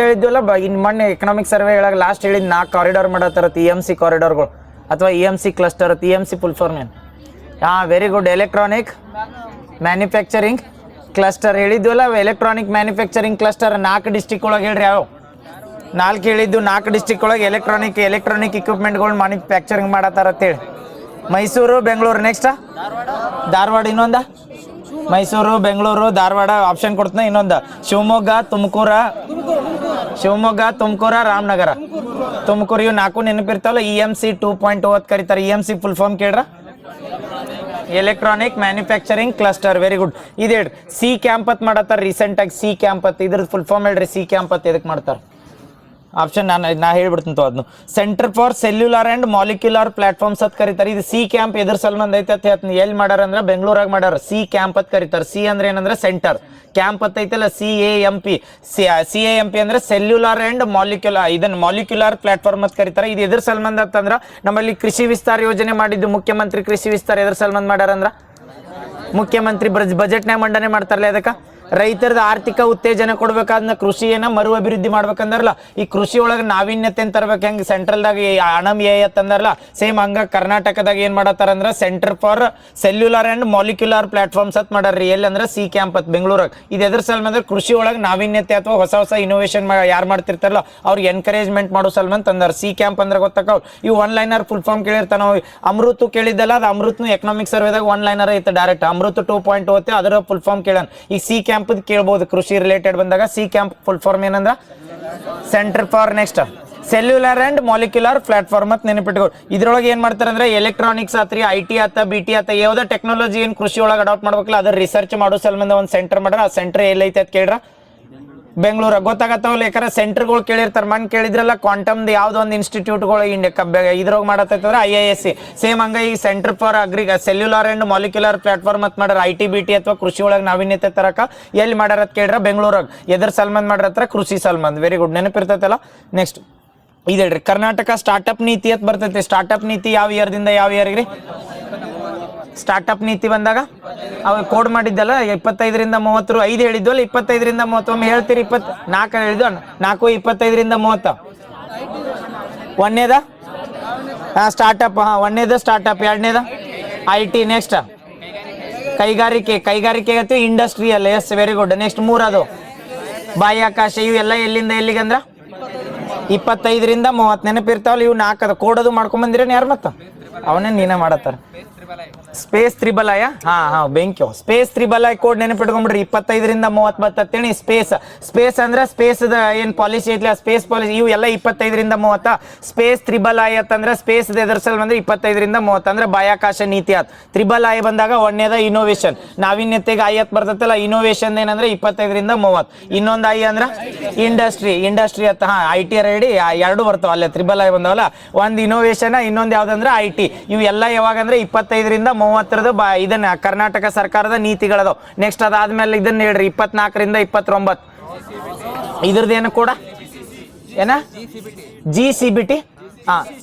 ಹೇಳಿದ್ವಲ್ಲ ಇನ್ನು ಮೊನ್ನೆ economic survey ಹೇಳಾಗ last ಹೇಳಿದ್ 4 ಕಾರಿಡಾರ್ ಮಾಡತ್ತಾರತ್ EMC ಕಾರಿಡಾರ್ಗಳು ಅಥವಾ EMC cluster EMC full form ಏನು? Very good. Electronic manufacturing cluster ಹೇಳಿದ್ವಲ್ಲ. ಎಲೆಕ್ಟ್ರಾನಿಕ್ ಮ್ಯಾನುಫ್ಯಾಕ್ಚರಿಂಗ್ ಕ್ಲಸ್ಟರ್ 4 ಡಿಸ್ಟಿಕ್ ಒಳಗೆ ಹೇಳ್ರಿ ಯಾವ 4 ಹೇಳಿದ್ದು. 4 ಡಿಸ್ಟಿಕ್ ಒಳಗೆ ಎಲೆಕ್ಟ್ರಾನಿಕ್ ಇಕ್ವಿಪ್ಮೆಂಟ್ಗಳು ಮ್ಯಾನುಫ್ಯಾಕ್ಚರಿಂಗ್ ಮಾಡತ್ತಾರತ್ತೇಳಿ. ಮೈಸೂರು, ಬೆಂಗಳೂರು. ನೆಕ್ಸ್ಟ್ ಧಾರವಾಡ. ಇನ್ನೊಂದ ಮೈಸೂರು, ಬೆಂಗಳೂರು, ಧಾರವಾಡ ಆಪ್ಷನ್ ಕೊಡ್ತೀನಿ. ಇನ್ನೊಂದು ಶಿವಮೊಗ್ಗ, ತುಮಕೂರ, ರಾಮನಗರ. ತುಮಕೂರು ಇವು 4 ನೆನಪಿರ್ತಾವಲ್ಲ. EMC 2.0 ಅಂತ ಕರೀತಾರೆ. EMC ಫುಲ್ ಫಾರ್ಮ್ ಕೇಳ್ರ? Electronic manufacturing cluster. Very good. ಇದು ಹೇಳ್ರಿ ಸಿ ಕ್ಯಾಂಪ್ ಅಂತ ಮಾಡತ್ತಾರ ರೀಸೆಂಟಾಗಿ. ಸಿ ಕ್ಯಾಂಪ್ ಅಂತ ಇದ್ರದ್ದು ಫುಲ್ ಫಾರ್ಮ್ ಹೇಳ್ರಿ. ಸಿ ಕ್ಯಾಂಪ್ ಅಂತ ಎದಕ್ಕೆ ಮಾಡ್ತಾರೆ? ಆಪ್ಷನ್ ನಾ ಹೇಳ್ಬಿಡ್ತೀನಿ ಅದನ್ನು. Centre for cellular and molecular platforms ಅಂತ ಕರೀತಾರೆ. ಇದು ಸಿ ಕ್ಯಾಂಪ್ ಎದ್ರ ಸಲ್ಮಂದ್ ಐತೆ ಅಂತ ಹೇಳ್ತೀನಿ. ಎಲ್ಲಿ ಮಾಡ್ಯಾರ ಅಂದ್ರೆ ಬೆಂಗಳೂರಾಗ ಮಾಡ್ಯಾರ. ಸಿ ಕ್ಯಾಂಪ್ ಅಂತ ಕರೀತಾರೆ. ಸಿ ಅಂದ್ರೆ ಏನಂದ್ರೆ ಸೆಂಟರ್, ಕ್ಯಾಂಪ್ ಅಂತ ಐತಲ್ಲ CAMP. CAMP ಅಂದ್ರೆ ಸೆಲ್ಯುಲಾರ್ ಆ್ಯಂಡ್ ಮಾಲಿಕ್ಯುಲರ್, ಇದನ್ನು ಮಾಲಿಕ್ಯುಲರ್ ಪ್ಲಾಟ್ಫಾರ್ಮ್ ಅಂತ ಕರೀತಾರೆ. ಇದು ಎದ್ರ ಸಲ್ಮಂದ್ ಅಂತಂದ್ರೆ ನಮ್ಮಲ್ಲಿ ಕೃಷಿ ವಿಸ್ತಾರ ಯೋಜನೆ ಮಾಡಿದ್ದು ಮುಖ್ಯಮಂತ್ರಿ ಕೃಷಿ ವಿಸ್ತಾರ ಎದ್ರ ಸಲ್ಮಂದ್ ಮಾಡ್ಯಾರಂದ್ರ ಮುಖ್ಯಮಂತ್ರಿ ಬಜೆಟ್ನಾಗ ಮಂಡನೆ ಮಾಡ್ತಾರಲ್ಲ. ಅದಕ್ಕೆ ರೈತರದ ಆರ್ಥಿಕ ಉತ್ತೇಜನ ಕೊಡ್ಬೇಕಾದ್ನ ಕೃಷಿಯನ್ನ ಮರು ಅಭಿವೃದ್ಧಿ ಮಾಡ್ಬೇಕಂದ್ರಲ್ಲ. ಈ ಕೃಷಿ ಒಳಗೆ ನಾವೀನ್ಯತೆ ಅಂತ ತರ್ಬೇಕು. ಹೆಂಗೆ ಸೆಂಟ್ರಲ್ದಾಗ ಅಣಮ್ಯ ತಂದಾರಲ್ಲ, ಸೇಮ್ ಹಂಗ ಕರ್ನಾಟಕದಾಗ ಏನ್ ಮಾಡತ್ತಾರಂದ್ರ centre for cellular and molecular platforms ಅಂತ ಮಾಡ್ಯಾರ್ರಿ. ಎಲ್ಲಿ ಅಂದ್ರೆ ಸಿ ಕ್ಯಾಂಪ್ ಅಂತ ಬೆಂಗಳೂರಾಗ. ಇದು ಎದ್ರ ಸಲ್ಮ ಅಂದ್ರೆ ಕೃಷಿ ಒಳಗೆ ನಾವೀನ್ಯತೆ ಅಥವಾ ಹೊಸ ಇನೋವೇಷನ್ ಯಾರು ಮಾಡ್ತಿರ್ತಾರಲ್ಲ ಅವ್ರಿಗೆ ಎನ್ಕರೇಜ್ಮೆಂಟ್ ಮಾಡೋ ಸಲ್ಮಂದ್ ತಂದಾರ. ಸಿ ಕ್ಯಾಂಪ್ ಅಂದ್ರೆ ಗೊತ್ತಾಕ ಇವು 1 ಲೈನರ್ ಫುಲ್ ಫಾರ್ಮ್ ಕೇಳಿರ್ತಾನ. ನಾವು ಅಮೃತ್ ಕೇಳಿದ್ದಲ್ಲ, ಅದು ಅಮೃತ್ನು ಎಕನಾಮಿಕ್ ಸರ್ವೆದಾಗ 1 ಲೈನರ್ ಐತೆ ಡೈರೆಕ್ಟ್. ಅಮೃತ್ 2.0 ಅದರ ಫುಲ್ ಫಾರ್ಮ್ ಕೇಳೋಣ. ಈಗ ಸಿ ಕ್ಯಾಂಪ್ ಕೇಳ್ಬೋದು ಕೃಷಿ ರಿಲೇಟೆಡ್ ಬಂದಾಗ. ಸಿ ಕ್ಯಾಂಪ್ ಫುಲ್ ಫಾರ್ಮ್ ಏನಂದ್ರ centre for next cellular and molecular platform ಅಂತ ನೆನಪಿಟ್ಕೊ. ಇದ್ರೊಳಗೆ ಏನ್ ಮಾಡ್ತಾರೆ ಅಂದ್ರೆ ಎಲೆಕ್ಟ್ರಾನಿಕ್ಸ್ ಆತ್ರಿ, IT ಆತ, BT ಆತ, ಯಾವ್ದೋ ಟೆಕ್ನಾಲಜಿ ಏನ್ ಕೃಷಿ ಒಳಗೆ ಅಡಾಪ್ಟ್ ಮಾಡ್ಬೇಕಲ್ಲ ಅದ್ರ ರಿಸರ್ಚ್ ಮಾಡೋ ಸಲ್ಮಂದ ಒಂದು ಸೆಂಟರ್ ಮಾಡ್ರ. ಆ ಸೆಂಟರ್ ಎಲ್ಲೈತೆ ಅಂತ ಕೇಳ್ರ? ಬೆಂಗಳೂರಾಗ. ಗೊತ್ತಾಗತ್ತವಲ್ಲ, ಯಾಕಂದ್ರೆ ಸೆಂಟರ್ಗಳು ಕೇಳಿರ್ತಾರೆ. ಮನ್ ಕೇಳಿದ್ರಲ್ಲ ಕ್ವಾಂಟಮ್ದು ಯಾವ್ದೋ ಒಂದು ಇನ್ಸ್ಟಿಟ್ಯೂಟ್ಗಳು ಇದ್ರಾಗ ಮಾಡತ್ತಂದ್ರೆ IISc. ಸೇಮ್ ಹಂಗ ಈ centre for cellular and molecular platform ಅಂತ ಮಾಡ್ಯಾರ. IT BT ಅಥವಾ ಕೃಷಿ ಒಳಗೆ ನಾವೀನ್ಯತೆ ತರಕ ಎಲ್ಲಿ ಮಾಡ್ಯಾರ ಅಂತ ಕೇಳ್ರ? ಬೆಂಗಳೂರಾಗ. ಎದ್ರ ಸಲ್ಮಂದ್ ಮಾಡ್ರತ್ರ? ಕೃಷಿ ಸಲ್ಮಂದ್. ವೆರಿ ಗುಡ್, ನೆನಪಿರ್ತೈತಲ್ಲ. ನೆಕ್ಸ್ಟ್ ಇದು ಹೇಳ್ರಿ ಕರ್ನಾಟಕ ಸ್ಟಾರ್ಟ್ಅಪ್ ನೀತಿ ಅಂತ ಬರ್ತೈತಿ. ಸ್ಟಾರ್ಟ್ಅಪ್ ನೀತಿ ಯಾವ ಇಯರ್ದಿಂದ ಯಾವ ಇಯರ್ಗ್ರಿ? ಸ್ಟಾರ್ಟ್ಅಪ್ ನೀತಿ ಬಂದಾಗ ಅವಾಗ ಕೋಡ್ ಮಾಡಿದ್ದಲ್ಲ 25ರಿಂದ 30. 5 ಹೇಳಿದ್ವಲ್ಲ, 25ರಿಂದ 30. ಒಮ್ಮೆ ಹೇಳ್ತೀರಿ? 24 ಹೇಳಿದ್ವ? 4, 25ರಿಂದ 30. ಒಂದೇದ ಸ್ಟಾರ್ಟ್ಅಪ್. ಒಂದೇದ ಸ್ಟಾರ್ಟ್ಅಪ್. ಎರಡನೇದ IT. ನೆಕ್ಸ್ಟ್ ಕೈಗಾರಿಕೆ ಆಯ್ತು. Industrial. Yes, very good. Next 3 ಅದು ಬಾಹ್ಯಾಕಾಶ. ಇವೆಲ್ಲ ಎಲ್ಲಿಂದ ಎಲ್ಲಿಗಂದ್ರ 25ರಿಂದ 30. ನೆನಪಿರ್ತಾವಲ್ಲ ಇವು 4 ಅದ. ಕೋಡ್ ಅದು ಮಾಡ್ಕೊಂಬಂದಿರೇನು ಯಾರು? ಮತ್ತ ಅವನೇ ನೀನೇ ಮಾಡತ್ತಾರ. ಸ್ಪೇಸ್ ತ್ರಿಬಲಯ. ಬೆಂಕಿ ಸ್ಪೇಸ್ ತ್ರಿಬಲಯ ಕೋಡ್ ನೆನಪಿಟ್ಕೊಂಡ್ಬಿಡ್ರಿ. 25ರಿಂದ 30 ಬರ್ತೇಳಿ. ಸ್ಪೇಸ್ ಅಂದ್ರೆ ಸ್ಪೇಸ್ ಏನ್ ಪಾಲಿಸಿ ಐತ್ಲ, ಸ್ಪೇಸ್ ಪಾಲಿಸಿ ಇವು ಎಲ್ಲ 25ರಿಂದ 30. ಸ್ಪೇಸ್ ತ್ರಿಬಲಯ ಅಂತಂದ್ರೆ ಸ್ಪೇಸ್ ಎದರ್ಸಲ್ ಬಂದ್ರೆ 25ರಿಂದ 30 ಅಂದ್ರೆ ಬಾಹ್ಯಾಕಾಶ ನೀತಿ ಆತ್. ತ್ರಿಬಲಯ ಬಂದಾಗ ಒಂದೇದ ಇನೋವೇಷನ್, ನಾವೀನ್ಯತೆಗೆ I ಅಂತ ಬರ್ತೈತಲ್ಲ. ಇನೋವೇಷನ್ ಏನಂದ್ರೆ 25ರಿಂದ 30. ಇನ್ನೊಂದು I ಅಂದ್ರ ಇಂಡಸ್ಟ್ರಿ ಅಂತ. IT ರೆಡಿ 2 ಬರ್ತಾವ ಅಲ್ಲೇ ತ್ರಿಬಲಯ ಬಂದವಲ್ಲ. ಒಂದು ಇನೋವೇಷನ್, ಇನ್ನೊಂದು ಯಾವ್ದಂದ್ರೆ IT. ಇವು ಎಲ್ಲ ಯಾವಾಗಂದ್ರೆ 25ರಿಂದ 30 ಇದನ್ನ ಕರ್ನಾಟಕ ಸರ್ಕಾರದ ನೀತಿಗಳದಾವ್. ನೆಕ್ಸ್ಟ್ ಅದಾದ್ಮೇಲೆ ಇದನ್ನ ಹೇಳ್ರಿ 24ರಿಂದ 29. ಇದ್ರದ್ದೇನು ಕೂಡ ಏನ GCBT.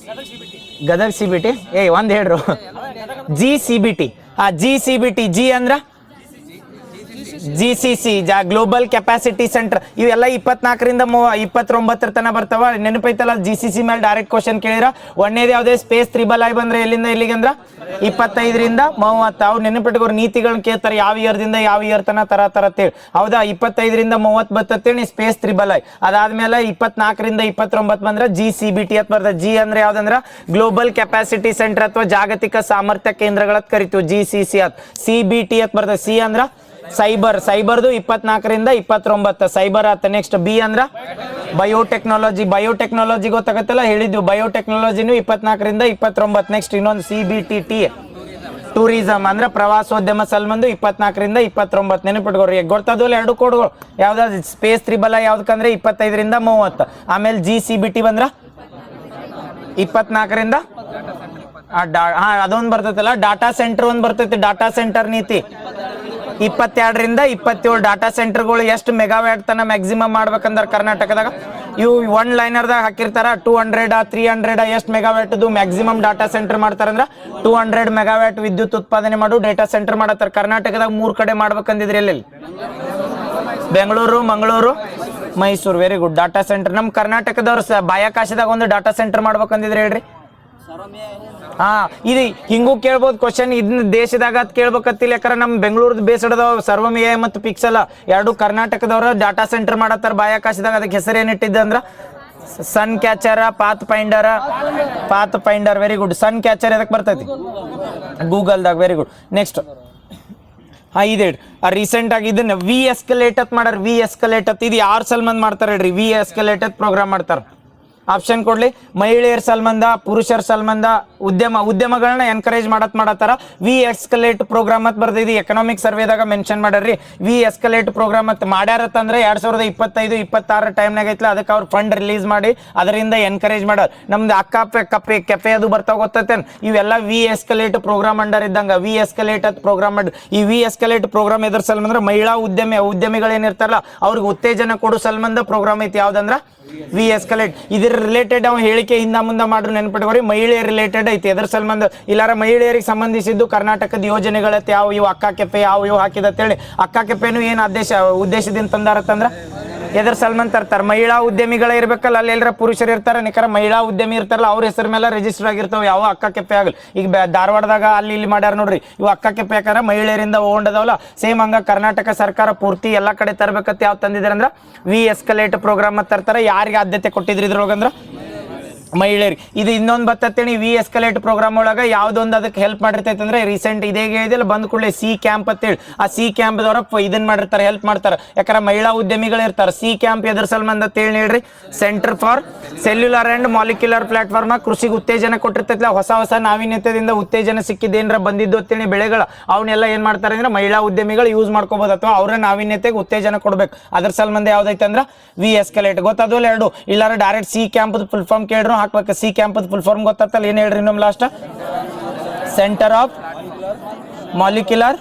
ಗದಗ CBT. ಒಂದ್ ಹೇಳ್ರು GCBT. GCBT. G ಅಂದ್ರ GCC, ಗ್ಲೋಬಲ್ ಕೆಪಾಸಿಟಿ ಸೆಂಟರ್. ಇವೆಲ್ಲ 24ರಿಂದ 29 ತನ ಬರ್ತಾವ. ನೆನಪೈತಲ್ಲ GCC ಮೇಲೆ ಡೈರೆಕ್ಟ್ ಕ್ವಶನ್ ಕೇಳಿರ. ಒಂದೇದು ಯಾವ್ದೇ ಸ್ಪೇಸ್ ತ್ರಿಬಲಯ ಬಂದ್ರೆ ಎಲ್ಲಿಂದ ಎಲ್ಲಿಗಂದ್ರ 25ರಿಂದ 30. ಅವ್ ನೆನಪಿಟ್ಕೋರು. ನೀತಿಗಳನ್ನ ಕೇಳ್ತಾರೆ ಯಾವ ಇಯರ್ದಿಂದ ಯಾವ ಇಯರ್ ತನ ತರತ್ತೇಳಿ. ಹೌದಾ? 25ರಿಂದ 30 ಬರ್ತೇಳಿ ಸ್ಪೇಸ್ ತ್ರಿಬಲಯ. ಅದಾದ್ಮೇಲೆ 24ರಿಂದ 29 ಬಂದ್ರೆ GCBT ಅಂತ ಬರ್ತದೆ. G ಅಂದ್ರೆ ಯಾವ್ದಂದ್ರ ಗ್ಲೋಬಲ್ ಕೆಪಾಸಿಟಿ ಸೆಂಟರ್ ಅಥವಾ ಜಾಗತಿಕ ಸಾಮರ್ಥ್ಯ ಕೇಂದ್ರಗಳಂತ ಕರಿತೀವಿ. GCC ಅಂತ. CBT ಅಂತ ಬರ್ತದೆ. C ಅಂದ್ರ ಸೈಬರ್ದು 24ರಿಂದ 29 ಸೈಬರ್ ಆತ. ನೆಕ್ಸ್ಟ್ B ಅಂದ್ರ ಬಯೋಟೆಕ್ನಾಲಜಿ ಗೊತ್ತಾಗತ್ತಲ್ಲ, ಹೇಳಿದ್ವಿ. ಬಯೋಟೆಕ್ನಾಲಜಿನೂ 24ರಿಂದ 29. ನೆಕ್ಸ್ಟ್ ಇನ್ನೊಂದು CBTT ಟೂರಿಸಂ ಅಂದ್ರೆ ಪ್ರವಾಸೋದ್ಯಮ ಸಲ್ಮಂದು 24ರಿಂದ 29. ನೆನಪಿಟ್ಕೋರಿ. ಗೊತ್ತದಲ್ಲ 2 ಕೋಡ್ಗಳು. ಯಾವ್ದಾದ್ರು ಸ್ಪೇಸ್ ತ್ರಿಬಲ ಯಾವ್ದಕ್ಕಂದ್ರೆ 25ರಿಂದ 30. ಆಮೇಲೆ GCBT ಬಂದ್ರ 24ರಿಂದ ಅದೊಂದು ಬರ್ತೈತಲ್ಲ. ಡಾಟಾ ಸೆಂಟರ್ ಒಂದು ಬರ್ತೈತಿ. ಡಾಟಾ ಸೆಂಟರ್ ನೀತಿ 22ರಿಂದ 27. ಡಾಟಾ ಸೆಂಟರ್ಗಳು ಎಷ್ಟು ಮೆಗಾವ್ಯಾಟ್ ತನ ಮ್ಯಾಕ್ಸಿಮಮ್ ಮಾಡ್ಬೇಕಂದ್ರೆ ಕರ್ನಾಟಕದಾಗ ಇವು 1 ಲೈನರ್ದಾಗ ಹಾಕಿರ್ತಾರ. 200 300 ಎಷ್ಟು ಮೆಗಾವ್ಯಾಟ್ದು ಮ್ಯಾಕ್ಸಿಮಮ್ ಡಾಟಾ ಸೆಂಟರ್ ಮಾಡ್ತಾರಂದ್ರ 200 ಮೆಗಾವ್ಯಾಟ್ ವಿದ್ಯುತ್ ಉತ್ಪಾದನೆ ಮಾಡು ಡಾಟಾ ಸೆಂಟರ್ ಮಾಡತ್ತಾರ. ಕರ್ನಾಟಕದಾಗ 3 ಕಡೆ ಮಾಡ್ಬೇಕಂದಿದ್ರಿ. ಎಲ್ಲೆಲ್ಲಿ? Bengaluru, Mangaluru, Mysuru. Very good. Data centre ನಮ್ಮ ಕರ್ನಾಟಕದವ್ರು ಬಾಹ್ಯಾಕಾಶದಾಗ ಒಂದು ಡಾಟಾ ಸೆಂಟರ್ ಮಾಡ್ಬೇಕಂದಿದ್ರೆ ಹೇಳ್ರಿ. ಹಾ, ಇದು ಹಿಂಗೂ ಕೇಳ್ಬೋದು ಕ್ವಶನ್. ಇದನ್ನ ದೇಶದಾಗ ಅದು ಕೇಳ್ಬೇಕತ್ತಿಲ್ಲ, ಯಾಕಂದ್ರೆ ನಮ್ಮ ಬೆಂಗಳೂರದ ಬೇಸಡದವ್ ಸರ್ವಮ್ ಎ ಮತ್ತು ಪಿಕ್ಸೆಲ್ ಎರಡು ಕರ್ನಾಟಕದವ್ರು ಡಾಟಾ ಸೆಂಟರ್ ಮಾಡತ್ತಾರ ಬಾಹ್ಯಾಕಾಶದಾಗ. ಅದಕ್ಕೆ ಹೆಸರು ಏನಿಟ್ಟಿದ್ದ ಅಂದ್ರ sun catcher, path finder. Very good. Sun catcher ಎದಕ್ಕೆ ಬರ್ತೈತಿ? ಗೂಗಲ್ದಾಗ. Very good. ನೆಕ್ಸ್ಟ್ ಇದೆ ರೀಸೆಂಟ್ ಆಗಿ ಇದನ್ನ ವಿ ಎಸ್ಕಲೇಟ್ ಅತ್ ಮಾಡ್ಯಾರ. ವಿ ಎಸ್ಕಲೇಟ್ ಅತ್ ಇದು ಯಾರು ಸಲ್ಮಂದ್ ಮಾಡ್ತಾರ ಹೇಳ್ರಿ? ವಿ ಎಸ್ಕಲೇಟ್ ಅತ್ ಪ್ರೋಗ್ರಾಮ್ ಮಾಡ್ತಾರ. ಆಪ್ಷನ್ ಕೊಡ್ಲಿ. ಮಹಿಳೆಯರ ಸಲ್ಮಂದ, ಪುರುಷರ ಸಲ್ಮಂದ, ಉದ್ಯಮಗಳನ್ನ ಎನ್ಕರೇಜ್ ಮಾಡತ್ತಾರ. ವಿ ಎಸ್ಕಲೇಟ್ ಪ್ರೋಗ್ರಾಮ್ ಅಂತ ಬರ್ದಿದ್ದು ಎಕನಾಮಿಕ್ ಸರ್ವೇದಾಗ ಮೆನ್ಷನ್ ಮಾಡ್ಯಾರ್ರಿ. ವಿ ಎಸ್ಕಲೇಟ್ ಪ್ರೋಗ್ರಾಮ್ ಅಂತ ಮಾಡ್ಯಾರತ್ತಂದ್ರೆ 2025-26 ಟೈಮ್ನಾಗ ಐತ್ಲ, ಅದಕ್ಕೆ ಅವ್ರು ಫಂಡ್ ರಿಲೀಸ್ ಮಾಡಿ ಅದರಿಂದ ಎನ್ಕರೇಜ್ ಮಾಡ್ಯಾರ. ನಮ್ದು ಕೆಫೆ ಅದು ಬರ್ತಾವ ಗೊತ್ತೈತೇನ್? ಇವೆಲ್ಲ ವಿ ಎಸ್ಕಲೇಟ್ ಪ್ರೋಗ್ರಾಮ್ ಅಂಡರ್ ಇದ್ದಂಗ. ವಿ ಎಸ್ಕಲೇಟ್ ಅಂತ ಪ್ರೋಗ್ರಾಮ್ ಮಾಡಿ ಈ ವಿ ಎಸ್ಕಲೇಟ್ ಪ್ರೋಗ್ರಾಮ್ ಎದ್ರ ಸಲ್ಮಂದ್ರ ಮಹಿಳಾ ಉದ್ಯಮಿಗಳೇನಿರ್ತಾರಲ್ಲ ಅವ್ರಿಗೆ ಉತ್ತೇಜನ ಕೊಡೋ ಸಲ್ಮಂದ ಪ್ರೋಗ್ರಾಮ್ ಐತಿ. ಯಾವ್ದಂದ್ರ ವಿ ಎಸ್ಕಲೇಟ್. ಇದ್ರ ರಿಲೇಟೆಡ್ ಅವ್ ಹೇಳಿಕೆ ಹಿಂದ ಮುಂದೆ ಮಾಡ್ರು ನೆನ್ಪಿಟ್ಕೋರಿ. ಮಹಿಳೆಯರ ರಿಲೇಟೆಡ್ ಐತಿ. ಎದ್ರ ಸಲ್ಮಂದ ಇಲ್ಲಾರ ಮಹಿಳೆಯರಿಗೆ ಸಂಬಂಧಿಸಿದ್ದು ಕರ್ನಾಟಕದ ಯೋಜನೆಗಳತ್ತ ಯಾವ ಇವು ಅಕ್ಕ ಕೆಫೆ ಯಾವ ಹಾಕಿದತ್ತೇಳಿ ಅಕ್ಕ ಕೆಫೆನು ಏನು ಉದ್ದೇಶದಿಂದ ತಂದಾರತ್ತಂದ್ರ ಎದ್ರ ಸಲ್ಮಂದ್ ತರ್ತಾರ. ಮಹಿಳಾ ಉದ್ಯಮಿಗಳ ಇರ್ಬೇಕಲ್ಲ, ಅಲ್ಲಿ ಎಲ್ಲರ ಪುರುಷರು ಇರ್ತಾರ, ನಿಖರ ಮಹಿಳಾ ಉದ್ಯಮಿ ಇರ್ತಾರಲ್ಲ ಅವ್ರ ಹೆಸರ ಮೇಲೆ ರಿಜಿಸ್ಟರ್ ಆಗಿರ್ತಾವ ಯಾವ ಅಕ್ಕ ಕೆಫೆ ಆಗಲಿ. ಈಗ ಧಾರವಾಡದಾಗ ಅಲ್ಲಿ ಇಲ್ಲಿ ಮಾಡ್ಯಾರ ನೋಡ್ರಿ, ಇವು ಅಕ್ಕ ಕೆಫೆ ಯಾಕಂದ್ರೆ ಮಹಿಳೆಯರಿಂದ ಓಂಡದವಲ್ಲ. ಸೇಮ್ ಹಂಗ ಕರ್ನಾಟಕ ಸರ್ಕಾರ ಪೂರ್ತಿ ಎಲ್ಲಾ ಕಡೆ ತರ್ಬೇಕತ್ತ ಯಾವ ತಂದಿದ್ರ ಅಂದ್ರ ವಿ ಎಸ್ಕಲೇಟ್ ಪ್ರೋಗ್ರಾಮ್ ತರ್ತಾರ. ಯಾರಿಗೆ ಆದ್ಯತೆ ಕೊಟ್ಟಿದ್ರಿ ಇದ್ರೊಳಗಂದ್ರ ಮಹಿಳೆಯರಿಗೆ. ಇದು ಇನ್ನೊಂದು ಬರ್ತೇನೆ ವಿ ಎಸ್ಕಲೇಟ್ ಪ್ರೋಗ್ರಾಮ್ ಒಳಗ ಯಾವ್ದೊಂದು ಅದಕ್ಕೆ ಹೆಲ್ಪ್ ಮಾಡಿರ್ತೈತೆ ಅಂದ್ರೆ ರೀಸೆಂಟ್ ಇದೇ ಹೇಳಿದಿಲ್ಲ ಬಂದ್ ಕೂಡಲೇ ಸಿ ಕ್ಯಾಂಪ್ ಅಂತೇಳಿ ಆ ಸಿ ಕ್ಯಾಂಪ್ ದವ್ರ ಇದನ್ ಮಾಡಿರ್ತಾರೆ, ಹೆಲ್ಪ್ ಮಾಡ್ತಾರೆ. ಯಾಕಂದ್ರೆ ಮಹಿಳಾ ಉದ್ಯಮಿಗಳು ಇರ್ತಾರೆ. ಸಿ ಕ್ಯಾಂಪ್ ಎದ್ರ ಸಲ್ಮಂದ್ ಅಂತ ಹೇಳಿ ಹೇಳ್ರಿ, centre for cellular and molecular platform ಕೃಷಿಗೆ ಉತ್ತೇಜನ ಕೊಟ್ಟಿರ್ತೈತಿಲ್ಲ. ಹೊಸ ನಾವೀನ್ಯತೆಯಿಂದ ಉತ್ತೇಜನ ಸಿಕ್ಕಿದ್ದೇನ್ರ ಬಂದಿದ್ದು ಅಂತೇಳಿ ಬೆಳೆಗಳ ಅವನ್ನೆಲ್ಲ ಏನ್ ಮಾಡ್ತಾರೆ ಅಂದ್ರೆ ಮಹಿಳಾ ಉದ್ಯಮಿಗಳು ಯೂಸ್ ಮಾಡ್ಕೋಬಹುದು ಅಥವಾ ಅವರ ನಾವೀನ್ಯತೆಗೆ ಉತ್ತೇಜನ ಕೊಡ್ಬೇಕು. ಅದ್ರ ಸಲ್ಮಂದ ಯಾವ್ದೈತೆ ಅಂದ್ರ ವಿ ಎಸ್ಕಲೇಟ್. ಗೊತ್ತಾದ್ವಲ್ಲ ಎರಡು? ಇಲ್ಲಾರ direct C camp full form ಕೇಳ್ರು ಹಾಕ್ಬೇಕು. ಸಿ ಕ್ಯಾಂಪ್ ಫುಲ್ ಫಾರ್ಮ್ ಗೊತ್ತಲ್ಲ ಏನ್ ಹೇಳ್ರಿ ನಮ್ last? Centre of molecular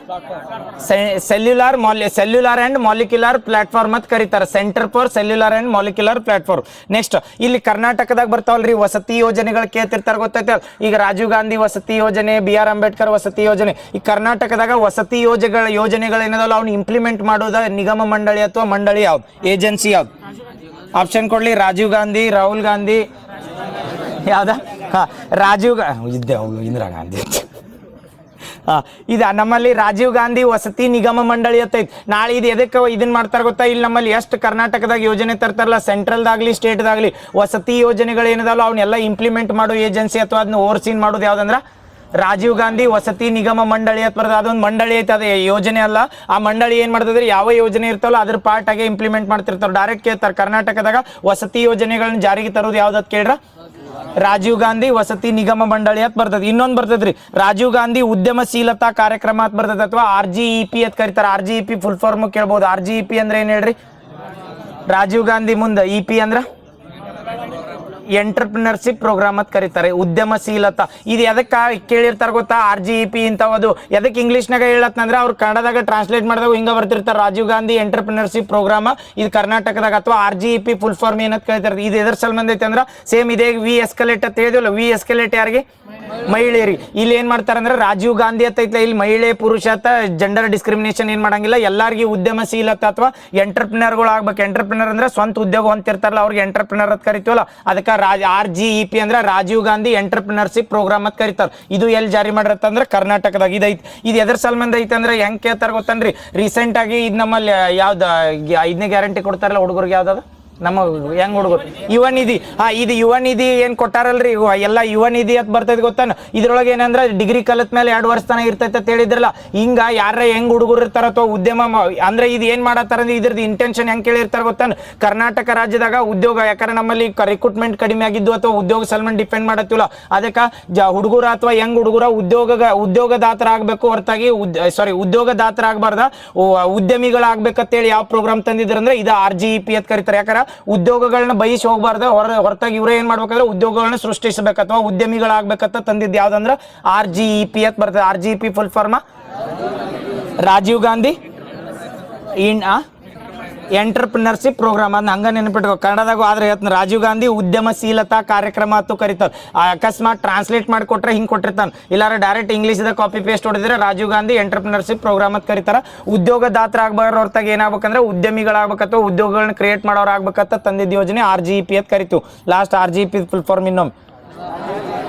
cellular and molecular platform ಅಂತ ಕರೀತಾರೆ. Centre for cellular and molecular platform. Next ಇಲ್ಲಿ ಕರ್ನಾಟಕದಾಗ ಬರ್ತಾವಲ್ರಿ ವಸತಿ ಯೋಜನೆಗಳು ಕೇಳ್ತಿರ್ತಾರ ಗೊತ್ತೈತೆ. ಈಗ ರಾಜೀವ್ ಗಾಂಧಿ ವಸತಿ ಯೋಜನೆ, BR ಅಂಬೇಡ್ಕರ್ ವಸತಿ ಯೋಜನೆ, ಈ ಕರ್ನಾಟಕದಾಗ ವಸತಿ ಯೋಜನೆಗಳು ಏನದಲ್ಲ ಅವ್ನು ಇಂಪ್ಲಿಮೆಂಟ್ ಮಾಡೋದ ನಿಗಮ ಮಂಡಳಿ ಅಥವಾ ಮಂಡಳಿ ಯಾವ್ದು, ಏಜೆನ್ಸಿ ಯಾವ್ದು? ಆಪ್ಷನ್ ಕೊಡ್ಲಿ. ರಾಜೀವ್ ಗಾಂಧಿ, ರಾಹುಲ್ ಗಾಂಧಿ, ಯಾವ್ದ? ಇಂದಿರಾ ಗಾಂಧಿ. ನಮ್ಮಲ್ಲಿ ರಾಜೀವ್ ಗಾಂಧಿ ವಸತಿ ನಿಗಮ ಮಂಡಳಿ ಅಂತೈತಿ. ನಾಳೆ ಇದು ಎದಕ್ಕೆ ಇದನ್ನ ಮಾಡ್ತಾರ ಗೊತ್ತಾ? ಇಲ್ಲಿ ನಮ್ಮಲ್ಲಿ ಎಷ್ಟು ಕರ್ನಾಟಕದಾಗ ಯೋಜನೆ ತರ್ತಾರಲ್ಲ, ಸೆಂಟ್ರಲ್ದಾಗ್ಲಿ ಸ್ಟೇಟ್ದಾಗ್ಲಿ ವಸತಿ ಯೋಜನೆಗಳು ಏನದಲ್ಲ ಅವನ್ನೆಲ್ಲ ಇಂಪ್ಲಿಮೆಂಟ್ ಮಾಡೋ ಏಜೆನ್ಸಿ ಅಥವಾ ಅದನ್ನ ಓವರ್ಸೀನ್ ಮಾಡೋದು ಯಾವ್ದಂದ್ರ ರಾಜೀವ್ ಗಾಂಧಿ ವಸತಿ ನಿಗಮ ಮಂಡಳಿ ಅಂತ ಬರ್ತದೆ. ಅದೊಂದು ಮಂಡಳಿ ಐತೆ, ಅದೇ ಯೋಜನೆ ಅಲ್ಲ. ಆ ಮಂಡಳಿ ಏನ್ ಮಾಡ್ತದ್ರಿ, ಯಾವ ಯೋಜನೆ ಇರ್ತಾವಲ್ಲ ಅದ್ರ ಪಾರ್ಟ್ ಆಗಿ ಇಂಪ್ಲಿಮೆಂಟ್ ಮಾಡ್ತಿರ್ತಾರ. ಡೈರೆಕ್ಟ್ ಕೇಳ್ತಾರೆ ಕರ್ನಾಟಕದಾಗ ವಸತಿ ಯೋಜನೆಗಳನ್ನ ಜಾರಿಗೆ ತರೋದು ಯಾವ್ದತ್ ಕೇಳ್ರ? ರಾಜೀವ್ ಗಾಂಧಿ ವಸತಿ ನಿಗಮ ಮಂಡಳಿ ಅಂತ ಬರ್ತದೆ. ಇನ್ನೊಂದು ಬರ್ತದ್ರಿ ರಾಜೀವ್ ಗಾಂಧಿ ಉದ್ಯಮಶೀಲತಾ ಕಾರ್ಯಕ್ರಮ ಅಂತ ಬರ್ತದೆ ಅಥವಾ RGEP ಅಂತ ಕರೀತಾರೆ. RGEP ಫುಲ್ ಫಾರ್ಮ್ ಕೇಳ್ಬೋದು. RGEP ಅಂದ್ರೆ ಏನ್ ಹೇಳ್ರಿ? ರಾಜೀವ್ ಗಾಂಧಿ ಮುಂದೆ EP ಅಂದ್ರ ಎಂಟರ್ಪ್ರಿನರ್ಶಿಪ್ ಪ್ರೋಗ್ರಾಮ್ ಅಂತ ಕರೀತಾರೆ, ಉದ್ಯಮಶೀಲತಾ. ಇದು ಎದಕ್ಕೆ ಕೇಳಿರ್ತಾರ ಗೊತ್ತಾ? RGEP ಇಂಥವದು ಎದಕ್ಕೆ ಇಂಗ್ಲೀಷ್ನಾಗ ಹೇಳತ್ನಂದ್ರೆ ಅವ್ರು ಕನ್ನಡದಾಗ ಟ್ರಾನ್ಸ್ಲೇಟ್ ಮಾಡಿದಾಗ ಹಿಂಗ ಬರ್ತಿರ್ತಾರೆ, ರಾಜೀವ್ ಗಾಂಧಿ ಎಂಟರ್ಪ್ರಿನರ್ಶಿಪ್ ಪ್ರೋಗ್ರಾಮ್ ಇದು ಕರ್ನಾಟಕದಾಗ. ಅಥವಾ RGEP ಫುಲ್ ಫಾರ್ಮ್ ಏನಂತ ಕೇಳ್ತಾರೆ. ಇದು ಎದ್ರ ಸಲ್ಮಂದ್ ಐತೆ ಅಂದ್ರೆ ಸೇಮ್ ಇದೇ ವಿ ಎಸ್ಕಲೇಟ್ ಅಂತ ಹೇಳಿದ್ವಲ್ಲ, ವಿ ಎಸ್ಕಲೇಟ್ ಯಾರಿಗೆ? ಮಹಿಳೆಯರಿಗೆ. ಇಲ್ಲಿ ಏನ್ ಮಾಡ್ತಾರ ಅಂದ್ರೆ ರಾಜೀವ್ ಗಾಂಧಿ ಅಂತ ಐತ್ಲ, ಇಲ್ಲಿ ಮಹಿಳೆ ಪುರುಷ ಅಂತ ಜೆಂಡರ್ ಡಿಸ್ಕ್ರಿಮಿನೇಷನ್ ಏನ್ ಮಾಡಂಗಿಲ್ಲ. ಎಲ್ಲಾರ್ಗಿ ಉದ್ಯಮಶೀಲತಾ ಅಥವಾ ಎಂಟರ್ಪ್ರಿನರ್ಗಳು ಆಗ್ಬೇಕು. ಎಂಟರ್ಪ್ರಿನರ್ ಅಂದ್ರೆ ಸ್ವಂತ ಉದ್ಯೋಗ ಹೊಂದಿರ್ತಾರಲ್ಲ ಅವ್ರಿಗೆ ಎಂಟರ್ಪ್ರಿನರ್ ಅಂತ ಕರಿತೀವಲ್ಲ. ಅದಕ್ಕೆ RGEP ಅಂದ್ರೆ ರಾಜೀವ್ ಗಾಂಧಿ ಎಂಟರ್ಪ್ರಿನರ್ಶಿಪ್ ಪ್ರೋಗ್ರಾಮ್ ಅಂತ ಕರೀತಾರೆ. ಇದು ಎಲ್ಲಿ ಜಾರಿ ಮಾಡಿರತ್ತಂದ್ರೆ ಕರ್ನಾಟಕದಾಗ ಇದೈತಿ. ಇದು ಎದ್ರ ಸಲ್ಮಂದ್ ಐತೆ ಅಂದ್ರೆ ಹೆಂಗ್ ಕೇಳ್ತಾರ ಗೊತ್ತನ್ರಿ? ರೀಸೆಂಟ್ ಆಗಿ ಇದು ನಮ್ಮಲ್ಲಿ ಯಾವ್ದು 5ನೇ ಗ್ಯಾರಂಟಿ ಕೊಡ್ತಾರಲ್ಲ ಹುಡುಗರಿಗೆ, ಯಾವ್ದದ ನಮ್ಮ ಹೆಂಗ್ ಹುಡುಗರು ಯುವ ನಿಧಿ. ಇದು ಯುವ ನಿಧಿ ಏನ್ ಕೊಟ್ಟಾರಲ್ರಿ, ಎಲ್ಲ ಯುವ ನಿಧಿ ಅಂತ ಬರ್ತೈತಿ ಗೊತ್ತಾನ. ಇದ್ರೊಳಗೆ ಏನಂದ್ರೆ ಡಿಗ್ರಿ ಕಲತ್ ಮೇಲೆ 2 ವರ್ಷ ತನ ಇರ್ತೈತೆ ಅಂತ ಹೇಳಿದ್ರಲ್ಲ. ಹಿಂಗ ಯಾರ ಹೆಂಗ್ ಹುಡುಗರು ಇರ್ತಾರ ಅಥವಾ ಉದ್ಯಮ ಅಂದ್ರೆ ಇದು ಏನ್ ಮಾಡತ್ತಾರ ಅಂದ್ರೆ ಇದ್ರದ್ದು ಇಂಟೆನ್ಷನ್ ಹೆಂಗ್ ಕೇಳಿರ್ತಾರ ಗೊತ್ತಾನ? ಕರ್ನಾಟಕ ರಾಜ್ಯದಾಗ ಉದ್ಯೋಗ, ಯಾಕಂದ್ರೆ ನಮ್ಮಲ್ಲಿ ರಿಕ್ರೂಟ್ಮೆಂಟ್ ಕಡಿಮೆ ಆಗಿದ್ದು ಅಥವಾ ಉದ್ಯೋಗ ಸಲ್ಮನ್ ಡಿಪೆಂಡ್ ಮಾಡತ್ತಿಲ್ಲ. ಅದಕ್ಕೆ ಹುಡುಗರ ಅಥವಾ ಹೆಂಗ್ ಹುಡುಗರ ಉದ್ಯೋಗದಾತರ ಆಗ್ಬೇಕು ಹೊರತಾಗಿ ಉದ್ಯೋಗದಾತರ ಆಗ್ಬಾರ್ದ, ಉದ್ಯಮಿಗಳಾಗ್ಬೇಕಂತೇಳಿ ಯಾವ ಪ್ರೋಗ್ರಾಮ್ ತಂದಿದ್ರಂದ್ರೆ ಇದು RGEP ಅಂತ ಕರೀತಾರೆ. ಯಾಕಂದ್ರೆ ಉದ್ಯೋಗಗಳನ್ನ ಬಯಸಿ ಹೋಗ್ಬಾರ್ದು, ಹೊರತಾಗಿ ಇವ್ರ ಏನ್ ಮಾಡ್ಬೇಕಂದ್ರೆ ಉದ್ಯೋಗಗಳನ್ನ ಸೃಷ್ಟಿಸಬೇಕು ಅಥವಾ ಉದ್ಯಮಿಗಳಾಗ್ಬೇಕಂತ ತಂದಿದ್ದು ಯಾವ್ದಂದ್ರ RGEP ಅಂತ ಬರ್ತದೆ. RGEP full form Rajiv Gandhi entrepreneurship programme ಅದನ್ನ ಹಂಗ ನೆನಪಿಟ್ಕೋ. ಕನ್ನಡದಾಗೂ ಆದ್ರೆ ಹೇಳ್ತಾನೆ, ರಾಜೀವ್ ಗಾಂಧಿ ಉದ್ಯಮಶೀಲತಾ ಕಾರ್ಯಕ್ರಮ ಅಂತ ಕರೀತಾರೆ. ಅಕಸ್ಮಾತ್ ಟ್ರಾನ್ಸ್ಲೇಟ್ ಮಾಡಿ ಕೊಟ್ರೆ ಹಿಂಗೆ ಕೊಟ್ಟಿರ್ತಾನೆ, ಇಲ್ಲಾರ ಡೈರೆಕ್ಟ್ ಇಂಗ್ಲೀಷ್ದ ಕಾಪಿ ಪೇಸ್ಟ್ ಹೊಡೆದ್ರೆ ರಾಜೀವ್ ಗಾಂಧಿ ಎಂಟರ್ಪ್ರಿನರ್ಶಿಪ್ ಪ್ರೋಗ್ರಾಮ್ ಅಂತ ಕರೀತಾರೆ. ಉದ್ಯೋಗದಾತರ ಆಗ್ಬಾರ ಹೊರತಾಗ ಏನಾಗ್ಬೇಕಂದ್ರೆ ಉದ್ಯಮಿಗಳಾಗಬೇಕತ್ತೋ ಉದ್ಯೋಗಗಳನ್ನ ಕ್ರಿಯೇಟ್ ಮಾಡೋರು ಆಗ್ಬೇಕಂತ ತಂದಿದ್ದ ಯೋಜನೆ RGEP ಅಂತ ಕರಿತೀವಿ. ಲಾಸ್ಟ್ RGEP ಫುಲ್ ಫಾರ್ಮ್ ಇನ್ನೊಮ್ಮೆ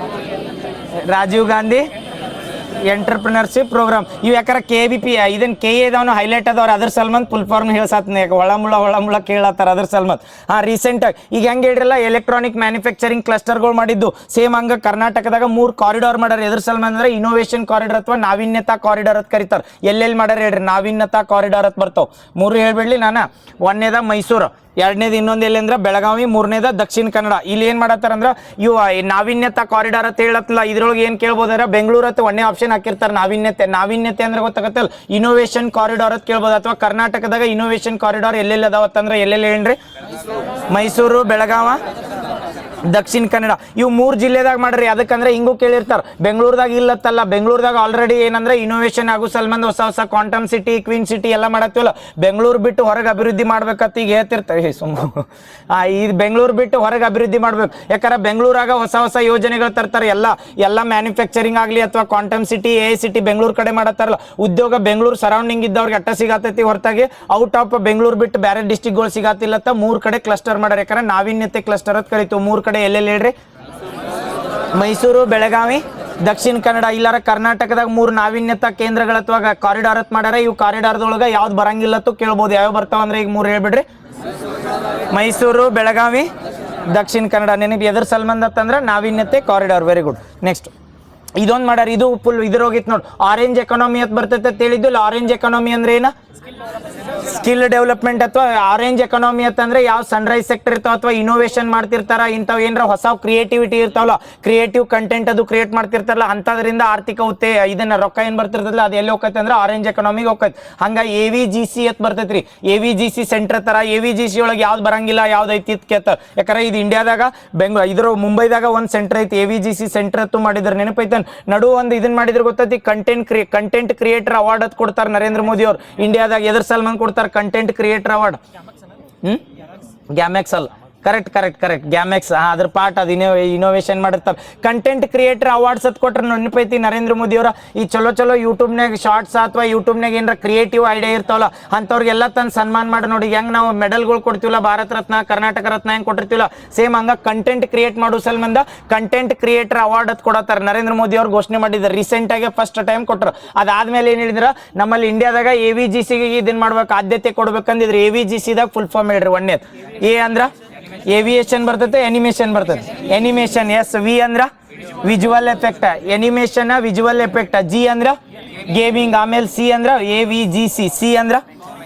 ರಾಜೀವ್ ಗಾಂಧಿ ಎಂಟರ್ಪ್ರಿನರ್ಶಿಪ್ ಪ್ರೋಗ್ರಾಮ್. ಇವು ಯಾಕಾರ KVP ಇದನ್ನ KA ಇದಾವನು ಹೈಲೈಟ್ ಅದಾವ್ರ, ಅದ್ರ ಸಲ್ಮಂತ್ ಫುಲ್ ಫಾರ್ಮ್ ಹೇಳ್ಸಾತ್ನ, ಯಾಕೆ ಒಳಮುಳ ಕೇಳತ್ತಾರ ಅದ್ರ ಸಲ್ಮಂತ್. ರೀಸೆಂಟಾಗಿ ಈಗ ಹೆಂಗೆ ಹೇಳಿರಲ್ಲ ಎಲೆಕ್ಟ್ರಾನಿಕ್ ಮ್ಯಾನುಫ್ಯಾಕ್ಚರಿಂಗ್ ಕ್ಲಸ್ಟರ್ಗಳು ಮಾಡಿದ್ದು ಸೇಮ್ ಹಂಗೆ ಕರ್ನಾಟಕದಾಗ 3 ಕಾರಿಡಾರ್ ಮಾಡ್ಯಾರ. ಎದ್ರ ಸಲ್ಮಂತ್ ಅಂದ್ರೆ ಇನೋವೇಷನ್ ಕಾರಿಡಾರ್ ಅಥವಾ ನಾವೀನ್ಯತಾ ಕಾರಿಡಾರ್ ಅಂತ ಕರೀತಾರೆ. ಎಲ್ಲೆಲ್ಲಿ ಮಾಡ್ಯಾರ ಹೇಳ್ರಿ, ನಾವೀನ್ಯತಾ ಕಾರಿಡಾರ್ ಅಂತ ಬರ್ತಾವ. 3 ಹೇಳ್ಬಿಡ್ಲಿ ನಾನು. 1ನೇದ ಮೈಸೂರು, 2ನೇದು ಇನ್ನೊಂದು ಎಲ್ಲಿ ಅಂದ್ರೆ ಬೆಳಗಾವಿ, 3ನೇದ ದಕ್ಷಿಣ ಕನ್ನಡ. ಇಲ್ಲಿ ಏನು ಮಾಡತ್ತಾರಂದ್ರೆ ಇವು ನಾವೀನ್ಯತಾ ಕಾರಿಡಾರ್ ಅಂತ ಹೇಳತ್ತಲ್ಲ, ಇದ್ರೊಳಗೆ ಏನು ಕೇಳ್ಬೋದಾರ ಬೆಂಗಳೂರು ಅಂತ 1ನೇ ಆಪ್ಷನ್ ಹಾಕಿರ್ತಾರೆ. ನಾವೀನ್ಯತೆ ಅಂದ್ರೆ ಗೊತ್ತಾಗತ್ತಲ್ಲ, ಇನೋವೇಷನ್ ಕಾರಿಡಾರ್ ಅಂತ ಕೇಳ್ಬೋದು. ಅಥವಾ ಕರ್ನಾಟಕದಾಗ ಇನೋವೇಷನ್ ಕಾರಿಡಾರ್ ಎಲ್ಲೆಲ್ಲಿ ಅದಾವತ್ತಂದ್ರೆ ಎಲ್ಲೆಲ್ಲಿ ಹೇಳ್ರಿ, ಮೈಸೂರು, ಬೆಳಗಾವ, ದಕ್ಷಿಣ ಕನ್ನಡ. ಇವು 3 ಜಿಲ್ಲೆದಾಗ ಮಾಡ್ರಿ. ಅದಕ್ಕಂದ್ರೆ ಹಿಂಗೂ ಕೇಳಿರ್ತಾರೆ, ಬೆಂಗಳೂರದಾಗ ಇಲ್ಲತ್ತಲ್ಲ. ಬೆಂಗಳೂರದಾಗ ಆಲ್ರೆಡಿ ಏನಂದ್ರೆ ಇನೋವೇಷನ್ ಆಗೋ ಸಲ್ಮಂದ್ ಹೊಸ ಕ್ವಾಂಟಮ್ ಸಿಟಿ, ಕ್ವೀನ್ ಸಿಟಿ ಎಲ್ಲ ಮಾಡತ್ತೀವಲ್ಲ. ಬೆಂಗಳೂರು ಬಿಟ್ಟು ಹೊರಗೆ ಅಭಿವೃದ್ಧಿ ಮಾಡ್ಬೇಕಂತ ಈಗ ಹೇಳ್ತಿರ್ತಾರೆ. ಈ ಬೆಂಗಳೂರು ಬಿಟ್ಟು ಹೊರಗೆ ಅಭಿವೃದ್ಧಿ ಮಾಡ್ಬೇಕು. ಯಾಕಂದ್ರೆ ಬೆಂಗಳೂರಾಗ ಹೊಸ ಯೋಜನೆಗಳು ತರ್ತಾರೆ. ಎಲ್ಲ ಮ್ಯಾನುಫ್ಯಾಕ್ಚರಿಂಗ್ ಆಗಲಿ ಅಥವಾ quantum city, AI city Bengaluru ಕಡೆ ಮಾಡತ್ತಾರಲ್ಲ. ಉದ್ಯೋಗ ಬೆಂಗಳೂರು ಸರೌಂಡಿಂಗ್ ಇದ್ದವ್ರಿಗೆ ಅಟ್ಟ ಸಿಗತೈತಿ, ಹೊರತಾಗಿ ಔಟ್ ಆಫ್ ಬೆಂಗಳೂರು ಬಿಟ್ಟು ಬೇರೆ ಡಿಸ್ಟಿಕ್ಗಳು ಸಿಗತ್ತಿಲ್ಲತ್ತ 3 ಕಡೆ ಕ್ಲಸ್ಟರ್ ಮಾಡ್ಯಾರ. ಯಾಕಂದ್ರೆ ನಾವೀನ್ಯತೆ ಕ್ಲಸ್ಟರ್ ಅಂತ ಕರಿತೀವಿ. 3 ಕಡೆ ಎಲ್ಲೆಲ್ಲಿ ಹೇಳ್ರಿ, ಮೈಸೂರು, ಬೆಳಗಾವಿ, ದಕ್ಷಿಣ ಕನ್ನಡ. ಇಲ್ಲಾರ ಕರ್ನಾಟಕದಾಗ 3 ನಾವೀನ್ಯತಾ ಕೇಂದ್ರಗಳ ಅಥವಾ ಕಾರಿಡಾರ್ ಅಂತ ಮಾಡ್ಯಾರ. ಇವು ಕಾರಿಡಾರ್ದೊಳಗೆ ಯಾವ್ದು ಬರಂಗಿಲ್ಲತ್ತು ಕೇಳ್ಬೋದು. ಯಾವ ಬರ್ತಾವ ಅಂದ್ರೆ ಈಗ 3 ಹೇಳ್ಬಿಡ್ರಿ, ಮೈಸೂರು, ಬೆಳಗಾವಿ, ದಕ್ಷಿಣ ಕನ್ನಡ. ನೆನಪು ಎದ್ರ ಸಲ್ಮಂದ್ ಅಂತಂದ್ರೆ ನಾವೀನ್ಯತೆ ಕಾರಿಡಾರ್. Very good. ನೆಕ್ಸ್ಟ್ ಇದೊಂದು ಮಾಡ್ಯಾರ, ಇದು ಫುಲ್ ಇದ್ರೋಗಿತ್ತು ನೋಡಿ. ಆರೆಂಜ್ ಎಕಾನಮಿ ಅಂತ ಬರ್ತೈತೆ ಅಂತ ಹೇಳಿದ್ದು. ಆರೆಂಜ್ ಎಕಾನಮಿ ಅಂದ್ರೆ ಏನ, ಸ್ಕಿಲ್ ಡೆವಲಪ್ಮೆಂಟ್. ಅಥವಾ ಆರೆಂಜ್ ಎಕಾನಮಿ ಅಂತಂದ್ರೆ ಯಾವ ಸನ್ರೈಸ್ ಸೆಕ್ಟರ್ ಇರ್ತಾವ ಅಥವಾ ಇನೋವೇಷನ್ ಮಾಡ್ತಿರ್ತಾರ, ಇಂಥವು ಏನಾರ ಹೊಸ ಕ್ರಿಯೇಟಿವಿಟಿ ಇರ್ತಾವಲ್ಲ, ಕ್ರಿಯೇಟಿವ್ ಕಂಟೆಂಟ್ ಅದು ಕ್ರಿಯೇಟ್ ಮಾಡ್ತಿರ್ತಾರಲ್ಲ, ಅಂಥದ್ರಿಂದ ಆರ್ಥಿಕ ಇದನ್ನ ರೊಕ್ಕ ಏನು ಬರ್ತಿರ್ತಲ್ಲ ಅದು ಎಲ್ಲಿ ಹೋಗ್ತೈತೆ ಅಂದ್ರೆ ಆರೆಂಜ್ ಎಕಾನಮಿಗೆ ಹೋಗ್ತೈತೆ. ಹಂಗ AVGC ಅಂತ ಬರ್ತೈತ್ರಿ. AVGC ಸೆಂಟರ್ ತರ. AVGC ಒಳಗೆ ಯಾವ್ದು ಬರಂಗಿಲ್ಲ, ಯಾವ್ದು ಐತಿ ಅಂತ ಕೇಳ್ತಾರೆ. ಯಾಕಂದ್ರೆ ಇದು ಇಂಡಿಯಾದಾಗ ಇದ್ರ ಮುಂಬೈದಾಗ ಒಂದು ಸೆಂಟರ್ ಐತಿ, AVGC ಸೆಂಟರ್ ಅಂತ ಮಾಡಿದ್ರೆ ನೆನಪೈತೆ. ನಡು ಒಂದು ಇದನ್ನ ಮಾಡಿದ್ರೆ ಗೊತ್ತೈತಿ, ಕಂಟೆಂಟ್ ಕ್ರಿಯೇಟರ್ ಅವಾರ್ಡ್ ಅಂತ ಕೊಡ್ತಾರೆ ನರೇಂದ್ರ ಮೋದಿ ಅವ್ರು. ಇಂಡಿಯಾದಾಗ ಎದ್ರ ಸಲ್ಮಾನ್ ಕೊಡ್ತಾರೆ, ಕಂಟೆಂಟ್ ಕ್ರಿಯೇಟರ್ ಅವಾರ್ಡ್. ಗ್ಯಾಮೆಕ್ಸ್ ಅಲ್ಲ, ಕರೆಕ್ಟ್ ಗ್ಯಾಮೆಕ್ಸ್. ಅದ್ರ ಪಾರ್ಟ್ ಅದು ಇನೋವೇಷನ್ ಮಾಡಿರ್ತಾರೆ. ಕಂಟೆಂಟ್ ಕ್ರಿಯೇಟರ್ ಅವಾರ್ಡ್ಸ್ ಅಂತ ಕೊಟ್ರೆ ನೆನಪೈತಿ ನರೇಂದ್ರ ಮೋದಿ ಅವರ. ಈ ಚಲೋ ಯೂಟ್ಯೂಬ್ನಾಗ ಶಾರ್ಟ್ಸ್ ಅಥವಾ ಯೂಟ್ಯೂಬ್ನಾಗ ಏನಾರ ಕ್ರಿಯೇಟಿವ್ ಐಡಿಯಾ ಇರ್ತಾವಲ್ಲ ಅಂಥವ್ರಿಗೆಲ್ಲ ತಂದು ಸನ್ಮಾನ ಮಾಡಿ. ನೋಡಿ ಹೆಂಗೆ ನಾವು ಮೆಡಲ್ಗಳು ಕೊಡ್ತೀವಲ್ಲ, ಭಾರತ ರತ್ನ, ಕರ್ನಾಟಕ ರತ್ನ ಹೆಂಗೆ ಕೊಟ್ಟಿರ್ತೀವಲ್ಲ, ಸೇಮ್ ಹಂಗ ಕಂಟೆಂಟ್ ಕ್ರಿಯೇಟ್ ಮಾಡೋ ಸಲ್ಮಂದ ಕಂಟೆಂಟ್ ಕ್ರಿಯೇಟರ್ ಅವಾರ್ಡ್ ಅಂತ ಕೊಡತ್ತಾರೆ. ನರೇಂದ್ರ ಮೋದಿ ಅವ್ರು ಘೋಷಣೆ ಮಾಡಿದ್ದಾರೆ ರೀಸೆಂಟಾಗಿ, ಫಸ್ಟ್ ಟೈಮ್ ಕೊಟ್ಟರು. ಅದಾದ್ಮೇಲೆ ಏನು ಹೇಳಿದ್ರ, ನಮ್ಮಲ್ಲಿ ಇಂಡಿಯಾದಾಗ AVGCಗೆ ಇದನ್ನ ಮಾಡ್ಬೇಕು, ಆದ್ಯತೆ ಕೊಡ್ಬೇಕಂದಿದ್ರೆ. AVGCದಾಗ ಫುಲ್ ಫಾರ್ಮ್ ಹೇಳ್ರಿ. 1ನೇದು A ಅಂದ್ರ ಏವಿಯೇಷನ್ ಬರ್ತೈತೆ, ಎನಿಮೇಷನ್ ಬರ್ತೈತೆ. ಎನಿಮೇಷನ್. ಎಸ್. V ಅಂದ್ರ visual effect, animation visual effect. G ಅಂದ್ರ ಗೇಮಿಂಗ್. ಆಮೇಲೆ C ಅಂದ್ರ AVGC. C ಅಂದ್ರ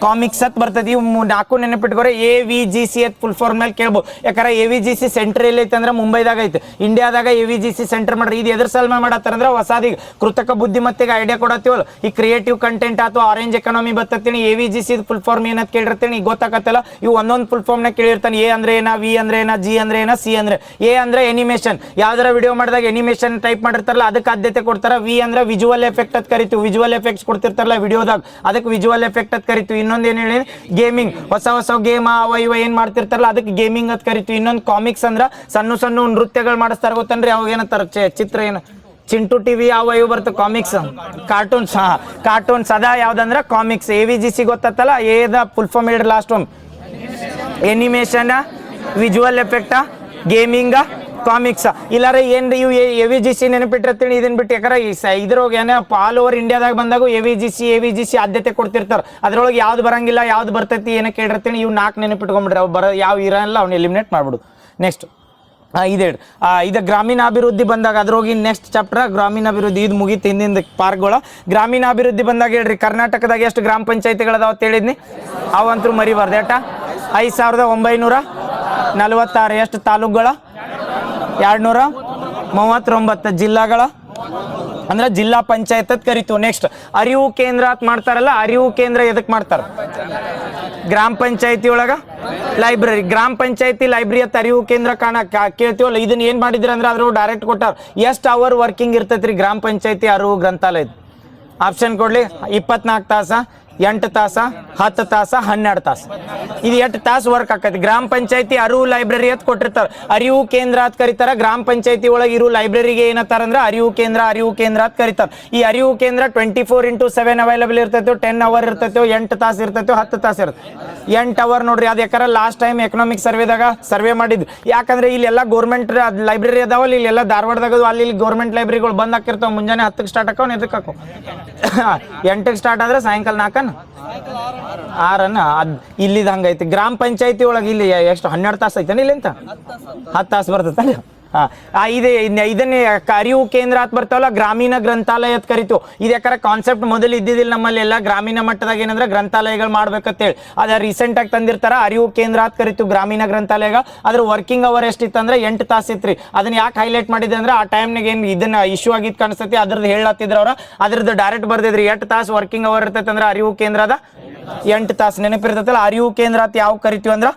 ಕಾಮಿಕ್ಸ್ ಅಂತ ಬರ್ತೈತಿ. ಇವು 4 ನೆನಪಿಟ್ಕೋರೆ. AVGC ಅಂತ ಫುಲ್ ಫಾರ್ಮ್ ಮೇಲೆ ಕೇಳ್ಬೋದು. ಯಾಕಂದ್ರೆ AVGC ಸೆಂಟರ್ ಎಲ್ಲೈತೆ ಅಂದ್ರೆ ಮುಂಬೈದಾಗ ಐತೆ. ಇಂಡಿಯಾದಾಗ AVGC ಸೆಂಟರ್ ಮಾಡ್ರಿ. ಇದು ಎದ್ರ ಸಲ್ಮ ಮಾಡತ್ತಾರ ಅಂದ್ರೆ ಹೊಸಾದಿಗೆ ಕೃತಕ ಬುದ್ಧಿಮತ್ತೆಗೆ ಐಡಿಯಾ ಕೊಡತ್ತೀವಲ್ಲ, ಈ ಕ್ರಿಯೇಟಿವ್ ಕಂಟೆಂಟ್ ಅಥವಾ ಆರೆಂಜ್ ಎಕಾನಮಿ ಬರ್ತೈತಿ. AVGC ಫುಲ್ ಫಾರ್ಮ್ ಏನಂತ ಕೇಳಿರ್ತೀನಿ, ಈಗ ಗೊತ್ತಾಗತ್ತಲ್ಲ. ಇವು ಒಂದೊಂದು ಫುಲ್ ಫಾರ್ಮ್ನಾಗ ಕೇಳಿರ್ತಾನೆ. A ಅಂದ್ರೆ ಏನ, V ಅಂದ್ರೆ ಏನ, G ಅಂದ್ರೆ ಏನ, C ಅಂದ್ರೆ. A ಅಂದ್ರೆ ಎನಿಮೇಷನ್. ಯಾವ್ದಾರ ವಿಡಿಯೋ ಮಾಡಿದಾಗ ಎನಿಮೇಷನ್ ಟೈಪ್ ಮಾಡಿರ್ತಾರಲ್ಲ ಅದಕ್ಕೆ ಆದ್ಯತೆ ಕೊಡ್ತಾರ. V ಅಂದ್ರೆ ವಿಜುವಲ್ ಎಫೆಕ್ಟ್ ಅಂತ ಕರಿತೀವಿ. ವಿಜುವಲ್ ಎಫೆಕ್ಟ್ಸ್ ಕೊಡ್ತಿರ್ತಾರಲ್ಲ ವಿಡಿಯೋದಾಗ, ಅದಕ್ಕೆ ವಿಜುವಲ್ ಎಫೆಕ್ಟ್ ಅಂತ ಕರಿತೀವಿ. ಇನ್ನೊಂದು ಏನು ಹೇಳಿ, ಗೇಮಿಂಗ್. ಹೊಸ ಗೇಮ್ ಅವ ಇವ ಏನ್ ಮಾಡ್ತಿರ್ತಾರಲ್ಲ ಅದಕ್ಕೆ ಗೇಮಿಂಗ್ ಅಂತ ಕರಿತೀವಿ. ಇನ್ನೊಂದು ಕಾಮಿಕ್ಸ್ ಅಂದ್ರ ಸಣ್ಣ ನೃತ್ಯಗಳು ಮಾಡಿಸ್ತಾರ, ಗೊತ್ತನ್ರಿ ಅವಾಗ ಏನಂತಾರ, ಚಿತ್ರ ಏನು, ಚಿಂಟು ಟಿವಿ ಅವ ಇವು ಬರ್ತವೆ ಕಾಮಿಕ್ಸ್, ಕಾರ್ಟೂನ್ಸ್. ಅದ ಯಾವ್ದಂದ್ರ ಕಾಮಿಕ್ಸ್. AVGC ಗೊತ್ತಲ್ಲ, ಏದ ಫುಲ್ ಫಾರ್ಮ್ ಹೇಳ್ರಿ ಲಾಸ್ಟ್ ಒಮ್ಮೆ. Animation, visual effect, gaming, comics. ಇಲ್ಲಾರ ಏನ್ರಿ ಇವು AVGC ನೆನಪಿಟ್ಟಿರ್ತೀನಿ. ಇದನ್ನ ಬಿಟ್ಟು ಯಾಕಂದ್ರೆ ಇದ್ರೊಳಗೆ ಏನ ಆಲ್ ಓವರ್ ಇಂಡಿಯಾದಾಗ ಬಂದಾಗ AVGC ಆದ್ಯತೆ ಕೊಡ್ತಿರ್ತಾರೆ. ಅದ್ರೊಳಗೆ ಯಾವ್ದು ಬರಂಗಿಲ್ಲ, ಯಾವ್ದು ಬರ್ತೈತಿ ಏನಕ್ಕೆ ಕೇಳಿರ್ತೀನಿ. ಇವು 4 ನೆನಪಿಟ್ಕೊಂಡ್ಬಿಡ್ರಿ. ಅವು ಯಾವ ಇರಲ್ಲ ಅವ್ನ ಎಲಿಮಿನೇಟ್ ಮಾಡ್ಬಿಡು. ನೆಕ್ಸ್ಟ್ ಇದು ಗ್ರಾಮೀಣಾಭಿವೃದ್ಧಿ ಬಂದಾಗ ಅದ್ರೋಗಿ ನೆಕ್ಸ್ಟ್ ಚಾಪ್ಟರ್ ಗ್ರಾಮೀಣಾಭಿವೃದ್ಧಿ. ಇದು ಮುಗಿತು ಹಿಂದಿನ ಪಾರ್ಕ್ಗಳ. ಗ್ರಾಮೀಣಾಭಿವೃದ್ಧಿ ಬಂದಾಗ ಹೇಳ್ರಿ, ಕರ್ನಾಟಕದಾಗ ಎಷ್ಟು ಗ್ರಾಮ ಪಂಚಾಯತಿಗಳದಾವ ಅಂತ ಹೇಳಿದ್ನಿ, ಅವಂತರೂ ಮರಿಬಾರ್ದು. ಏಟ 5946. ಎಷ್ಟು ತಾಲೂಕುಗಳ, 239 ಜಿಲ್ಲಾಗಳ ಅಂದ್ರೆ ಜಿಲ್ಲಾ ಪಂಚಾಯತ್ ಅಂತ ಕರಿತೀವಿ. ನೆಕ್ಸ್ಟ್ ಅರಿವು ಕೇಂದ್ರ ಅಂತ ಮಾಡ್ತಾರಲ್ಲ, ಅರಿವು ಕೇಂದ್ರ ಎದಕ್ಕೆ ಮಾಡ್ತಾರ, ಗ್ರಾಮ ಪಂಚಾಯತಿ ಒಳಗ ಲೈಬ್ರರಿ. ಗ್ರಾಮ ಪಂಚಾಯತಿ ಲೈಬ್ರರಿ ಅಂತ ಅರಿವು ಕೇಂದ್ರ ಕೇಳ್ತೀವಲ್ಲ, ಇದನ್ನ ಏನ್ ಮಾಡಿದ್ರಿ ಅಂದ್ರೆ ಅದ್ರ ಡೈರೆಕ್ಟ್ ಕೊಟ್ಟಾರ. ಎಷ್ಟು ಅವರ್ ವರ್ಕಿಂಗ್ ಇರ್ತೈತ್ರಿ ಗ್ರಾಮ ಪಂಚಾಯತಿ ಅರಿವು ಗ್ರಂಥಾಲಯದ? ಆಪ್ಷನ್ ಕೊಡ್ಲಿ, 24 ತಾಸ, 8 ತಾಸ 10 ತಾಸ 12 ತಾಸು ಇದು 8 ತಾಸು ವರ್ಕ್ ಆಕೈತಿ. ಗ್ರಾಮ ಪಂಚಾಯತಿ ಅರಿವು ಲೈಬ್ರರಿ ಅಂತ ಕೊಟ್ಟಿರ್ತಾರೆ, ಅರಿವು ಕೇಂದ್ರ ಅಂತ ಕರೀತಾರ. ಗ್ರಾಮ ಪಂಚಾಯತಿ ಒಳಗೆ ಇರೋ ಲೈಬ್ರರಿಗೆ ಏನತ್ತಾರ ಅಂದ್ರೆ ಅರಿವು ಕೇಂದ್ರ ಅಂತ ಕರೀತಾರೆ. ಈ ಅರಿವು ಕೇಂದ್ರ 24x7 ಅವೈಲಬಲ್ ಇರ್ತೈತೆ. 10 ಅವರ್ ಇರ್ತೈತೆ, 8 ತಾಸು ಇರ್ತೈತೆ, 10 ತಾಸು ಇರುತ್ತೆ. 8 ಅವರ್ ನೋಡ್ರಿ. ಅದು ಯಾಕಂದ್ರೆ ಲಾಸ್ಟ್ ಟೈಮ್ ಎಕನಾಮಿಕ್ ಸರ್ವೆದಾಗ ಸರ್ವೆ ಮಾಡಿದ್ದು. ಯಾಕಂದ್ರೆ ಇಲ್ಲೆಲ್ಲ ಗೌರ್ಮೆಂಟ್ ಲೈಬ್ರರಿ ಅದಾವಲ್ಲ, ಇಲ್ಲೆಲ್ಲ ಧಾರವಾಡದಾಗ ಅಲ್ಲಿ ಗೌರ್ಮೆಂಟ್ ಲೈಬ್ರರಿಗಳು ಬಂದ್ ಹಾಕಿರ್ತಾವ. ಮುಂಜಾನೆ 10ಕ್ಕೆ ಸ್ಟಾರ್ಟ್ ಆಕಾವ್, ಎದಕ್ಕೆ ಹಾಕೋ 8ಕ್ಕೆ ಸ್ಟಾರ್ಟ್ ಆದ್ರೆ ಸಾಯಂಕಾಲ 4 6 ಅದ್ ಇಲ್ಲಿದ್ ಹಂಗೈತಿ. ಗ್ರಾಮ ಪಂಚಾಯತಿ ಒಳಗೆ ಇಲ್ಲಿ ಎಷ್ಟು 12 ತಾಸು ಐತಾನೆ ಇಲ್ಲಿ ಅಂತ 10 ತಾಸು ಬರ್ತೈತೆ. ಇದನ್ನೇ ಅರಿವು ಕೇಂದ್ರ ಅಂತ ಬರ್ತಾವಲ್ಲ, ಗ್ರಾಮೀಣ ಗ್ರಂಥಾಲಯ ಅಂತ ಕರಿತೀವಿ. ಇದು ಯಾಕಂದ್ರೆ ಕಾನ್ಸೆಪ್ಟ್ ಮೊದಲು ಇದ್ದಿದ್ದಿಲ್ಲ ನಮ್ಮಲ್ಲಿ. ಎಲ್ಲ ಗ್ರಾಮೀಣ ಮಟ್ಟದಾಗ ಏನಂದ್ರೆ ಗ್ರಂಥಾಲಯಗಳು ಮಾಡ್ಬೇಕಂತೇಳಿ ಅದ ರೀಸೆಂಟ್ ಆಗಿ ತಂದಿರ್ತಾರ. ಅರಿವು ಕೇಂದ್ರ ಅಂತ ಕರಿತೀವಿ ಗ್ರಾಮೀಣ ಗ್ರಂಥಾಲಯ. ಅದ್ರ ವರ್ಕಿಂಗ್ ಅವರ್ ಎಷ್ಟಿತ್ತಂದ್ರೆ 8 ತಾಸು ಇತ್ರಿ. ಅದನ್ನ ಯಾಕೆ ಹೈಲೈಟ್ ಮಾಡಿದೆ ಅಂದ್ರೆ ಆ ಟೈಮ್ನಾಗ ಏನು ಇದನ್ನ ಇಶ್ಯೂ ಆಗಿದ್ ಕಾಣಿಸ್ತೈತಿ, ಅದ್ರದ್ದು ಹೇಳತ್ತಿದ್ರ ಅವ್ರ. ಅದ್ರದ್ದು ಡೈರೆಕ್ಟ್ ಬರ್ದಿದ್ರಿ 8 ತಾಸು ವರ್ಕಿಂಗ್ ಅವರ್ ಇರ್ತೈತೆ ಅಂದ್ರೆ ಅರಿವು ಕೇಂದ್ರದ 8 ತಾಸು ನೆನಪಿರ್ತೈತಲ್ಲ. ಅರಿವು ಕೇಂದ್ರ ಅಂತ ಯಾವ ಕರಿತೀವಿ ಅಂದ್ರೆ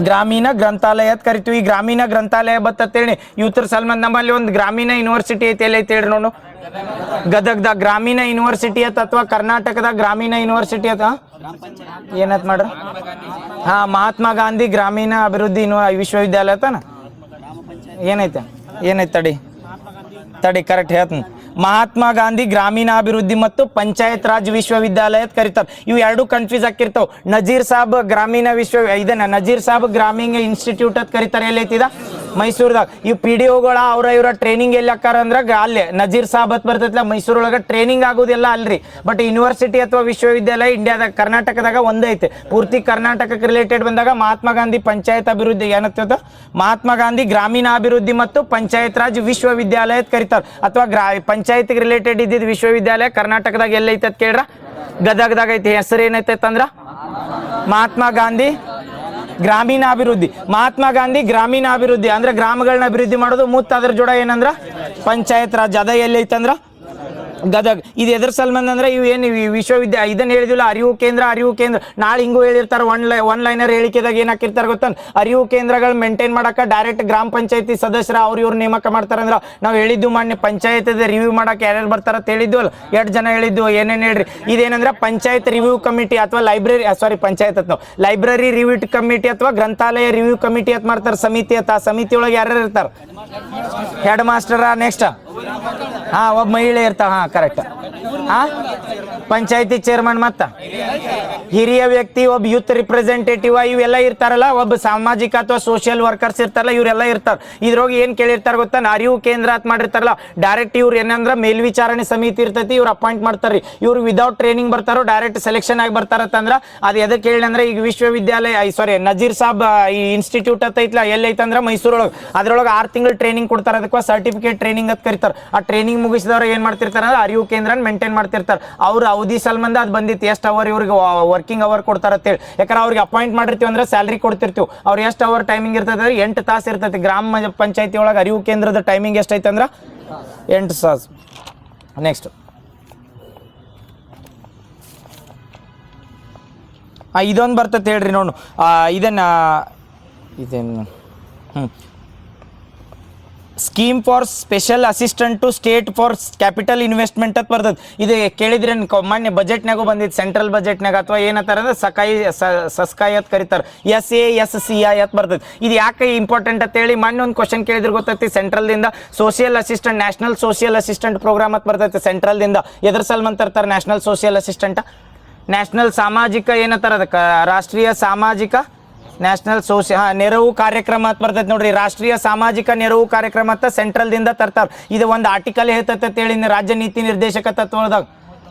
ಗ್ರಾಮೀಣ ಗ್ರಂಥಾಲಯ ಅಂತ ಕರಿತೀವಿ. ಈ ಗ್ರಾಮೀಣ ಗ್ರಂಥಾಲಯ ಬತ್ತೇಳಿ ಯೂತ್ರ್ ಸಲ್ಮಾನ್ ನಮ್ಮಲ್ಲಿ ಒಂದು ಗ್ರಾಮೀಣ ಯೂನಿವರ್ಸಿಟಿ ಐತಿ. ಎಲ್ಲ ಐತಿ ಹೇಳ್ರಿ ನೋಡು, ಗದಗದ ಗ್ರಾಮೀಣ ಯೂನಿವರ್ಸಿಟಿ ಅತ್ತ ಅಥವಾ ಕರ್ನಾಟಕದ ಗ್ರಾಮೀಣ ಯೂನಿವರ್ಸಿಟಿ ಅತ್ತ ಏನತ್ ಮಾಡ್ರಿ. ಮಹಾತ್ಮ ಗಾಂಧಿ ಗ್ರಾಮೀಣ ಅಭಿವೃದ್ಧಿ ವಿಶ್ವವಿದ್ಯಾಲಯ ತಾನ ಏನೈತೆ ತಡಿ ಕರೆಕ್ಟ್ ಹೇಳ್ತೀನಿ. ಮಹಾತ್ಮ ಗಾಂಧಿ ಗ್ರಾಮೀಣಾಭಿವೃದ್ಧಿ ಮತ್ತು ಪಂಚಾಯತ್ ರಾಜ್ ವಿಶ್ವವಿದ್ಯಾಲಯ ಅಂತ ಕರೀತಾರೆ. ಇವು ಎರಡು ಕನ್ಫ್ಯೂಸ್ ಆಗಿರ್ತಾವ. ನಜೀರ್ ಸಾಬ್ ಗ್ರಾಮೀಣ ಇದನ್ನ ನಜೀರ್ ಸಾಬ್ ಗ್ರಾಮೀಣ ಇನ್ಸ್ಟಿಟ್ಯೂಟ್ ಅಂತ ಕರೀತಾರೆ. ಎಲ್ಲೈತಿದ ಮೈಸೂರದಾಗ. ಇವು PDOಗಳ ಇವರ ಟ್ರೈನಿಂಗ್ ಎಲ್ಲಿ ಹಾಕಾರ ಅಂದ್ರೆ ಅಲ್ಲೇ ನಜೀರ್ ಸಾಬ್ ಅಂತ ಬರ್ತೈತಿಲ್ಲ ಮೈಸೂರೊಳಗೆ. ಟ್ರೈನಿಂಗ್ ಆಗೋದಿಲ್ಲ ಅಲ್ರಿ. ಬಟ್ ಯೂನಿವರ್ಸಿಟಿ ಅಥವಾ ವಿಶ್ವವಿದ್ಯಾಲಯ ಇಂಡಿಯಾದಾಗ ಕರ್ನಾಟಕದಾಗ ಒಂದೇ ಐತೆ. ಪೂರ್ತಿ ಕರ್ನಾಟಕಕ್ಕೆ ರಿಲೇಟೆಡ್ ಬಂದಾಗ ಮಹಾತ್ಮ ಗಾಂಧಿ ಪಂಚಾಯತ್ ಅಭಿವೃದ್ಧಿ ಏನಂತ ಮಹಾತ್ಮ ಗಾಂಧಿ ಗ್ರಾಮೀಣಾಭಿವೃದ್ಧಿ ಮತ್ತು ಪಂಚಾಯತ್ ರಾಜ್ ವಿಶ್ವವಿದ್ಯಾಲಯ ಅಂತ ಕರೀತಾರೆ. ಅಥವಾ ಪಂಚಾಯತ್ಗೆ ರಿಲೇಟೆಡ್ ಇದ್ದಿದ್ದು ವಿಶ್ವವಿದ್ಯಾಲಯ ಕರ್ನಾಟಕದಾಗ ಎಲ್ಲೈತೆ ಅಂತ ಕೇಳ್ರ ಗದಗದಾಗ ಐತಿ. ಹೆಸರು ಏನೈತೆ ಅಂದ್ರ ಮಹಾತ್ಮ ಗಾಂಧಿ ಗ್ರಾಮೀಣಾಭಿವೃದ್ಧಿ. ಮಹಾತ್ಮ ಗಾಂಧಿ ಗ್ರಾಮೀಣಾಭಿವೃದ್ಧಿ ಅಂದ್ರೆ ಗ್ರಾಮಗಳನ್ನ ಅಭಿವೃದ್ಧಿ ಮಾಡೋದು. ಮುತ್ತ ಅದ್ರ ಜೋಡ ಏನಂದ್ರ ಪಂಚಾಯತ್ ರಾಜ್. ಅದ ಎಲ್ಲೈತಂದ್ರ ಗದಗ. ಇದು ಎದ್ರ ಸಲ್ಮಂದ್ ಅಂದ್ರೆ ಇವು ಏನು ವಿಶ್ವವಿದ್ಯಾಲಯ ಇದನ್ನ ಹೇಳಿದಿಲ್ಲ ಅರಿವು ಕೇಂದ್ರ. ನಾಳೆ ಹಿಂಗೂ ಹೇಳಿರ್ತಾರೆ. ಒನ್ ಲೈನರ್ ಹೇಳಿಕೆದಾಗ ಏನ್ ಹಾಕಿರ್ತಾರೆ ಗೊತ್ತ, ಅರಿವು ಕೇಂದ್ರಗಳು ಮೇಂಟೈನ್ ಮಾಡಕ ಡೈರೆಕ್ಟ್ ಗ್ರಾಮ ಪಂಚಾಯತಿ ಸದಸ್ಯರ ಇವ್ರು ನೇಮಕ ಮಾಡ್ತಾರಂದ್ರ. ನಾವು ಹೇಳಿದ್ದು ಮಾನ್ಯ ಪಂಚಾಯತ್ ರಿವ್ಯೂ ಮಾಡಕ್ಕೆ ಯಾರ್ಯಾರು ಬರ್ತಾರ ಅಂತ ಹೇಳಿದ್ವು ಅಲ್ಲ, 2 ಜನ ಹೇಳಿದ್ವು. ಏನೇನು ಹೇಳ್ರಿ. ಇದೇನಂದ್ರೆ ಪಂಚಾಯತ್ ರಿವ್ಯೂ ಕಮಿಟಿ ಅಥವಾ ಲೈಬ್ರರಿ ರಿವ್ಯೂ ಕಮಿಟಿ ಅಥವಾ ಗ್ರಂಥಾಲಯ ರಿವ್ಯೂ ಕಮಿಟಿ ಅಂತ ಮಾಡ್ತಾರೆ. ಸಮಿತಿ ಅಂತ. ಆ ಸಮಿತಿ ಒಳಗೆ ಯಾರ್ಯಾರು ಇರ್ತಾರ? ಹೆಡ್ ಮಾಸ್ಟರ. ನೆಕ್ಸ್ಟ್ ಒಬ್ಬ ಮಹಿಳೆ ಇರ್ತಾವ. ಕರೆಕ್ಟ್. ಪಂಚಾಯತಿ ಚೇರ್ಮನ್ ಮತ್ತ ಹಿರಿಯ ವ್ಯಕ್ತಿ, ಒಬ್ಬ ಯೂತ್ ರಿಪ್ರೆಸೆಂಟೇಟಿವ್, ಇವೆಲ್ಲ ಇರ್ತಾರಲ್ಲ. ಒಬ್ಬ ಸಾಮಾಜಿಕ ಅಥವಾ ಸೋಷಿಯಲ್ ವರ್ಕರ್ಸ್ ಇರ್ತಾರಲ್ಲ, ಇವರೆಲ್ಲ ಇರ್ತಾರೆ. ಇದ್ರೊಳಗೆ ಏನ್ ಕೇಳಿರ್ತಾರೆ ಗೊತ್ತಾ, ಅರಿವು ಕೇಂದ್ರ ಅಂತ ಮಾಡಿರ್ತಾರಲ್ಲ, ಡೈರೆಕ್ಟ್ ಇವ್ರು ಏನಂದ್ರ ಮೇಲ್ವಿಚಾರಣೆ ಸಮಿತಿ ಇರ್ತೈತಿ, ಇವ್ರು ಅಪಾಯಿಂಟ್ ಮಾಡ್ತಾರ್ರಿ. ಇವ್ರು ವಿದೌಟ್ ಟ್ರೈನಿಂಗ್ ಬರ್ತಾರೋ, ಡೈರೆಕ್ಟ್ ಸೆಲೆಕ್ಷನ್ ಆಗಿ ಬರ್ತಾರಂದ್ರ ಅದು ಎದಕ್ಕೆ ಹೇಳಿ ಅಂದ್ರೆ ಈಗ ವಿಶ್ವವಿದ್ಯಾಲಯ ನಜೀರ್ ಸಾಬ್ ಈ ಇನ್ಸ್ಟಿಟ್ಯೂಟ್ ಅಂತ ಐತ್ಲ ಎಲ್ಲೈತಂದ್ರ ಮೈಸೂರೊಳಗೆ. ಅದ್ರೊಳಗೆ 6 ತಿಂಗಳು ಟ್ರೈನಿಂಗ್ ಕೊಡ್ತಾರೆ. ಅದಕ್ಕೆ ಸರ್ಟಿಫಿಕೇಟ್ ಟ್ರೈನಿಂಗ್ ಅಂತ ಕರೀತಾರೆ. ಆ ಟ್ರೈನಿಂಗ್ ಮುಗಿಸಿದವ್ರು ಏನ್ ಮಾಡ್ತಿರ್ತಾರೆ ಅಂದ್ರೆ ಅರಿವು ಕೇಂದ್ರ ಮೇಂಟೈನ್ ಮಾಡ್ತಿರ್ತಾರೆ. ಅವ್ರ ಅವಧಿ ಸಲ್ಮಂದ ಅದು ಬಂದಿತ್ತು ಎಷ್ಟು ಅವರ್ ಇವ್ರಿಗೆ ವರ್ಕಿಂಗ್ ಅವರ್ ಕೊಡ್ತಾರ ಅಂತೇಳಿ. ಯಾಕಂದ್ರೆ ಅವ್ರಿಗೆ ಅಪಾಯಿಂಟ್ ಮಾಡಿರ್ತೀವಿ ಅಂದ್ರೆ ಸ್ಯಾಲ್ರಿ ಕೊಡ್ತಿರ್ತೀವಿ. ಅವ್ರು ಎಷ್ಟು ಅವರ್ ಟೈಮಿಂಗ್ ಇರ್ತದೆ? 8 ತಾಸು ಇರ್ತೈತಿ. ಗ್ರಾಮ ಪಂಚಾಯತಿ ಒಳಗೆ ಅರಿವು ಕೇಂದ್ರದ ಟೈಮಿಂಗ್ ಎಷ್ಟೈತೆ ಅಂದ್ರೆ 8 ತಾಸು. ನೆಕ್ಸ್ಟ್ ಇದೊಂದು ಬರ್ತೈತೆ ಹೇಳ್ರಿ ನೋಡು. ಇದೇನು scheme for special assistant to state for capital investment ಅಂತ ಬರ್ತದೆ. ಇದು ಕೇಳಿದ್ರೆ ಮೊನ್ನೆ ಬಜೆಟ್ನಾಗೂ ಬಂದಿತ್ತು, ಸೆಂಟ್ರಲ್ ಬಜೆಟ್ನಾಗ. ಅಥವಾ ಏನಂತಾರೆ ಅಂದ್ರೆ ಸಸ್ಕಾಯಿ ಅಂತ ಕರೀತಾರೆ. SASCI ಅಂತ ಬರ್ತದೆ. ಇದು ಯಾಕೆ ಇಂಪಾರ್ಟೆಂಟ್ ಅಂತ ಹೇಳಿ ಮೊನ್ನೆ ಒಂದು ಕ್ವಶನ್ ಕೇಳಿದ್ರೆ ಗೊತ್ತೈತಿ. ಸೆಂಟ್ರಲ್ದಿಂದ social assistant, national social assistant programme ಅಂತ ಬರ್ತೈತೆ ಸೆಂಟ್ರಲ್ದಿಂದ. ಎದ್ರ ಸಲ್ಮಂದ್ ತರ್ತಾರೆ ನ್ಯಾಷನಲ್ ಸೋಷಿಯಲ್ ಅಸಿಸ್ಟೆಂಟ್? ನ್ಯಾಷನಲ್ ಸಾಮಾಜಿಕ ಏನಂತಾರೆ ಅದಕ್ಕೆ, ರಾಷ್ಟ್ರೀಯ ಸಾಮಾಜಿಕ ನೆರವು ಕಾರ್ಯಕ್ರಮ ಅಂತ ಬರ್ತೈತೆ ನೋಡ್ರಿ. ರಾಷ್ಟ್ರೀಯ ಸಾಮಾಜಿಕ ನೆರವು ಕಾರ್ಯಕ್ರಮ ಅಂತ ಸೆಂಟ್ರಲ್ದಿಂದ ತರ್ತಾರೆ. ಇದು ಒಂದು ಆರ್ಟಿಕಲ್ ಹೇಳ್ತೈತೆ ಹೇಳಿ ರಾಜ್ಯ ನೀತಿ ನಿರ್ದೇಶಕ ತತ್ವದಾಗ.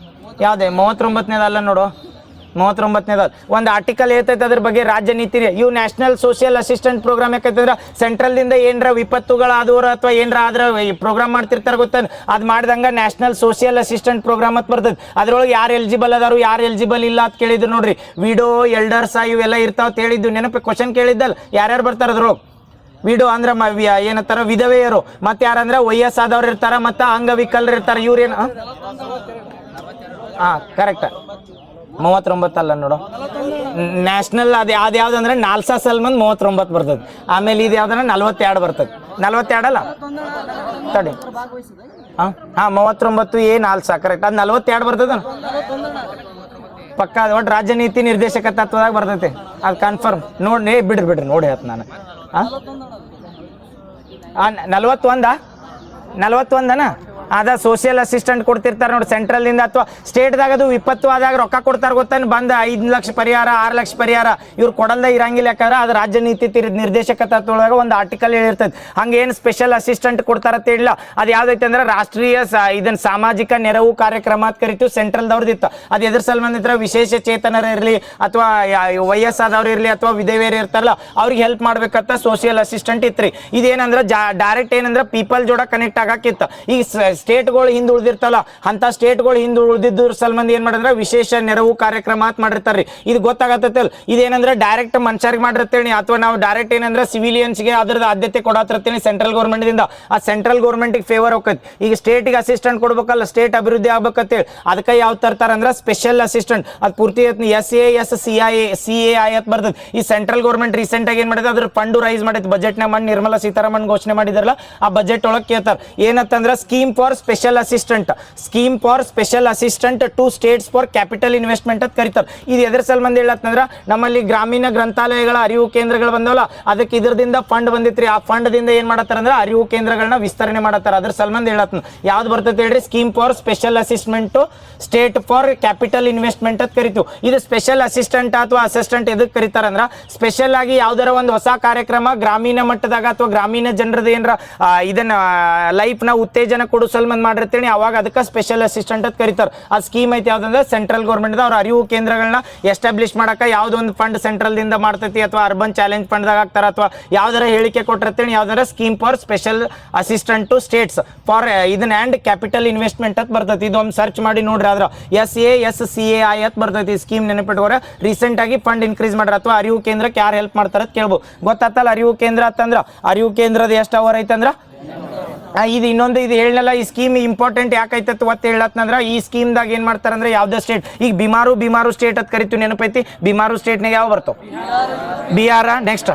ಯಾವುದೇ 39ನೇದಲ್ಲ ನೋಡು, 39ನೇದ ಒಂದು ಆರ್ಟಿಕಲ್ ಹೇಳ್ತೈತೆ ಅದ್ರ ಬಗ್ಗೆ. ರಾಜ್ಯ ನೀತಿ ಇವು ನ್ಯಾಷನಲ್ ಸೋಷಿಯಲ್ ಅಸಿಸ್ಟೆಂಟ್ ಪ್ರೋಗ್ರಾಮ್ ಯಾಕೈತಂದ್ರೆ ಸೆಂಟ್ರಲ್ದಿಂದ ಏನರ ವಿಪತ್ತುಗಳಾದವ್ರು ಅಥವಾ ಏನರ ಆದ್ರೆ ಪ್ರೋಗ್ರಾಮ್ ಮಾಡ್ತಿರ್ತಾರೆ ಗೊತ್ತ, ಅದು ಮಾಡಿದಂಗೆ ನ್ಯಾಷನಲ್ ಸೋಷಿಯಲ್ ಅಸಿಸ್ಟೆಂಟ್ ಪ್ರೋಗ್ರಾಮ್ ಅಂತ ಬರ್ತದೆ. ಅದ್ರೊಳಗೆ ಯಾರು ಎಲಿಜಿಬಲ್ ಅದಾರು ಯಾರು ಎಲಿಜಿಬಲ್ ಇಲ್ಲ ಅಂತ ಕೇಳಿದ್ರು ನೋಡ್ರಿ. ವಿಡೋ, ಎಲ್ಡರ್ಸ್ ಇವೆಲ್ಲ ಇರ್ತಾವ ಅಂತ ಹೇಳಿದ್ದು ನೆನಪು ಕ್ವಶನ್ ಕೇಳಿದ್ದಲ್ಲ. ಯಾರ್ಯಾರು ಬರ್ತಾರೆ ಅದ್ರೊಳಗೆ? ವಿಡೋ ಅಂದ್ರೆ ಏನಂತಾರ ವಿಧವೆಯರು, ಮತ್ತೆ ಯಾರಂದ್ರೆ ವಯಸ್ಸಾದವ್ರು ಇರ್ತಾರ, ಮತ್ತೆ ಅಂಗವಿಕಲರು ಇರ್ತಾರೆ. ಇವ್ರೇನು ಕರೆಕ್ಟ್ 39 ಅಲ್ಲ ನೋಡು. ನ್ಯಾಷನಲ್ ಅದು ಯಾವ್ದಂದ್ರೆ ನಾಲ್ಸಾ ಸಲ್ಮಂದ್ 39 ಬರ್ತದೆ. ಆಮೇಲೆ ಇದು ಯಾವ್ದಂದ್ರೆ 42 ಬರ್ತದೆ. 42 ಅಲ್ಲ ತಡಿ. 39 ನಾಲ್ಸಾ ಕರೆಕ್ಟ್. ಅದು 42 ಬರ್ತದ. ಪಕ್ಕ ಅದು ಒಟ್ಟು ರಾಜ್ಯ ನೀತಿ ನಿರ್ದೇಶಕ ತತ್ವದಾಗ ಬರ್ತೈತಿ ಅದು ಕನ್ಫರ್ಮ್ ನೋಡಿ ಬಿಡ್ರಿ ನೋಡಿ ಹೇಳ್ತ ನಾನು 41 ಅದ ಸೋಷಿಯಲ್ ಅಸಿಸ್ಟೆಂಟ್ ಕೊಡ್ತಿರ್ತಾರೆ ನೋಡಿ ಸೆಂಟ್ರಲ್ನಿಂದ ಅಥವಾ ಸ್ಟೇಟ್ದಾಗ ಅದು 20 ಆದಾಗ ರೊಕ್ಕ ಕೊಡ್ತಾರೆ ಗೊತ್ತಾನೆ ಬಂದ 5 ಲಕ್ಷ ಪರಿಹಾರ 6 ಲಕ್ಷ ಪರಿಹಾರ ಇವ್ರು ಕೊಡಲ್ದ ಇರಂಗಿಲ್ಲ ಯಾಕಂದ್ರೆ ಅದು ರಾಜ್ಯ ನೀತಿ ನಿರ್ದೇಶಕ ತತ್ವದೊಳಗೆ ಒಂದು ಆರ್ಟಿಕಲ್ ಹೇಳಿರ್ತದೆ ಹಂಗೇನು ಸ್ಪೆಷಲ್ ಅಸಿಸ್ಟೆಂಟ್ ಕೊಡ್ತಾರತ್ತ ಹೇಳಿಲ್ಲ ಅದು ಯಾವ್ದೈತೆ ಅಂದ್ರೆ ರಾಷ್ಟ್ರೀಯ ಇದನ್ನ ಸಾಮಾಜಿಕ ನೆರವು ಕಾರ್ಯಕ್ರಮ ಅಂತ ಕರಿತೀವಿ ಸೆಂಟ್ರಲ್ದವ್ರದ್ದು ಇತ್ತು ಅದು ಎದ್ರ ಸಲ್ಬಂಧ ಇದ್ರೆ ವಿಶೇಷ ಚೇತನರು ಇರಲಿ ಅಥವಾ ವಯಸ್ಸಾದವ್ರು ಇರಲಿ ಅಥವಾ ವಿಧವೆಯರು ಇರ್ತಾರಲ್ಲ ಅವ್ರಿಗೆ ಹೆಲ್ಪ್ ಮಾಡ್ಬೇಕಂತ ಸೋಷಿಯಲ್ ಅಸಿಸ್ಟೆಂಟ್ ಇತ್ರಿ ಇದೇನಂದ್ರೆ ಡೈರೆಕ್ಟ್ ಏನಂದ್ರೆ ಪೀಪಲ್ ಜೋಡ ಕನೆಕ್ಟ್ ಆಗಕ್ಕಿತ್ತು ಈಗ ಸ್ಟೇಟ್ಗಳು ಹಿಂದೆ ಉಳಿದಿರ್ತಲ್ಲ ಅಂತ ಸ್ಟೇಟ್ಗಳು ಹಿಂದೆ ಉಳಿದಿದ್ದ ಸಲ್ಬಂಧ ಏನ್ ಮಾಡಿದ್ರೆ ವಿಶೇಷ ನೆರವು ಕಾರ್ಯಕ್ರಮ ಅಂತ ಮಾಡಿರ್ತಾರ್ರಿ ಇದು ಗೊತ್ತಾಗತ್ತಲ್ಲ ಇದೇನಂದ್ರೆ ಡೈರೆಕ್ಟ್ ಮನುಷ್ಯರಿಗೆ ಮಾಡಿರ್ತೇಳಿ ಅಥವಾ ನಾವು ಡೈರೆಕ್ಟ್ ಏನಂದ್ರೆ ಸಿವಿಲಿಯನ್ಸ್ಗೆ ಅದ್ರದ್ದು ಆದ್ಯತೆ ಕೊಡತ್ತಿರ್ತೀನಿ ಸೆಂಟ್ರಲ್ ಗೌರ್ಮೆಂಟ್ ದಿಂದ ಆ ಸೆಂಟ್ರಲ್ ಗೌರ್ಮೆಂಟ್ಗೆ ಫೇವರ್ ಹೋಗ್ತೈತಿ ಈಗ ಸ್ಟೇಟ್ಗೆ ಅಸಿಸ್ಟೆಂಟ್ ಕೊಡ್ಬೇಕಲ್ಲ ಸ್ಟೇಟ್ ಅಭಿವೃದ್ಧಿ ಆಗ್ಬೇಕಂತೇಳಿ ಅದಕ್ಕೆ ಯಾವ ತರ್ತಾರ ಅಂದ್ರೆ ಸ್ಪೆಷಲ್ ಅಸಿಸ್ಟೆಂಟ್ ಅದು ಪೂರ್ತಿ SASCAI ಅಂತ ಬರ್ತದೆ ಈ ಸೆಂಟ್ರಲ್ ಗೌರ್ಮೆಂಟ್ ರೀಸೆಂಟ್ ಆಗಿ ಏನ್ ಮಾಡಿದೆ ಅದ್ರ ಫಂಡ್ ರೈಸ್ ಮಾಡೈತಿ ಬಜೆಟ್ ನ ಮಾಡಿ ನಿರ್ಮಲಾ ಸೀತಾರಾಮನ್ ಘೋಷಣೆ ಮಾಡಿದಾರಲ್ಲ ಆ ಬಜೆಟ್ ಒಳಗೆ ಕೇಳ್ತಾರ ಏನಂತಂದ್ರೆ scheme for special assistant to states for capital investment ಅಂತ ಕರೀತಾರೆ ಇದು ಎದ್ರ ಸಲ್ಬಂಧ ಹೇಳತ್ತಂದ್ರ ನಮ್ಮಲ್ಲಿ ಗ್ರಾಮೀಣ ಗ್ರಂಥಾಲಯಗಳ ಅರಿವು ಕೇಂದ್ರಗಳು ಬಂದವಲ್ಲ ಅದಕ್ಕೆ ಇದರದಿಂದ ಫಂಡ್ ಬಂದಿತ್ರಿ ಆ ಫಂಡ್ ದಿಂದ ಏನ್ ಮಾಡತ್ತಾರ ಅಂದ್ರೆ ಅರಿವು ಕೇಂದ್ರಗಳನ್ನ ವಿಸ್ತರಣೆ ಮಾಡತ್ತಾರ ಅದ್ರ ಸಲ್ಬಂಧ ಹೇಳತ್ತ ಯಾವ್ದು ಬರ್ತೈತೆ ಹೇಳ್ರಿ scheme for special assistant to state for capital investment ಅಂತ ಕರಿತೀವಿ ಇದು ಸ್ಪೆಷಲ್ ಅಸಿಸ್ಟೆಂಟ್ ಅಥವಾ ಅಸಿಸ್ಟೆಂಟ್ ಎದಕ್ಕೆ ಕರೀತಾರಂದ್ರ ಸ್ಪೆಷಲ್ ಆಗಿ ಯಾವ್ದಾರ ಒಂದು ಹೊಸ ಕಾರ್ಯಕ್ರಮ ಗ್ರಾಮೀಣ ಮಟ್ಟದಾಗ ಅಥವಾ ಗ್ರಾಮೀಣ ಜನರದ ಏನಾರ ಇದನ್ನ ಲೈಫ್ ನ ಉತ್ತೇಜನ ಕೊಡು ಸಲ್ಬಂಧ ಮಾಡಿರ್ತೇನೆ ಅವಾಗ ಅದಕ್ಕೆ ಸ್ಪೆಷಲ್ ಅಸಿಸ್ಟೆಂಟ್ ಅಂತ ಕರೀತಾರೆ ಆ ಸ್ಕೀಮ್ ಐತಿ ಯಾವ್ದಂದ್ರೆ ಸೆಂಟ್ರಲ್ ಗೌರ್ಮೆಂಟ್ ಅವ್ರ ಅರಿವು ಕೇಂದ್ರಗಳನ್ನ ಎಸ್ಟಾಬ್ಲಿಷ್ ಮಾಡಕ ಯಾವ್ದೋ ಒಂದು ಫಂಡ್ ಸೆಂಟ್ರಲ್ ದಿಂದ ಮಾಡ್ತೈತಿ ಅಥವಾ ಅರ್ಬನ್ ಚಾಲೆಂಜ್ ಫಂಡ್ ದಾಗ ಆಗ್ತಾರ ಅಥವಾ ಯಾವ್ದಾರ ಹೇಳಿಕೆ ಕೊಟ್ಟಿರ್ತೇನೆ ಯಾವ್ದಾರ scheme for special assistant to states for ಇದನ್ನ ಆ್ಯಂಡ್ ಕ್ಯಾಪಿಟಲ್ ಇನ್ವೆಸ್ಟ್ಮೆಂಟ್ ಅಂತ ಬರ್ತೈತಿ ಇದೊಂದು ಸರ್ಚ್ ಮಾಡಿ ನೋಡ್ರಿ ಆದ್ರ SASCAI ಅಂತ ಬರ್ತೈತಿ ಸ್ಕೀಮ್ ನೆನಪಿಟ್ಕೋರೆ ರೀಸೆಂಟ್ ಆಗಿ ಫಂಡ್ ಇನ್ಕ್ರೀಸ್ ಮಾಡ್ರ ಅಥವಾ ಅರಿವು ಕೇಂದ್ರಕ್ಕೆ ಯಾರು ಹೆಲ್ಪ್ ಮಾಡ್ತಾರ ಅಂತ ಕೇಳ್ಬೋದು ಗೊತ್ತಾತಲ್ಲ ಅರಿವು ಕೇಂದ್ರ ಅಂತಂದ್ರ ಅರಿವು ಕೇಂದ್ರದ ಎಷ್ಟು ಅವರ್ ಐತಂದ್ರ ಇದು ಇನ್ನೊಂದು ಇದು ಹೇಳಲ್ಲ ಈ ಸ್ಕೀಮ್ ಇಂಪಾರ್ಟೆಂಟ್ ಯಾಕೈತೆ ಒತ್ತು ಹೇಳತ್ನಂದ್ರ ಈ ಸ್ಕೀಮ್ದಾಗ ಏನ್ ಮಾಡ್ತಾರಂದ್ರೆ ಯಾವ್ದೇ ಸ್ಟೇಟ್ ಈಗ ಬಿಮಾರು ಸ್ಟೇಟ್ ಅಂತ ಕರಿತೀವಿ ನೆನಪೈತಿ ಬಿಮಾರು ಸ್ಟೇಟ್ನಾಗ ಯಾವ ಬರ್ತಾವ ನೆಕ್ಸ್ಟ್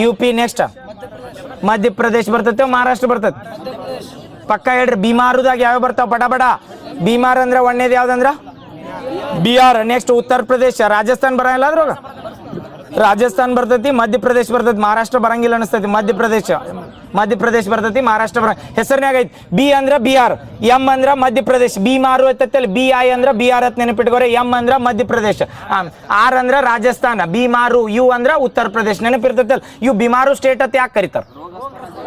UP ನೆಕ್ಸ್ಟ್ ಮಧ್ಯಪ್ರದೇಶ ಬರ್ತೈತೆ ಮಹಾರಾಷ್ಟ್ರ ಬರ್ತೈತೆ ಪಕ್ಕ ಹೇಳ್ರಿ ಬಿಮಾರುದಾಗ ಯಾವ ಬರ್ತಾವ ಬಡ ಬಿಮಾರ್ ಅಂದ್ರೆ ಒಂದೇದು ಯಾವ್ದಂದ್ರ ಬಿಹಾರ್ ನೆಕ್ಸ್ಟ್ ಉತ್ತರ ಪ್ರದೇಶ ರಾಜಸ್ಥಾನ್ ಬರಲ್ಲ ಅದ್ರಾಗ ರಾಜಸ್ಥಾನ್ ಬರ್ತೈತಿ ಮಧ್ಯಪ್ರದೇಶ ಬರ್ತೈತಿ ಮಹಾರಾಷ್ಟ್ರ ಬರಂಗಿಲ್ಲ ಅನಿಸ್ತೈತಿ ಮಧ್ಯಪ್ರದೇಶ ಬರ್ತೈತಿ ಮಹಾರಾಷ್ಟ್ರ ಹೆಸರಿನಾಗ ಐತಿ ಬಿ ಅಂದ್ರ ಬಿಹಾರ್ ಎಂ ಅಂದ್ರ ಮಧ್ಯಪ್ರದೇಶ ಬಿಮಾರು ಐತಲ್ಲಿ BI ಅಂದ್ರ ಬಿಹಾರ್ ಅಂತ ನೆನಪಿಟ್ಕೋರೆ ಎಂ ಅಂದ್ರ ಮಧ್ಯಪ್ರದೇಶ R ಅಂದ್ರ ರಾಜಸ್ಥಾನ ಬಿಮಾರು U ಅಂದ್ರ ಉತ್ತರ ಪ್ರದೇಶ ನೆನಪಿರ್ತೈತಲ್ಲ ಇವು ಬಿಮಾರು ಸ್ಟೇಟ್ ಅಂತ ಯಾಕೆ ಕರೀತಾರ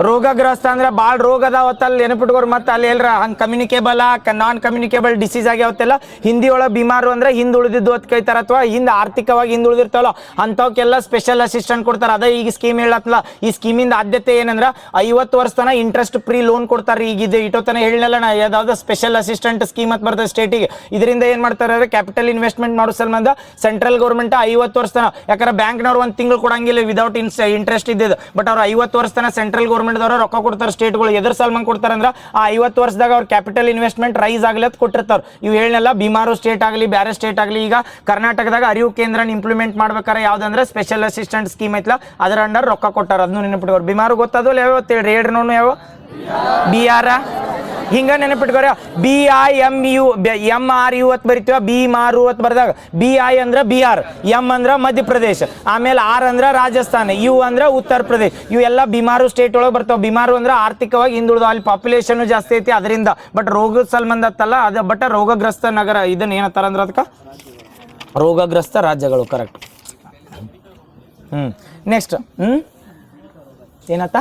ರೋಗಗ್ರಸ್ತ ಅಂದ್ರೆ ಭಾಳ ರೋಗ ಅದಾವತ್ತಲ್ಲಿ ನೆನಪಿಟ್ಕೋರು ಮತ್ತೆ ಅಲ್ಲಿ ಎಲ್ರ ಹಂಗೆ ಕಮ್ಯುನಿಕೇಬಲ್ ನಾನ್ ಕಮ್ಯುನಿಕೇಬಲ್ ಡಿಸೀಸ್ ಆಗ್ಯಾವತ್ತೆಲ್ಲ ಹಿಂದಿ ಒಳಗೆ ಬಿಮಾರು ಅಂದ್ರೆ ಹಿಂದೆ ಉಳಿದಿದ್ದು ಅಂತ ಕೈತಾರ ಅಥವಾ ಹಿಂದೆ ಆರ್ಥಿಕವಾಗಿ ಹಿಂದೆ ಉಳಿದಿರ್ತಾವಲ್ಲ ಅಂಥವಕ್ಕೆಲ್ಲ ಸ್ಪೆಷಲ್ ಅಸಿಸ್ಟೆಂಟ್ ಕೊಡ್ತಾರೆ ಅದೇ ಈಗ ಸ್ಕೀಮ್ ಹೇಳತ್ತಲ್ಲ ಈ ಸ್ಕೀಮಿಂದ ಆದ್ಯತೆ ಏನಂದ್ರೆ 50 ವರ್ಷ ತನ ಇಂಟ್ರೆಸ್ಟ್ ಫ್ರೀ ಲೋನ್ ಕೊಡ್ತಾರೆ ಈಗ ಇದು ಇಟ್ಟೋತನ ಹೇಳಿಲ್ಲ ನಾ ಯಾವ್ದಾವ್ದು ಸ್ಪೆಷಲ್ ಅಸಿಸ್ಟೆಂಟ್ ಸ್ಕೀಮ್ ಅಂತ ಬರ್ತದೆ ಸ್ಟೇಟಿಗೆ ಇದರಿಂದ ಏನ್ ಮಾಡ್ತಾರೆ ಅಂದ್ರೆ ಕ್ಯಾಪಿಟಲ್ ಇನ್ವೆಸ್ಟ್ಮೆಂಟ್ ಮಾಡೋ ಸಂಬಂಧ ಸೆಂಟ್ರಲ್ ಗೌರ್ಮೆಂಟ್ 50 ವರ್ಷ ತನ ಯಾಕಂದ್ರೆ ಬ್ಯಾಂಕ್ನವ್ರು ಒಂದು ತಿಂಗಳು ಕೊಡಂಗಿಲ್ಲ ವಿದೌಟ್ ಇಂಟ್ರೆಸ್ಟ್ ಇದ್ದಿದ್ದು ಬಟ್ ಅವ್ರು 50 ವರ್ಷ ತನ ಸೆಂಟ್ರಲ್ ಗೌರ್ಮೆಂಟ್ದವರು ರೊಕ್ಕ ಕೊಡ್ತಾರೆ ಸ್ಟೇಟ್ಗಳು ಎದ್ರ ಸಲ್ಮಾನ್ ಕೊಡ್ತಾರೆ ಅಂದ್ರೆ ಆ 50 ವರ್ಷದಾಗ ಅವ್ರ ಕ್ಯಾಪಿಟಲ್ ಇನ್ವೆಸ್ಟ್ಮೆಂಟ್ ರೈಸ್ ಆಗಲಿ ಅಂತ ಕೊಟ್ಟಿರ್ತಾರೆ ಇವು ಹೇಳಲ್ಲ ಬಿಮಾರು ಸ್ಟೇಟ್ ಆಗಲಿ ಬೇರೆ ಸ್ಟೇಟ್ ಆಗಲಿ ಈಗ ಕರ್ನಾಟಕದಾಗ ಅರಿವು ಕೇಂದ್ರನ ಇಂಪ್ಲಿಮೆಂಟ್ ಮಾಡ್ಬೇಕಾರೆ ಯಾವ್ದಂದ್ರೆ ಸ್ಪೆಷಲ್ ಅಸಿಸ್ಟೆಂಟ್ ಸ್ಕೀಮ್ ಐತ್ಲ ಅದರ ಅಂಡರ್ ರೊಕ್ಕ ಕೊಟ್ಟಾರ ಅದನ್ನು ನೆನಪಿಟ್ಕೋರು ಬಿಮಾರು ಗೊತ್ತಾದಲ್ಲ ಯಾವ ಹೇಳ್ರಿ ನೋಡು ಯಾವ BR ಹಿಂಗ ನೆನಪಿಟ್ಕೋರ BIMU MRU ಅಂತ ಬರಿತೀವ ಬಿಮಾರು ಅಂತ ಬರ್ದಾಗ BI ಅಂದ್ರ ಬಿಹಾರ್ M ಅಂದ್ರ ಮಧ್ಯಪ್ರದೇಶ ಆಮೇಲೆ R ಅಂದ್ರ ರಾಜಸ್ಥಾನ U ಅಂದ್ರ ಉತ್ತರ ಪ್ರದೇಶ ಇವೆಲ್ಲ ಬಿಮಾರು ಸ್ಟೇಟ್ ಒಳಗೆ ಬರ್ತಾವ ಬಿಮಾರು ಅಂದ್ರ ಆರ್ಥಿಕವಾಗಿ ಹಿಂದುಳಿದ ಅಲ್ಲಿ ಪಾಪ್ಯುಲೇಷನ್ ಜಾಸ್ತಿ ಐತಿ ಅದರಿಂದ ಬಟ್ ರೋಗದ ಸಂಬಂಧ ಅತ್ತಲ್ಲ ಅದ ಬಟ್ ರೋಗಗ್ರಸ್ತ ನಗರ ಇದನ್ನ ಏನತ್ತಾರ ಅಂದ್ರ ಅದಕ್ಕೆ ರೋಗಗ್ರಸ್ತ ರಾಜ್ಯಗಳು ಕರೆಕ್ಟ್ ನೆಕ್ಸ್ಟ್ ಏನತ್ತ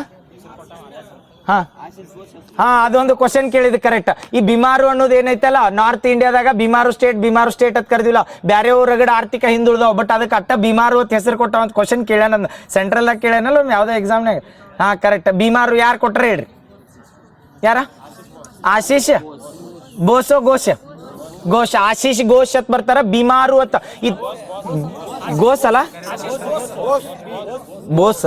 ಅದೊಂದು ಕ್ವಶನ್ ಕೇಳಿದ್ ಕರೆಕ್ಟ್ ಈ ಬಿಮಾರು ಅನ್ನೋದು ಏನೈತಲ್ಲ ನಾರ್ತ್ ಇಂಡಿಯಾದಾಗ ಬಿಮಾರು ಸ್ಟೇಟ್ ಅಂತ ಕರೆದಿಲ್ಲ ಬೇರೆ ರಗಡ ಆರ್ಥಿಕ ಹಿಂದುಳಿದವ ಬಟ್ ಅದಕ್ಕೆ ಅಟ್ಟ ಬಿಮಾರು ಅಂತ ಹೆಸರು ಕೊಟ್ಟ ಅಂತ ಕ್ವಶನ್ ಕೇಳ್ಯಾನ ಸೆಂಟ್ರಲ್ದಾಗ ಕೇಳ್ಯಾನಲ್ಲ ಯಾವ್ದೋ ಎಕ್ಸಾಮ್ನಾಗ ಕರೆಕ್ಟ್ ಬಿಮಾರು ಯಾರು ಕೊಟ್ರ ಹೇಳ್ರಿ ಯಾರ ಆಶೀಶ್ ಘೋಷ್ ಆಶೀಶ್ ಘೋಷ್ ಅಂತ ಬರ್ತಾರ ಬಿಮಾರು ಅಂತ ಘೋಷ್ ಅಲ್ಲ ಬೋಸ್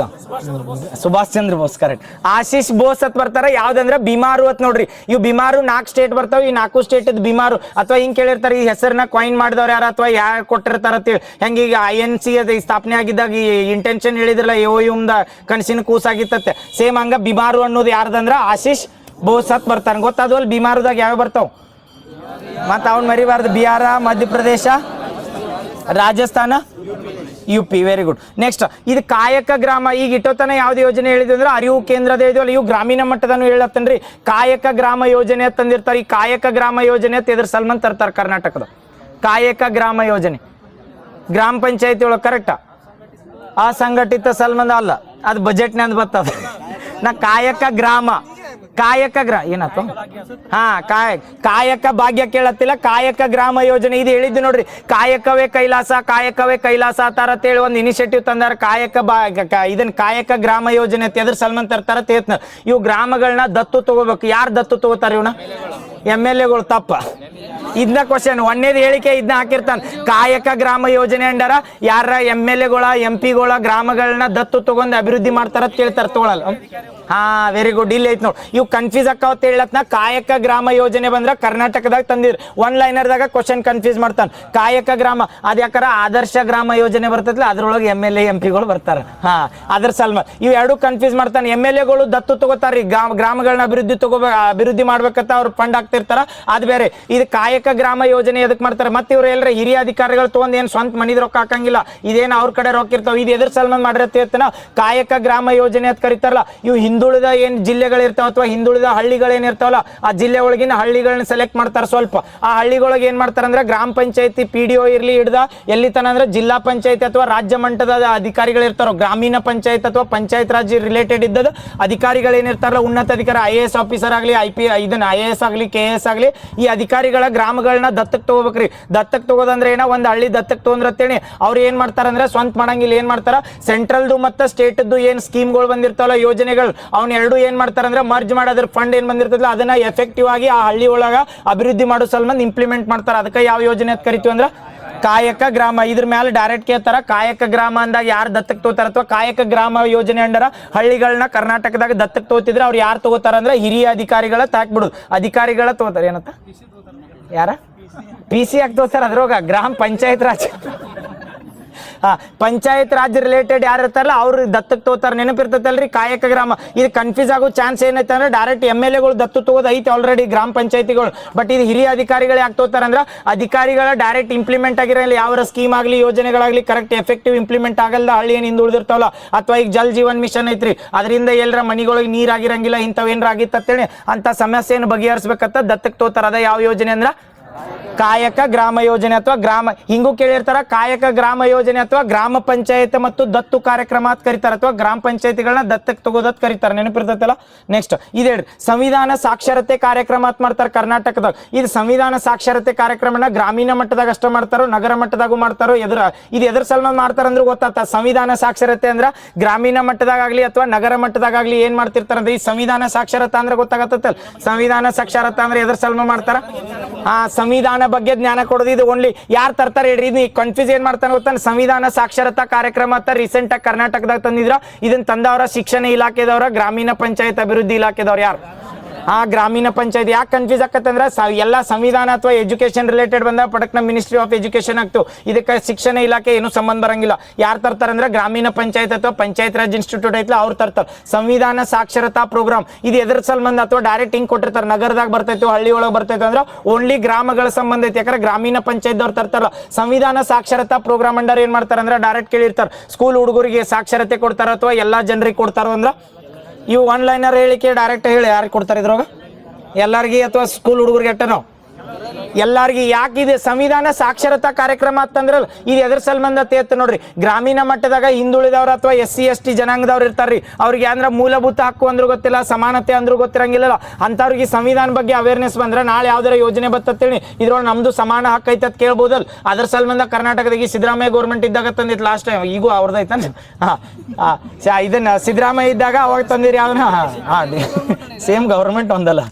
ಸುಭಾಷ್ ಚಂದ್ರ ಬೋಸ್ ಕರೆಕ್ಟ್ ಆಶೀಶ್ ಬೋಸ್ ಅಂತ ಬರ್ತಾರ ಯಾವ್ದಂದ್ರ ಬಿಮಾರು ಅಂತ ನೋಡ್ರಿ ಇವು ಬಿಮಾರು 4 ಸ್ಟೇಟ್ ಬರ್ತಾವ ಈ 4 ಸ್ಟೇಟ್ ಬಿಮಾರು ಅಥವಾ ಹಿಂಗ್ ಕೇಳಿರ್ತಾರೆ ಈ ಹೆಸರನ್ನ ಕಾಯಿನ್ ಮಾಡಿದವ್ರು ಯಾರು ಅಥವಾ ಯಾರು ಕೊಟ್ಟಿರ್ತಾರ ಅಂತೇಳಿ ಹೆಂಗ ಈಗ INC ಅದು ಸ್ಥಾಪನೆ ಆಗಿದ್ದಾಗ ಈ ಇಂಟೆನ್ಷನ್ ಹೇಳಿದ್ರಲ್ಲ ದ ಕನಸಿನ ಕೂಸಾಗಿತ್ತತ್ತೆ ಸೇಮ್ ಹಂಗ ಬಿಮಾರು ಅನ್ನೋದು ಯಾರ್ದಂದ್ರ ಆಶೀಶ್ ಬೋಸ್ ಅಂತ ಬರ್ತಾರ ಗೊತ್ತಾದ್ವಲ್ ಬಿಮಾರುದಾಗ ಯಾವ ಬರ್ತಾವ ಮತ್ತು ಅವ್ನು ಮರಿಬಾರ್ದು. Bihar, Madhya Pradesh, Rajasthan, UP. Very good. Next ಇದು ಕಾಯಕ ಗ್ರಾಮ. ಈಗ ಇಟ್ಟೋತನ ಯಾವ್ದು ಯೋಜನೆ ಹೇಳಿದ್ವಿ ಅಂದ್ರೆ ಅರಿವು ಕೇಂದ್ರದ ಹೇಳಿದ್ವಲ್ಲ, ಇವು ಗ್ರಾಮೀಣ ಮಟ್ಟದನು ಹೇಳತ್ತನ್ರಿ. ಕಾಯಕ ಗ್ರಾಮ ಯೋಜನೆ ತಂದಿರ್ತಾರೆ. ಈ ಕಾಯಕ ಗ್ರಾಮ ಯೋಜನೆ ಅಂತ ಇದ್ರ ಸಲ್ಮನ್ ತರ್ತಾರೆ ಕರ್ನಾಟಕದ. ಕಾಯಕ ಗ್ರಾಮ ಯೋಜನೆ ಗ್ರಾಮ ಪಂಚಾಯತಿ ಒಳಗೆ ಕರೆಕ್ಟಾ? ಅಸಂಘಟಿತ ಸಲ್ಮಂದ ಅಲ್ಲ, ಅದು ಬಜೆಟ್ನಂದು ಬರ್ತದ. ನಾ ಕಾಯಕ ಗ್ರಾಮ ಏನಾಯ್ತು? ಹಾ, ಕಾಯಕ ಭಾಗ್ಯ ಕೇಳತ್ತಿಲ್ಲ. ಕಾಯಕ ಗ್ರಾಮ ಯೋಜನೆ ಇದು ಹೇಳಿದ್ದು ನೋಡ್ರಿ. ಕಾಯಕವೇ ಕೈಲಾಸ ತಾರತ್ತೇಳಿ ಒಂದು ಇನಿಷಿಯೇಟಿವ್ ತಂದಾರ. ಇದನ್ನ ಕಾಯಕ ಗ್ರಾಮ ಯೋಜನೆ ಅಂತ ಎದ್ರ ಸಲ್ಮನ್ ತರ್ತಾರ ತೇತ್ನ. ಇವು ಗ್ರಾಮಗಳನ್ನ ದತ್ತು ತಗೋಬೇಕು. ಯಾರು ದತ್ತು ತಗೋತಾರ ಇವನ? MLAಗಳು. ತಪ್ಪ. ಇದನ್ನ ಕ್ವಶನ್ ಒಂದೇದು ಹೇಳಿಕೆ ಇದನ್ನ ಹಾಕಿರ್ತಾನ. ಕಾಯಕ ಗ್ರಾಮ ಯೋಜನೆ ಅಂಡಾರ ಯಾರ MLAಗಳ MP ಗಳ ಗ್ರಾಮಗಳನ್ನ ದತ್ತು ತಗೊಂಡು ಅಭಿವೃದ್ಧಿ ಮಾಡ್ತಾರ ಅಂತ ಹೇಳ್ತಾರ. ತಗೊಳಲ್ಲ. ಹಾ, ವೆರಿ ಗುಡ್. ಇಲ್ಲಿ ಐತ್ ನೋಡಿ. ಇವು ಕನ್ಫ್ಯೂಸ್ ಆಕಾವತ್ ಹೇಳತ್ನ. ಕಾಯಕ ಗ್ರಾಮ ಯೋಜನೆ ಬಂದ್ರ ಕರ್ನಾಟಕದಾಗ ತಂದಿರ್. ಒನ್ ಲೈನರ್ದಾಗ ಕ್ವಶನ್ ಕನ್ಫ್ಯೂಸ್ ಮಾಡ್ತಾನ. ಕಾಯಕ ಗ್ರಾಮ ಅದ್ ಯಾಕಾರ ಆದರ್ಶ ಗ್ರಾಮ ಯೋಜನೆ ಬರ್ತೈತ್ಲ, ಅದ್ರೊಳಗೆ MLA MP ಗಳು ಬರ್ತಾರ. ಹಾ, ಅದ್ರ ಸಲ್ಮ ಇವ್ ಎರಡು ಕನ್ಫ್ಯೂಸ್ ಮಾಡ್ತಾನೆ. MLAಗಳು ದತ್ತು ತಗೋತಾರ್ರಿ, ಗ್ರಾಮಗಳನ್ನ ಅಭಿವೃದ್ಧಿ ಮಾಡ್ಬೇಕಂತ ಅವ್ರು ಫಂಡ್ ಹಾಕ್ತಿರ್ತಾರ. ಅದ್ ಬೇರೆ. ಇದು ಕಾಯಕ ಗ್ರಾಮ ಯೋಜನೆ ಎದಕ್ ಮಾಡ್ತಾರೆ? ಮತ್ತೆ ಇವ್ರು ಎಲ್ಲರ ಹಿರಿಯ ಅಧಿಕಾರಿಗಳು ತಗೊಂಡ್ ಏನ್ ಸ್ವಂತ ಮನಿದ್ ರೊಕ್ಕ ಹಾಕಂಗಿಲ್ಲ. ಇದೇನ್ ಅವ್ರ ಕಡೆ ರೊಕ್ಕ ಇರ್ತಾವ. ಇದು ಎದ್ರ ಸಲ್ಮನ್ ಮಾಡಿರತ್ತೇನ ಕಾಯಕ ಗ್ರಾಮ ಯೋಜನೆ ಅಂತ ಕರಿತಾರಲ್ಲ. ಇವು ಹಿಂದುಳಿದ ಏನ್ ಜಿಲ್ಲೆಗಳು ಇರ್ತಾವ ಅಥವಾ ಹಿಂದುಳಿದ ಹಳ್ಳಿಗಳೇನಿರ್ತಾವಲ್ಲ, ಆ ಜಿಲ್ಲೆ ಒಳಗಿನ ಹಳ್ಳಿಗಳನ್ನ ಸೆಲೆಕ್ಟ್ ಮಾಡ್ತಾರೆ. ಸ್ವಲ್ಪ ಆ ಹಳ್ಳಿಗಳಿಗೆ ಏನ್ ಮಾಡ್ತಾರೆ ಅಂದ್ರೆ ಗ್ರಾಮ ಪಂಚಾಯತಿ PDO ಇರ್ಲಿ ಹಿಡ್ದ ಎಲ್ಲಿ ತನ ಅಂದ್ರೆ ಜಿಲ್ಲಾ ಪಂಚಾಯತಿ ಅಥವಾ ರಾಜ್ಯ ಮಟ್ಟದ ಅಧಿಕಾರಿಗಳು ಇರ್ತಾರೋ, ಗ್ರಾಮೀಣ ಪಂಚಾಯತ್ ಅಥವಾ ಪಂಚಾಯತ್ ರಾಜ್ ರಿಲೇಟೆಡ್ ಇದ್ದದ ಅಧಿಕಾರಿಗಳು ಏನಿರ್ತಾರಲ್ಲ, ಉನ್ನತ ಅಧಿಕಾರಿ IAS ಆಫೀಸರ್ ಆಗ್ಲಿ, ಇದನ್ನ IAS ಆಗ್ಲಿ, KS ಆಗ್ಲಿ, ಈ ಅಧಿಕಾರಿಗಳ ಗ್ರಾಮಗಳನ್ನ ದತ್ತಕ್ ತಗೋಬೇಕ್ರಿ. ದತ್ತಕ್ ತಗೋದಂದ್ರೆ ಏನೋ ಒಂದ್ ಹಳ್ಳಿ ದತ್ತಕ್ ತಗೊಂಡ್ರತ್ತೇಳಿ ಅವ್ರು ಏನ್ ಮಾಡ್ತಾರಂದ್ರೆ ಸ್ವಂತ ಮಾಡಂಗಿಲ್ಲ. ಏನ್ ಮಾಡ್ತಾರ, ಸೆಂಟ್ರಲ್ದು ಮತ್ತೆ ಸ್ಟೇಟ್ದು ಏನ್ ಸ್ಕೀಮ್ಗಳು ಬಂದಿರ್ತಾವಲ್ಲ, ಯೋಜನೆಗಳು, ಅವ್ನ ಎರಡು ಏನ್ ಮಾಡ್ತಾರಂದ್ರೆ ಮರ್ಜ್ ಮಾಡೋದ್ರ ಫಂಡ್ ಏನ್ ಬಂದಿರ್ತದಲ್ಲ ಅದನ್ನ ಎಫೆಕ್ಟಿವ್ ಆಗಿ ಆ ಹಳ್ಳಿ ಒಳಗ ಅಭಿವೃದ್ಧಿ ಮಾಡೋ ಸಲ್ಮಂದ್ ಇಂಪ್ಲಿಮೆಂಟ್ ಮಾಡ್ತಾರ. ಅದಕ್ಕೆ ಯಾವ ಯೋಜನೆ ಅಂತ ಕರಿತೀವಿ ಅಂದ್ರೆ ಕಾಯಕ ಗ್ರಾಮ. ಇದ್ರ ಮೇಲೆ ಡೈರೆಕ್ಟ್ ಕೇಳ್ತಾರ ಕಾಯಕ ಗ್ರಾಮ ಅಂದಾಗ ಯಾರು ದತ್ತಕ್ ತಗೋತಾರ ಅಥವಾ ಕಾಯಕ ಗ್ರಾಮ ಯೋಜನೆ ಅಂಡರ ಹಳ್ಳಿಗಳನ್ನ ಕರ್ನಾಟಕದಾಗ ದತ್ತಕ್ ತಗೋತಿದ್ರೆ ಅವ್ರು ಯಾರು ತಗೋತಾರ ಅಂದ್ರೆ ಹಿರಿಯ ಅಧಿಕಾರಿಗಳ ತಾಕ್ಬಿಡುದು. ಅಧಿಕಾರಿಗಳ ತಗೋತಾರ. ಏನಂತ ಯಾರ PC ಯಾಕೆ ತಗೋತಾರ? ಅದ್ರೋಗ ಗ್ರಾಮ ಪಂಚಾಯತ್ ರಾಜ್. ಪಂಚಾಯತ್ ರಾಜ್ ರಿಲೇಟೆಡ್ ಯಾರು ಇರ್ತಾರಲ್ಲ ಅವ್ರು ದತ್ತಕ್ ತಗೋತಾರ. ನೆನಪಿರ್ತೈತಲ್ರಿ ಕಾಯಕ ಗ್ರಾಮ. ಇದು ಕನ್ಫ್ಯೂಸ್ ಆಗೋ ಚಾನ್ಸ್ ಏನೈತೆ ಅಂದ್ರೆ ಡೈರೆಕ್ಟ್ MLAಗಳು ದತ್ತು ತಗೋದು ಐತಿ ಆಲ್ರೆಡಿ ಗ್ರಾಮ ಪಂಚಾಯತಿಗಳು. ಬಟ್ ಇದು ಹಿರಿಯ ಅಧಿಕಾರಿಗಳು ಯಾಕೆ ತಗೋತಾರ ಅಂದ್ರೆ ಅಧಿಕಾರಿಗಳ ಡೈರೆಕ್ಟ್ ಇಂಪ್ಲಿಮೆಂಟ್ ಆಗಿರಲ್ಲ. ಯಾವ ಸ್ಕೀಮ್ ಆಗಲಿ ಯೋಜನೆಗಳಾಗ್ಲಿ ಕರೆಕ್ಟ್ ಎಫೆಕ್ಟಿವ್ ಇಂಪ್ಲಿಮೆಂಟ್ ಆಗಲ್ಲ. ಹಳ್ಳಿ ಏನು ಹಿಂದುಳಿದಿರ್ತಾವಲ್ಲ, ಅಥವಾ ಈಗ ಜಲ್ ಜೀವನ್ ಮಿಷನ್ ಐತ್ರಿ, ಅದರಿಂದ ಎಲ್ಲರ ಮನಿಗಳಿಗೆ ನೀರ್ ಆಗಿರಂಗಿಲ್ಲ, ಇಂಥವ್ ಏನಾರ ಆಗಿತ್ತೇಳಿ ಅಂತ ಸಮಸ್ಯೆಯನ್ನು ಬಗೆಹರಿಸಬೇಕಂತ ದತ್ತಕ್ ತಗೋತಾರ. ಅದ ಯಾವ ಯೋಜನೆ ಅಂದ್ರ ಕಾಯಕ ಗ್ರಾಮ ಯೋಜನೆ ಅಥವಾ ಗ್ರಾಮ. ಹಿಂಗೂ ಕೇಳಿರ್ತಾರ ಕಾಯಕ ಗ್ರಾಮ ಯೋಜನೆ ಅಥವಾ ಗ್ರಾಮ ಪಂಚಾಯತ್ ಮತ್ತು ದತ್ತು ಕಾರ್ಯಕ್ರಮ ಅಂತ ಕರೀತಾರೆ, ಅಥವಾ ಗ್ರಾಮ ಪಂಚಾಯತಿಗಳನ್ನ ದತ್ತಕ್ ತಗೋದತ್ ಕರೀತಾರೆ. ನೆನಪಿರ್ತೈತಲ್ಲ. ನೆಕ್ಸ್ಟ್ ಇದು ಹೇಳ್ರಿ, ಸಂವಿಧಾನ ಸಾಕ್ಷರತೆ ಕಾರ್ಯಕ್ರಮ ಅಂತ ಮಾಡ್ತಾರೆ ಕರ್ನಾಟಕದಾಗ. ಇದು ಸಂವಿಧಾನ ಸಾಕ್ಷರತೆ ಕಾರ್ಯಕ್ರಮನ ಗ್ರಾಮೀಣ ಮಟ್ಟದಾಗ ಅಷ್ಟ ಮಾಡ್ತಾರೋ, ನಗರ ಮಟ್ಟದಾಗೂ ಮಾಡ್ತಾರೋ. ಇದು ಎದ್ರ ಸಲ್ಮಾನ್ ಮಾಡ್ತಾರ ಅಂದ್ರೆ ಗೊತ್ತಾಗ್ತ. ಸಂವಿಧಾನ ಸಾಕ್ಷರತೆ ಅಂದ್ರ ಗ್ರಾಮೀಣ ಮಟ್ಟದಾಗಲಿ ಅಥವಾ ನಗರ ಮಟ್ಟದಾಗಲಿ ಏನ್ ಮಾಡ್ತಿರ್ತಾರ ಅಂದ್ರೆ ಈ ಸಂವಿಧಾನ ಸಾಕ್ಷರತಾ ಅಂದ್ರೆ ಗೊತ್ತಾಗತ್ತಲ್ಲ. ಸಂವಿಧಾನ ಸಾಕ್ಷರತಾ ಅಂದ್ರೆ ಎದ್ರ ಸಲ್ಮಾನ್ ಮಾಡ್ತಾರ? ಸಂವಿಧಾನ ಬಗ್ಗೆ ಜ್ಞಾನ ಕೊಡೋದು. ಇದು ಓನ್ಲಿ ಯಾರು ತರ್ತಾರೆ ಹೇಳ್ರಿ? ಇದು ಕನ್ಫ್ಯೂಸ್ ಏನ್ ಮಾಡ್ತಾನೆ ಗೊತ್ತಾನ. ಸಂವಿಧಾನ ಸಾಕ್ಷರತಾ ಕಾರ್ಯಕ್ರಮ ಅಂತ ರೀಸೆಂಟ್ ಆಗಿ ಕರ್ನಾಟಕದಾಗ ತಂದಿದ್ರ. ಇದನ್ನ ತಂದವರ ಶಿಕ್ಷಣ ಇಲಾಖೆದವರ, ಗ್ರಾಮೀಣ ಪಂಚಾಯತ್ ಅಭಿವೃದ್ಧಿ ಇಲಾಖೆದವ್ರ ಯಾರು? ಗ್ರಾಮೀಣ ಪಂಚಾಯತ್. ಯಾಕೆ ಕನ್ಫ್ಯೂಸ್ ಆಕತ್ತಂದ್ರೆ ಎಲ್ಲ ಸಂವಿಧಾನ ಅಥವಾ ಎಜುಕೇಶನ್ ರಿಲೇಟೆಡ್ ಬಂದಾಗ ಪಟಕ್ನ ಮಿನಿಸ್ಟ್ರಿ ಆಫ್ ಎಜುಕೇಶನ್ ಆಗ್ತು. ಇದಕ್ಕೆ ಶಿಕ್ಷಣ ಇಲಾಖೆ ಏನು ಸಂಬಂಧ ಬರಂಗಿಲ್ಲ. ಯಾರು ತರ್ತಾರೆ ಅಂದ್ರೆ ಗ್ರಾಮೀಣ ಪಂಚಾಯತ್ ಅಥವಾ ಪಂಚಾಯತ್ ರಾಜ್ ಇನ್ಸ್ಟಿಟ್ಯೂಟ್ ಐತ್ಲ ಅವ್ರು ತರ್ತಾರೆ. ಸಂವಿಧಾನ ಸಾಕ್ಷರತಾ ಪ್ರೋಗ್ರಾಮ್ ಇದು ಎದ್ರ ಸಂಬಂಧ ಅಥವಾ ಡೈರೆಕ್ಟ್ ಹಿಂಗ್ ಕೊಟ್ಟಿರ್ತಾರೆ. ನಗರದಾಗ ಬರ್ತೈತೆ, ಹಳ್ಳಿ ಒಳಗೆ ಬರ್ತೈತೆ ಅಂದ್ರೆ ಓನ್ಲಿ ಗ್ರಾಮಗಳ ಸಂಬಂಧ ಐತಿ. ಯಾಕಂದ್ರೆ ಗ್ರಾಮೀಣ ಪಂಚಾಯತ್ ತರ್ತಾರಲ್ಲ. ಸಂವಿಧಾನ ಸಾಕ್ಷರತಾ ಪ್ರೋಗ್ರಾಮ್ ಅಂಡರ್ ಏನ್ ಮಾಡ್ತಾರೆ ಅಂದ್ರೆ ಡೈರೆಕ್ಟ್ ಕೇಳಿರ್ತಾರೆ, ಸ್ಕೂಲ್ ಹುಡುಗರಿಗೆ ಸಾಕ್ಷರತೆ ಕೊಡ್ತಾರ ಅಥವಾ ಎಲ್ಲಾ ಜನರಿಗೆ ಕೊಡ್ತಾರ ಅಂದ್ರೆ ಇವು ಒನ್ ಲೈನರ್ ಹೇಳಿಕೆ ಡೈರೆಕ್ಟ್ ಹೇಳಿ ಯಾರಿಗೆ ಕೊಡ್ತಾರೆ ಇದ್ರಾಗ? ಎಲ್ಲಾರ್ಗಿ ಅಥವಾ ಸ್ಕೂಲ್ ಹುಡುಗರಿಗೆ ಅಟ್ಟ ನಾವು ಎಲ್ಲಾರ್ಗಿ. ಯಾಕಿದೆ ಸಂವಿಧಾನ ಸಾಕ್ಷರತಾ ಕಾರ್ಯಕ್ರಮ ಅಂತಂದ್ರಲ್ಲ, ಇದು ಎದ್ರ ಸಂಬಂಧ ತೇತ್ ನೋಡ್ರಿ. ಗ್ರಾಮೀಣ ಮಟ್ಟದಾಗ ಹಿಂದುಳಿದವ್ರು ಅಥವಾ SC ST ಜನಾಂಗದವ್ರು ಇರ್ತಾರ್ರಿ. ಅವ್ರಿಗೆ ಅಂದ್ರೆ ಮೂಲಭೂತ ಹಕ್ಕು ಅಂದ್ರೂ ಗೊತ್ತಿಲ್ಲ, ಸಮಾನತೆ ಅಂದ್ರೂ ಗೊತ್ತಿರಂಗಿಲ್ಲ. ಅಂತವ್ರಿಗೆ ಸಂವಿಧಾನ ಬಗ್ಗೆ ಅವೇರ್ನೆಸ್ ಬಂದ್ರೆ ನಾಳೆ ಯಾವ್ದಾರ ಯೋಜನೆ ಬರ್ತೇಳಿ ಇದ್ರೊಳಗೆ ನಮ್ದು ಸಮಾನ ಹಕ್ಕು ಐತೆ ಅಂತ ಕೇಳ್ಬೋದಲ್ಲ. ಅದ್ರ ಸಂಬಂಧ ಕರ್ನಾಟಕದಾಗ ಸಿದ್ದರಾಮಯ್ಯ ಗೌರ್ಮೆಂಟ್ ಇದ್ದಾಗ ತಂದಿತ್ತು ಲಾಸ್ಟ್ ಟೈಮ್. ಈಗೂ ಅವ್ರದೈತಾನೆ. ಇದನ್ನ ಸಿದ್ದರಾಮಯ್ಯ ಇದ್ದಾಗ ಅವಾಗ ತಂದಿರಿ ಯಾವ್ದನ್ನ. ಸೇಮ್ ಗೌರ್ಮೆಂಟ್ ಒಂದಲ್ಲ.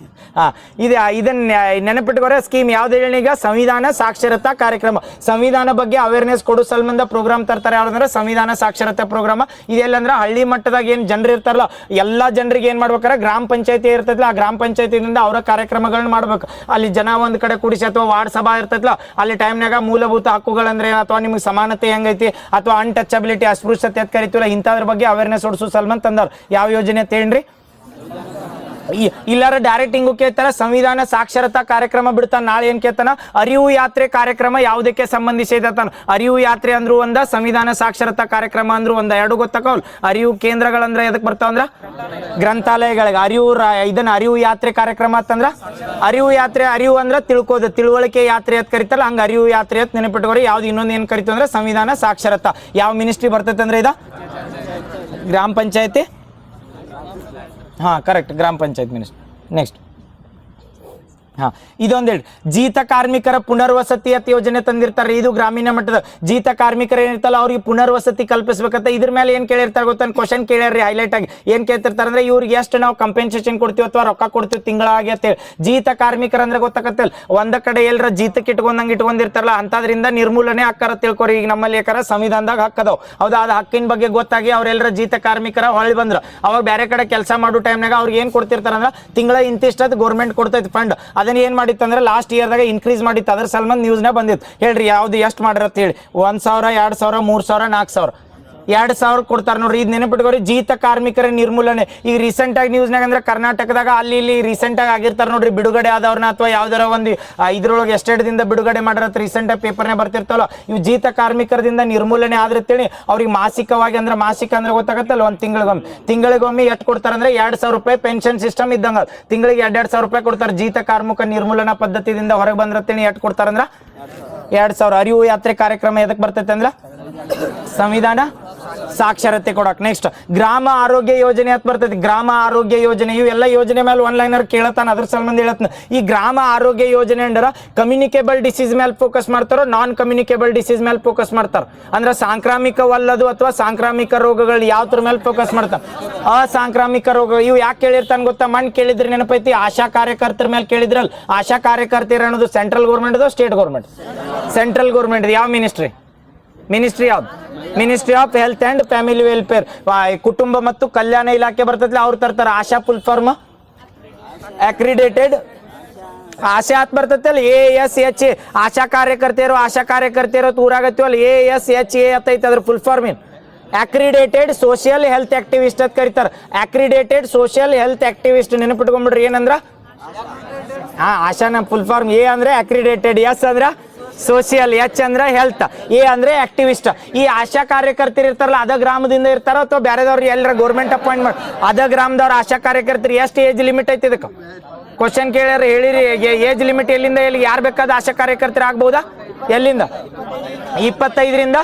ಇದನ್ನ ನೆನಪಿಟ್ಕೋರೆ. ಸ್ಕೀಮ್ ಯಾವ್ದು ಹೇಳಿ? ಈಗ ಸಂವಿಧಾನ ಸಾಕ್ಷರತಾ ಕಾರ್ಯಕ್ರಮ. ಸಂವಿಧಾನ ಬಗ್ಗೆ ಅವೇರ್ನೆಸ್ ಕೊಡೋ ಸಂಬಂಧ ಪ್ರೋಗ್ರಾಮ್ ತರ್ತಾರೆ. ಯಾವ್ದಂದ್ರೆ ಸಂವಿಧಾನ ಸಾಕ್ಷರತಾ ಪ್ರೋಗ್ರಾಮ. ಇದೆಲ್ಲಂದ್ರೆ ಹಳ್ಳಿ ಮಟ್ಟದಾಗ ಏನ್ ಜನರು ಇರ್ತಾರಲ್ಲ ಎಲ್ಲಾ ಜನರಿಗೆ ಏನ್ ಮಾಡ್ಬೇಕಾರೆ ಗ್ರಾಮ ಪಂಚಾಯತಿ ಇರ್ತೈತಲ್ಲ, ಆ ಗ್ರಾಮ ಪಂಚಾಯತಿಯಿಂದ ಅವರ ಕಾರ್ಯಕ್ರಮಗಳನ್ನ ಮಾಡ್ಬೇಕು. ಅಲ್ಲಿ ಜನ ಒಂದ್ ಕಡೆ ಕೂಡಿಸಿ ಅಥವಾ ವಾರ್ಡ್ ಸಭಾ ಇರ್ತೈತಲ್ಲ ಅಲ್ಲಿ ಟೈಮ್ನಾಗ ಮೂಲಭೂತ ಹಕ್ಕುಗಳಂದ್ರೆ ಅಥವಾ ನಿಮ್ಗೆ ಸಮಾನತೆ ಹೆಂಗೈತಿ ಅಥವಾ ಅನ್ಟಚಬಿಲಿಟಿ, ಅಸ್ಪೃಶ್ಯತೆ ಅಂತ ಕರಿತೀವಲ್ಲ, ಇಂಥದ್ರ ಬಗ್ಗೆ ಅವೇರ್ನೆಸ್ ಹೊಡ್ಸೋ ಸಲ್ಮಾನ್ ತಂದವ್ರು. ಯಾವ ಯೋಜನೆ ಅಂತ ಹೇಳ್ರಿ? ಇಲ್ಲಾರ ಡೈರೆಕ್ಟ್ ಹಿಂಗು ಕೇಳ್ತಾರ, ಸಂವಿಧಾನ ಸಾಕ್ಷರತಾ ಕಾರ್ಯಕ್ರಮ ಬಿಡ್ತಾನ. ನಾಳೆ ಏನ್ ಕೇಳ್ತಾನ, ಅರಿವು ಯಾತ್ರೆ ಕಾರ್ಯಕ್ರಮ ಯಾವುದಕ್ಕೆ ಸಂಬಂಧಿಸಿದ ಅರಿವು ಯಾತ್ರೆ ಅಂದ್ರು ಒಂದ, ಸಂವಿಧಾನ ಸಾಕ್ಷರತಾ ಕಾರ್ಯಕ್ರಮ ಅಂದ್ರು ಒಂದ, ಎರಡು ಗೊತ್ತಾಕವಲ್. ಅರಿವು ಕೇಂದ್ರಗಳಂದ್ರ ಎದಕ್ ಬರ್ತಾವಂದ್ರ ಗ್ರಂಥಾಲಯಗಳಿಗೆ. ಇದನ್ನ ಅರಿವು ಯಾತ್ರೆ ಕಾರ್ಯಕ್ರಮ ಅಂತಂದ್ರ ಅರಿವು ಯಾತ್ರೆ, ಅರಿವು ಅಂದ್ರ ತಿಳ್ಕೋದು, ತಿಳುವಳಿಕೆ ಯಾತ್ರೆ ಅಂತ ಕರಿತಾರಲ್ಲ, ಹಂಗ ಅರಿವು ಯಾತ್ರೆ ಅಂತ ನೆನಪಿಟ್ಕೋರಿ. ಯಾವ್ದು ಇನ್ನೊಂದು ಏನ್ ಕರಿತು ಅಂದ್ರೆ ಸಂವಿಧಾನ ಸಾಕ್ಷರತಾ. ಯಾವ ಮಿನಿಸ್ಟ್ರಿ ಬರ್ತೈತೆ ಅಂದ್ರೆ ಇದ ಗ್ರಾಮ ಪಂಚಾಯತಿ. ಹಾಂ ಕರೆಕ್ಟ್, ಗ್ರಾಮ ಪಂಚಾಯತ್ ಮಿನಿಸ್ಟರ್. ನೆಕ್ಸ್ಟ್ ಹಾಂ ಇದೊಂದು ಹೇಳಿ, ಜೀತ ಕಾರ್ಮಿಕರ ಪುನರ್ವಸತಿ ಅಂತ ಯೋಜನೆ ತಂದಿರ್ತಾರೆ. ಇದು ಗ್ರಾಮೀಣ ಮಟ್ಟದ ಜೀತ ಕಾರ್ಮಿಕರು ಏನಿರ್ತಲ್ಲ ಅವ್ರಿಗೆ ಪುನರ್ವಸತಿ ಕಲ್ಪಿಸ್ಬೇಕಂತ. ಇದ್ರ ಮೇಲೆ ಏನು ಕೇಳಿರ್ತಾರೆ ಗೊತ್ತ, ಕ್ವಶನ್ ಕೇಳ್ಯಾರ್ರಿ ಹೈಲೈಟ್ ಆಗಿ. ಏನು ಕೇಳ್ತಿರ್ತಾರೆ ಅಂದ್ರೆ ಇವ್ರಿಗೆ ಎಷ್ಟು ನಾವು ಕಂಪೆನ್ಸೇಷನ್ ಕೊಡ್ತೀವಿ ಅಥವಾ ರೊಕ್ಕ ಕೊಡ್ತೀವಿ ತಿಂಗಳಾಗಿ ಅಂತೇಳಿ. ಜೀತ ಕಾರ್ಮಿಕರ ಅಂದ್ರೆ ಗೊತ್ತಾಗತ್ತಲ್ಲ, ಒಂದ ಕಡೆ ಎಲ್ಲರ ಜೀತಕ್ಕೆ ಇಟ್ಕೊಂಡಂಗೆ ಇಟ್ಕೊಂಡಿರ್ತಾರಲ್ಲ ಅಂಥದ್ರಿಂದ ನಿರ್ಮೂಲನೆ ಹಾಕಾರ ತಿಳ್ಕೊರಿ. ಈಗ ನಮ್ಮಲ್ಲಿ ಯಾಕಾರ ಸಂವಿಧಾನದಾಗ ಹಕ್ಕದವು, ಹೌದಾ? ಅದು ಹಕ್ಕಿನ ಬಗ್ಗೆ ಗೊತ್ತಾಗಿ ಅವ್ರೆಲ್ಲರ ಜೀತ ಕಾರ್ಮಿಕರ ಹೊಳ್ಳಿ ಬಂದ್ರು, ಅವಾಗ ಬೇರೆ ಕಡೆ ಕೆಲಸ ಮಾಡೋ ಟೈಮ್ನಾಗ ಅವ್ರಿಗೆ ಏನು ಕೊಡ್ತಿರ್ತಾರ ಅಂದ್ರೆ ತಿಂಗಳ ಇಂತಿಷ್ಟದು ಗೌರ್ಮೆಂಟ್ ಕೊಡ್ತೈತಿ ಫಂಡ್. ಅದನ್ನ ಏನ್ ಮಾಡಿತ್ತು ಅಂದ್ರೆ ಲಾಸ್ಟ್ ಇಯರ್ದಾಗ ಇನ್ಕ್ರೀಸ್ ಮಾಡಿತ್ತು. ಅದ್ರ ಸಲ್ಮಾನ್ ನ್ಯೂಸ್ನ ಬಂದಿತ್ತು. ಹೇಳ್ರಿ ಯಾವ್ದು ಎಷ್ಟು ಮಾಡಿರತ್ತ ಹೇಳಿ. 1,000, 2,000, 3,000, 4,000, 2,000 ಕೊಡ್ತಾರೆ ನೋಡ್ರಿ. ಇದು ನೆನಪಿಟ್ಕೋರಿ, ಜೀತ ಕಾರ್ಮಿಕರ ನಿರ್ಮೂಲನೆ. ಈಗ ರೀಸೆಂಟ್ ಆಗಿ ನ್ಯೂಸ್ನಾಗ ಅಂದ್ರೆ ಕರ್ನಾಟಕದಾಗ ಅಲ್ಲಿ ಇಲ್ಲಿ ರೀಸೆಂಟ್ ಆಗಿ ಆಗಿರ್ತಾರೆ ನೋಡ್ರಿ, ಬಿಡುಗಡೆ ಆದವ್ರನ್ನ ಅಥವಾ ಯಾವ್ದಾರ ಒಂದು ಇದ್ರೊಳಗೆ ಎಸ್ಟೇಟ್ದಿಂದ ಬಿಡುಗಡೆ ಮಾಡಿರತ್ತ ರೀಸೆಂಟ್ ಆಗಿ ಪೇಪರ್ನೇ ಬರ್ತಿರ್ತವಲ್ಲ, ಇವು ಜೀತ ಕಾರ್ಮಿಕರದಿಂದ ನಿರ್ಮೂಲನೆ ಆದ್ರತ್ತೇಳಿ ಅವ್ರಿಗೆ ಮಾಸಿಕವಾಗಿ ಅಂದ್ರೆ ಮಾಸಿಕ ಅಂದ್ರೆ ಗೊತ್ತಾಗತ್ತಲ್ಲ, ಒಂದು ತಿಂಗಳಿಗೊಮ್ಮೆ ಎಷ್ಟು ಕೊಡ್ತಾರೆ ಅಂದ್ರೆ 2,000 ರೂಪಾಯಿ ಪೆನ್ಷನ್ ಸಿಸ್ಟಮ್ ಇದ್ದಂಗ ತಿಂಗಳಿಗೆ 2,000 ರೂಪಾಯಿ ಕೊಡ್ತಾರೆ. ಜೀತ ಕಾರ್ಮಿಕ ನಿರ್ಮೂಲನಾ ಪದ್ಧತಿಯಿಂದ ಹೊರಗೆ ಬಂದ್ರತ್ತೇಳಿ ಎಷ್ಟು ಕೊಡ್ತಾರಂದ್ರ 2,000. ಅರಿವು ಯಾತ್ರೆ ಕಾರ್ಯಕ್ರಮ ಎದಕ್ಕೆ ಬರ್ತೈತೆ ಅಂದ್ರೆ ಸಂವಿಧಾನ ಸಾಕ್ಷರತೆ ಕೊಡಕ್. ನೆಕ್ಸ್ಟ್ ಗ್ರಾಮ ಆರೋಗ್ಯ ಯೋಜನೆ ಅಂತ ಬರ್ತೈತಿ. ಗ್ರಾಮ ಆರೋಗ್ಯ ಯೋಜನೆ ಇವೆಲ್ಲ ಯೋಜನೆ ಮೇಲೆ ಒನ್ಲೈನರ್ ಕೇಳತಾನ, ಅದ್ರ ಸಂಬಂಧ ಹೇಳತ್ನ. ಈ ಗ್ರಾಮ ಆರೋಗ್ಯ ಯೋಜನೆ ಅಂದ್ರ ಕಮ್ಯುನಿಕೇಬಲ್ ಡಿಸೀಸ್ ಮೇಲೆ ಫೋಕಸ್ ಮಾಡ್ತಾರೋ, ನಾನ್ ಕಮ್ಯುನಿಕೇಬಲ್ ಡಿಸೀಸ್ ಮೇಲೆ ಫೋಕಸ್ ಮಾಡ್ತಾರ. ಅಂದ್ರೆ ಸಾಂಕ್ರಾಮಿಕವಲ್ಲದು ಅಥವಾ ಸಾಂಕ್ರಾಮಿಕ ರೋಗಗಳು ಯಾವ್ದ್ರ ಮೇಲೆ ಫೋಕಸ್ ಮಾಡ್ತಾರ, ಅಸಾಂಕ್ರಾಮಿಕ ರೋಗ. ಇವು ಯಾಕೆ ಕೇಳಿರ್ತಾನ ಗೊತ್ತಾ, ಮಣ್ಣು ಕೇಳಿದ್ರಿ ನೆನಪೈತಿ, ಆಶಾ ಕಾರ್ಯಕರ್ತರ ಮೇಲೆ ಕೇಳಿದ್ರಲ್ಲ. ಆಶಾ ಕಾರ್ಯಕರ್ತರ ಅನ್ನೋದು central government state government? Central government. ಯಾವ ಮಿನಿಸ್ಟ್ರಿ? ಯಾವ್ದು? Ministry of health and family welfare, ಕುಟುಂಬ ಮತ್ತು ಕಲ್ಯಾಣ ಇಲಾಖೆ ಬರ್ತೈತಿ. ಅವ್ರು ತರ್ತಾರ ASHA full form accredited ASHA ಅಂತ ಬರ್ತೈತಲ್ಲ, ASH ಆಶಾ ಕಾರ್ಯಕರ್ತೆಯರು ಊರಾಗತ್ತೀವಲ್ಲ, ASHA ಅಂತೈತಿ. ಅದ್ರ ಫುಲ್ ಫಾರ್ಮ್ ಏನು? ಅಕ್ರಿಡೇಟೆಡ್ ಸೋಷಿಯಲ್ ಹೆಲ್ತ್ ಆಕ್ಟಿವಿಸ್ಟ್ ಅಂತ ಕರೀತಾರೆ. ಅಕ್ರಿಡೇಟೆಡ್ ಸೋಷಿಯಲ್ ಹೆಲ್ತ್ ಆಕ್ಟಿವಿಸ್ಟ್ ನೆನಪಿಟ್ಕೊಂಡ್ಬಿಡ್ರಿ. ಏನಂದ್ರ ಆಶಾನ ಫುಲ್ ಫಾರ್ಮ್. A ಅಂದ್ರೆ ಅಕ್ರಿಡೇಟೆಡ್, S ಅಂದ್ರ ಸೋಷಿಯಲ್, H ಅಂದ್ರೆ ಹೆಲ್ತ್, A ಅಂದ್ರೆ ಆಕ್ಟಿವಿಸ್ಟ್. ಈ ಆಶಾ ಕಾರ್ಯಕರ್ತರು ಇರ್ತಾರಲ್ಲ, ಅದ ಗ್ರಾಮದಿಂದ ಇರ್ತಾರ ಅಥವಾ ಬೇರೆದವ್ರು ಎಲ್ಲರ ಗೌರ್ಮೆಂಟ್ ಅಪಾಯಿಂಟ್ ಮಾಡಿ ಅದ ಗ್ರಾಮದವ್ರು ಆಶಾ ಕಾರ್ಯಕರ್ತರು ಎಷ್ಟು ಏಜ್ ಲಿಮಿಟ್ ಐತಿ ಇದಕ್ಕೆ? ಕ್ವಶನ್ ಕೇಳ್ಯಾರ, ಹೇಳಿರಿ. ಏಜ್ ಲಿಮಿಟ್ ಎಲ್ಲಿಂದ ಎಲ್ಲಿಗೆ ಯಾರು ಬೇಕಾದ ಆಶಾ ಕಾರ್ಯಕರ್ತರು ಆಗ್ಬಹುದಾ? ಎಲ್ಲಿಂದ? 25ರಿಂದ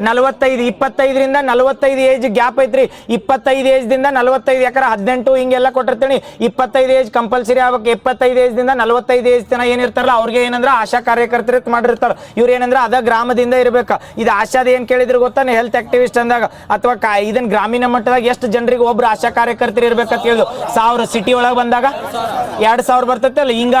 45. 25ರಿಂದ 45 ಏಜ್ ಗ್ಯಾಪ್ ಐತ್ರಿ. 25 ಏಜ್ದಿಂದ 45, ಯಾಕಂದ್ರೆ 18 ಹಿಂಗೆಲ್ಲ ಕೊಟ್ಟಿರ್ತೀನಿ. 25 ಏಜ್ ಕಂಪಲ್ಸರಿ ಆಗ್ಬೇಕು. 25 ಏಜ್ದಿಂದ 45 ಏಜ್ ತನ ಏನಿರ್ತಾರಲ್ಲ ಅವ್ರಿಗೆ ಏನಂದ್ರೆ ಆಶಾ ಕಾರ್ಯಕರ್ತರು ಮಾಡಿರ್ತಾರೆ. ಇವ್ರು ಏನಂದ್ರೆ ಅದ ಗ್ರಾಮದಿಂದ ಇರ್ಬೇಕು. ಇದು ಆಶಾದ ಏನ್ ಕೇಳಿದ್ರು ಗೊತ್ತಾನೆ, ಹೆಲ್ತ್ ಆಕ್ಟಿವಿಸ್ಟ್ ಅಂದಾಗ ಅಥವಾ ಇದನ್ನ ಗ್ರಾಮೀಣ ಮಟ್ಟದಾಗ ಎಷ್ಟು ಜನರಿಗೆ ಒಬ್ರು ಆಶಾ ಕಾರ್ಯಕರ್ತರು ಇರ್ಬೇಕಂತ ಹೇಳಿದ್ರು. 1000 ಸಿಟಿ ಒಳಗೆ ಬಂದಾಗ 2,000 ಬರ್ತೈತೆ ಅಲ್ಲ, ಹಿಂಗ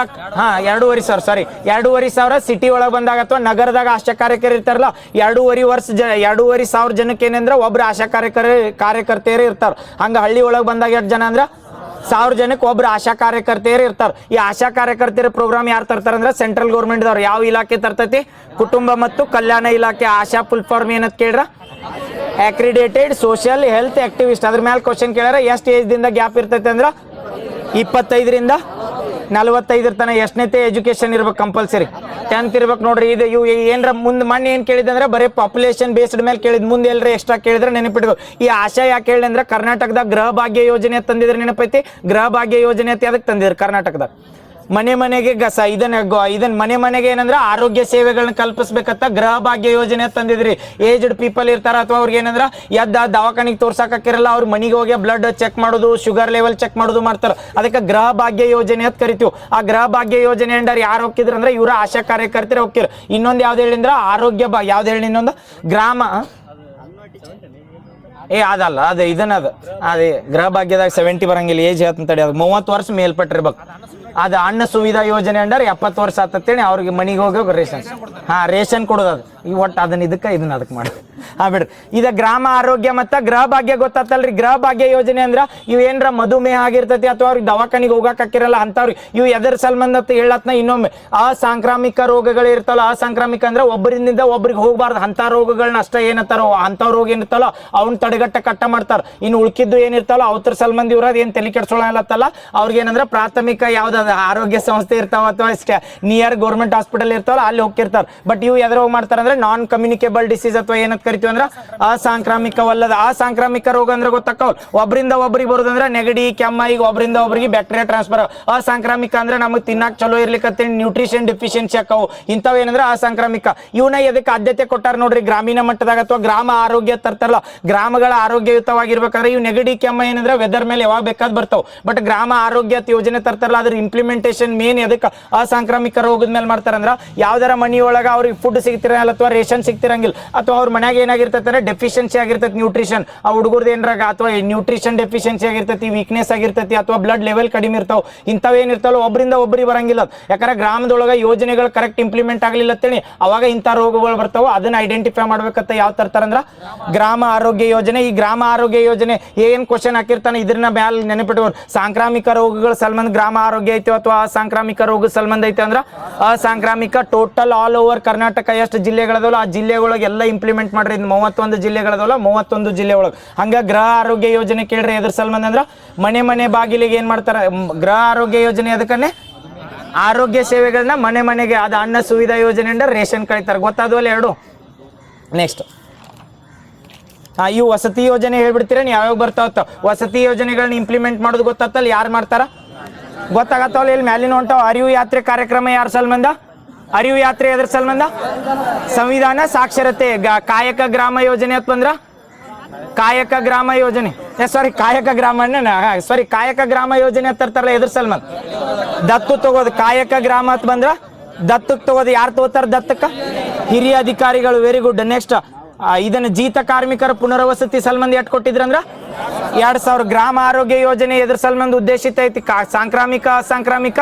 2,500 ಸಿಟಿ ಒಳಗೆ ಬಂದಾಗ ಅಥವಾ ನಗರದಾಗ ಆಶಾ ಕಾರ್ಯಕರ್ತರು ಇರ್ತಾರಲ್ಲ, 2,500 ಜನಕ್ಕೆ ಏನಂದ್ರೆ ಒಬ್ರು ಆಶಾ ಕಾರ್ಯಕರ್ತೆಯರು ಇರ್ತಾರ. ಹಂಗ ಹಳ್ಳಿ ಒಳಗೆ ಬಂದಾಗ ಎಷ್ಟು ಜನ ಅಂದ್ರೆ 1000 ಜನಕ್ಕೆ ಒಬ್ರು ಆಶಾ ಕಾರ್ಯಕರ್ತೆಯರು ಇರ್ತಾರೆ. ಈ ಆಶಾ ಕಾರ್ಯಕರ್ತೆಯರ ಪ್ರೋಗ್ರಾಮ್ ಯಾರು ತರ್ತಾರ ಅಂದ್ರೆ ಸೆಂಟ್ರಲ್ ಗೌರ್ಮೆಂಟ್ ದವ್ರು. ಯಾವ ಇಲಾಖೆ ತರ್ತೈತಿ? ಕುಟುಂಬ ಮತ್ತು ಕಲ್ಯಾಣ ಇಲಾಖೆ. ಆಶಾ ಫುಲ್ ಫಾರ್ಮ್ ಏನಂತ ಕೇಳ್ರ? Accredited social health activist. ಅದ್ರ ಮೇಲೆ ಕ್ವಶನ್ ಕೇಳ್ಯಾರ, ಎಷ್ಟು ಏಜ್ ದಿಂದ ಗ್ಯಾಪ್ ಇರ್ತೈತೆ ಅಂದ್ರೆ 25ರಿಂದ 45 ತನ. ಎಷ್ಟನೇತೆ ಎಜುಕೇಶನ್ ಇರ್ಬೇಕು? ಕಂಪಲ್ಸರಿ 10th ಇರ್ಬೇಕು ನೋಡ್ರಿ. ಇದು ಇವು ಏನರ ಮುಂದೆ ಮಣ್ಣು ಏನು ಕೇಳಿದಂದ್ರೆ ಬರೀ ಪಾಪ್ಯುಲೇಷನ್ ಬೇಸ್ಡ್ ಮೇಲೆ ಕೇಳಿದ್. ಮುಂದೆ ಎಲ್ಲರ ಎಕ್ಸ್ಟ್ರಾ ಕೇಳಿದ್ರೆ ನೆನಪಿಡ್ಬೇಕು. ಈ ಆಶಾ ಯಾಕೆ ಹೇಳಿ ಅಂದ್ರೆ ಕರ್ನಾಟಕದಾಗ ಗೃಹ ಭಾಗ್ಯ ಯೋಜನೆ ತಂದಿದ್ರೆ ನೆನಪೈತಿ. ಗೃಹ ಭಾಗ್ಯ ಯೋಜನೆ ಅಂತ ಅದಕ್ಕೆ ತಂದಿದ್ರು ಕರ್ನಾಟಕದಾಗ. ಮನೆ ಮನೆಗೆ ಇದನ್ನ ಮನೆಗೆ ಏನಂದ್ರೆ ಆರೋಗ್ಯ ಸೇವೆಗಳನ್ನ ಕಲ್ಪಿಸ್ಬೇಕಂತ ಗೃಹ ಭಾಗ್ಯ ಯೋಜನೆ ತಂದಿದ್ರಿ. ಏಜ್ಡ್ ಪೀಪಲ್ ಇರ್ತಾರ ಅಥವಾ ಅವ್ರಿಗೆ ಏನಂದ್ರ ದವಾಖಾನಿಗೆ ತೋರ್ಸಾಕಿರಲ್ಲ, ಅವ್ರ ಮನೆಗೆ ಹೋಗಿ ಬ್ಲಡ್ ಚೆಕ್ ಮಾಡೋದು, ಶುಗರ್ ಲೆವೆಲ್ ಚೆಕ್ ಮಾಡೋದು ಮಾಡ್ತಾರ. ಅದಕ್ಕೆ ಗೃಹ ಭಾಗ್ಯ ಯೋಜನೆ ಅಂತ ಕರಿತೀವಿ. ಆ ಗೃಹ ಭಾಗ್ಯ ಯೋಜನೆ ಅಂಡರ್ ಯಾರು ಹೋಗಿದ್ರು ಅಂದ್ರೆ ಇವ್ರ ಆಶಾ ಕಾರ್ಯಕರ್ತರು ಹೋಗಿರು. ಇನ್ನೊಂದು ಯಾವ್ದು ಹೇಳಿಂದ್ರ ಆರೋಗ್ಯ ಯಾವ್ದು ಹೇಳಿ, ಇನ್ನೊಂದು ಗ್ರಾಮ ಅದಲ್ಲ, ಅದು ಇದನ್ನದು ಅದೇ ಗೃಹ ಭಾಗ್ಯದಾಗ 70 ಬರಂಗಿಲ್ಲ. ಏಜ್ ಹೇಳ್ತಂತಡಿ, ಅದು 30 ವರ್ಷ ಮೇಲ್ಪಟ್ಟಿರ್ಬೇಕು. ಅದು ಅನ್ನ ಸುವಿಧಾ ಯೋಜನೆ ಅಂಡರ್ 70 ವರ್ಷ ಆತತ್ತೇಳಿ ಅವ್ರಿಗೆ ಮನೆಗೆ ಹೋಗಿ ರೇಷನ್ ರೇಷನ್ ಕೊಡೋದು. ಅದು ಈ ಒಟ್ಟು ಅದನ್ನ ಇದನ್ನ ಅದಕ್ಕೆ ಮಾಡಿ ಬಿಡ್ರಿ. ಇದ ಗ್ರಾಮ ಆರೋಗ್ಯ ಮತ್ತು ಗೃಹ ಭಾಗ್ಯ ಗೊತ್ತಾತಲ್ರಿ. ಗೃಹ ಭಾಗ್ಯ ಯೋಜನೆ ಅಂದ್ರ ಇವೇನ್ರ ಮಧುಮೇಹ ಆಗಿರ್ತೈತಿ ಅಥವಾ ಅವ್ರಿಗೆ ದವಾಖಾನಿಗೆ ಹೋಗಕ್ ಹಾಕಿರಲ್ಲ ಅಂತವ್ರಿಗೆ ಇವು ಎದರ್ ಸಲ್ಬಂಧ ಅಂತ ಹೇಳತ್ನ ಇನ್ನೊಮ್ಮೆ ಅಸಾಂಕ್ರಾಮಿಕ ರೋಗಗಳು ಇರ್ತಲ್ಲ. ಅಸಾಂಕ್ರಾಮಿಕ ಅಂದ್ರೆ ಒಬ್ಬರಿಂದ ಒಬ್ರಿಗೆ ಹೋಗಬಾರ್ದು ಅಂತ ರೋಗಗಳನ್ನ ಅಷ್ಟ ಏನತ್ತಾರೋ ಅಂಥ ರೋಗ ಏನಿರ್ತಲ್ಲ ಅವ್ನ ತಡೆಗಟ್ಟ ಕಟ್ಟ ಮಾಡ್ತಾರ. ಇನ್ನು ಉಳ್ಕಿದ್ದು ಏನಿರ್ತಾವಲ್ಲ ಅವ್ರ ಸಂಬಂಧ ಇವ್ರದ್ ಏನ್ ತಲೆ ಕೆಡ್ಸೋಳತ್ತಲ್ಲ ಅವ್ರಿಗೆ ಏನಂದ್ರೆ ಪ್ರಾಥಮಿಕ ಯಾವ್ದಾದ ಆರೋಗ್ಯ ಸಂಸ್ಥೆ ಇರ್ತಾವ ಅಥವಾ ನಿಯರ್ ಗೌರ್ಮೆಂಟ್ ಹಾಸ್ಪಿಟಲ್ ಇರ್ತಾವಲ್ಲ ಅಲ್ಲಿ ಹೋಗಿರ್ತಾರ. ಬಟ್ ಇವು ಎದ್ರ ಹೋಗಿ ಮಾಡ್ತಾರ ಅಂದ್ರೆ ನಾನ್ ಕಮ್ಯುನಿಕೇಬಲ್ ಡಿಸೀಸ್ ಅಥವಾ ಏನಂತ ಕರಿತೀವಿ ಅಂದ್ರೆ ಅಸಾಂಕ್ರಾಮಿಕವಲ್ಲದ. ಅಸಾಂಕ್ರಾಮಿಕ ರೋಗ ಅಂದ್ರೆ ಗೊತ್ತಾಕವ್ ಒಬ್ಬರಿಂದ ಒಬ್ರಿಗೆ ಬರೋದಂದ್ರೆ ನೆಗಡಿ ಕೆಮ್ಮ, ಈಗ ಒಬ್ಬರಿಂದ ಒಬ್ರಿಗೆ ಬ್ಯಾಕ್ಟೀರಿಯಾ ಟ್ರಾನ್ಸ್ಫರ್. ಅಸಾಂಕ್ರಾಮಿಕ ಅಂದ್ರೆ ನಮಗೆ ತಿನ್ನಾಕ್ ಚಲೋ ಇರ್ಲಿಕ್ಕೆ ನ್ಯೂಟ್ರಿಷನ್ ಡೆಫಿಷಿಯನ್ಸಿ ಆಕವು. ಇಂಥವು ಏನಂದ್ರೆ ಅಸಾಂಕ್ರಾಮಿಕ. ಇವನ್ನ ಎದಕ್ಕೆ ಆದ್ಯತೆ ಕೊಟ್ಟಾರ ನೋಡ್ರಿ, ಗ್ರಾಮೀಣ ಮಟ್ಟದಾಗ ಅಥವಾ ಗ್ರಾಮ ಆರೋಗ್ಯ ತರ್ತಾರಲ್ಲ, ಗ್ರಾಮಗಳ ಆರೋಗ್ಯಯುತವಾಗಿರ್ಬೇಕಾದ್ರೆ ಇವು ನೆಗಡಿ ಕೆಮ್ಮ ಏನಂದ್ರೆ ವೆದರ್ ಮೇಲೆ ಯಾವಾಗ ಬೇಕಾದ್ ಬರ್ತಾವ. ಬಟ್ ಗ್ರಾಮ ಆರೋಗ್ಯ ಯೋಜನೆ ತರ್ತಾರಲ್ಲ ಅದ್ರ ಇಂಪ್ಲಿಮೆಂಟೇಷನ್ ಮೇನ್ ಎದಕ್ಕೆ ಅಸಾಂಕ್ರಾಮಿಕ ರೋಗದ ಮೇಲೆ ಮಾಡ್ತಾರಂದ್ರ ಯಾವ್ದಾರ ಮನಿಯೊಳಗ ಅವ್ರಿಗೆ ಫುಡ್ ಸಿಗ್ತಿರಲ್ಲ ಅಥವಾ ರೇಷನ್ ಸಿಗ್ತಿರಂಗಿಲ್ಲ ಅಥವಾ ಅವ್ರ ಮನ್ಯಾಗ ಏನಾಗಿರ್ತೈತೆ ಅಂದ್ರೆ ಡೆಫಿಷಿಯನ್ಸಿ ಆಗಿರ್ತೈತಿ ನ್ಯೂಟ್ರಿಷನ್. ಆ ಹುಡುಗರ್ದು ಏನಾಗ ಅಥವಾ ನ್ಯೂಟ್ರಿಷನ್ ಡೆಫಿಷಿಯನ್ಸಿ ಆಗಿರ್ತೈತಿ, ವೀಕ್ನೆಸ್ ಆಗಿರ್ತೈತಿ ಅಥವಾ ಬ್ಲಡ್ ಲೆವೆಲ್ ಕಡಿಮೆ ಇರ್ತಾವ. ಇಂಥವೇನಿರ್ತಾವಲ್ಲ ಒಬ್ಬರಿಂದ ಒಬ್ಬರಿಗೆ ಬರಂಗಿಲ್ಲ. ಯಾಕಂದ್ರೆ ಗ್ರಾಮದೊಳಗೆ ಯೋಜನೆಗಳು ಕರೆಕ್ಟ್ ಇಂಪ್ಲಿಮೆಂಟ್ ಆಗಲಿಲ್ಲ ಅಂತೇಳಿ ಅವಾಗ ಇಂಥ ರೋಗಗಳು ಬರ್ತಾವ. ಅದನ್ನ ಐಡೆಂಟಿಫೈ ಮಾಡ್ಬೇಕಂತ ಯಾವ ತರ್ತಾರಂದ್ರ ಗ್ರಾಮ ಆರೋಗ್ಯ ಯೋಜನೆ. ಈ ಗ್ರಾಮ ಆರೋಗ್ಯ ಯೋಜನೆ ಏನ್ ಕ್ವಶನ್ ಹಾಕಿರ್ತಾನೆ ಇದ್ರನ್ನ ಮ್ಯಾಲ ನೆನಪಿಟ್ಕೊಂಡು ಸಾಂಕ್ರಾಮಿಕ ರೋಗಗಳ ಸಂಬಂಧ ಗ್ರಾಮ ಆರೋಗ್ಯ ಐತೆ ಅಥವಾ ಅಸಾಂಕ್ರಾಮಿಕ ರೋಗದ ಸಂಬಂಧ ಐತೆ ಅಂದ್ರೆ ಅಸಾಂಕ್ರಾಮಿಕ ಟೋಟಲ್ ಆಲ್ ಓವರ್ ಕರ್ನಾಟಕ ಎಷ್ಟು ಜಿಲ್ಲೆಗಳದವಲ್ಲ ಆ ಜಿಲ್ಲೆಗಳಿಗೆ ಎಲ್ಲ ಇಂಪ್ಲಿಮೆಂಟ್ ಮಾಡ್ರಿ. 31 ಜಿಲ್ಲೆಗಳದವಲ್ಲ 31 ಜಿಲ್ಲೆ ಒಳಗೆ. ಹಂಗ ಗೃಹ ಆರೋಗ್ಯ ಯೋಜನೆ ಕೇಳ್ರಿ ಎದ್ರ ಸಂಬಂಧ ಅಂದ್ರೆ ಮನೆ ಬಾಗಿಲಿಗೆ ಏನ್ ಮಾಡ್ತಾರ ಗೃಹ ಆರೋಗ್ಯ ಯೋಜನೆ. ಅದಕ್ಕನ್ನೇ ಆರೋಗ್ಯ ಸೇವೆಗಳನ್ನ ಮನೆಗೆ ಅದು ಅನ್ನ ಸುವಿಧಾ ಯೋಜನೆ ಅಂದ್ರೆ ರೇಷನ್ ಕಳಿತಾರೆ. ಗೊತ್ತಾದವಲ್ಲ ಎರಡು. ನೆಕ್ಸ್ಟ್ ಇವು ವಸತಿ ಯೋಜನೆ ಹೇಳ್ಬಿಡ್ತೀರ ಯಾವ್ಯಾವ ಬರ್ತಾವತ್ತ. ವಸತಿ ಯೋಜನೆಗಳನ್ನ ಇಂಪ್ಲಿಮೆಂಟ್ ಮಾಡೋದು ಗೊತ್ತಾತಲ್ಲ ಯಾರು ಮಾಡ್ತಾರ ಗೊತ್ತಾಗತ್ತವಲ್ಲ. ಇಲ್ಲಿ ಮ್ಯಾಲಿನ ಹೊಂಟಾವ. ಅರಿವು ಯಾತ್ರೆ ಕಾರ್ಯಕ್ರಮ ಯಾರ ಸಂಬಂಧ? ಅರಿವು ಯಾತ್ರೆ ಎದ್ರ ಸಂಬಂಧ? ಸಂವಿಧಾನ ಸಾಕ್ಷರತೆ. ಕಾಯಕ ಗ್ರಾಮ ಯೋಜನೆ ಅಂತ ಬಂದ್ರ ಕಾಯಕ ಗ್ರಾಮ ಯೋಜನೆ ಕಾಯಕ ಗ್ರಾಮ ಯೋಜನೆ ಅಂತ ತರ್ತಾರಲ್ಲ ಎದ್ರ ಸಂಬಂಧ? ದತ್ತು ತಗೋದು. ಕಾಯಕ ಗ್ರಾಮ ಅಂತ ಬಂದ್ರ ದತ್ತಕ್ಕೆ ತಗೋದು. ಯಾರು ತಗೋತಾರ ದತ್ತಕ್ಕ? ಹಿರಿಯ ಅಧಿಕಾರಿಗಳು. Very good. ನೆಕ್ಸ್ಟ್ ಇದನ್ನ ಜೀತ ಕಾರ್ಮಿಕರ ಪುನರ್ವಸತಿ ಸಲ್ಬಂಧ ಎಟ್ ಕೊಟ್ಟಿದ್ರಂದ್ರ 2000. ಗ್ರಾಮ ಆರೋಗ್ಯ ಯೋಜನೆ ಎದ್ರ ಸಲ್ಬಂಧ ಉದ್ದೇಶಿತ ಐತಿ? ಸಾಂಕ್ರಾಮಿಕ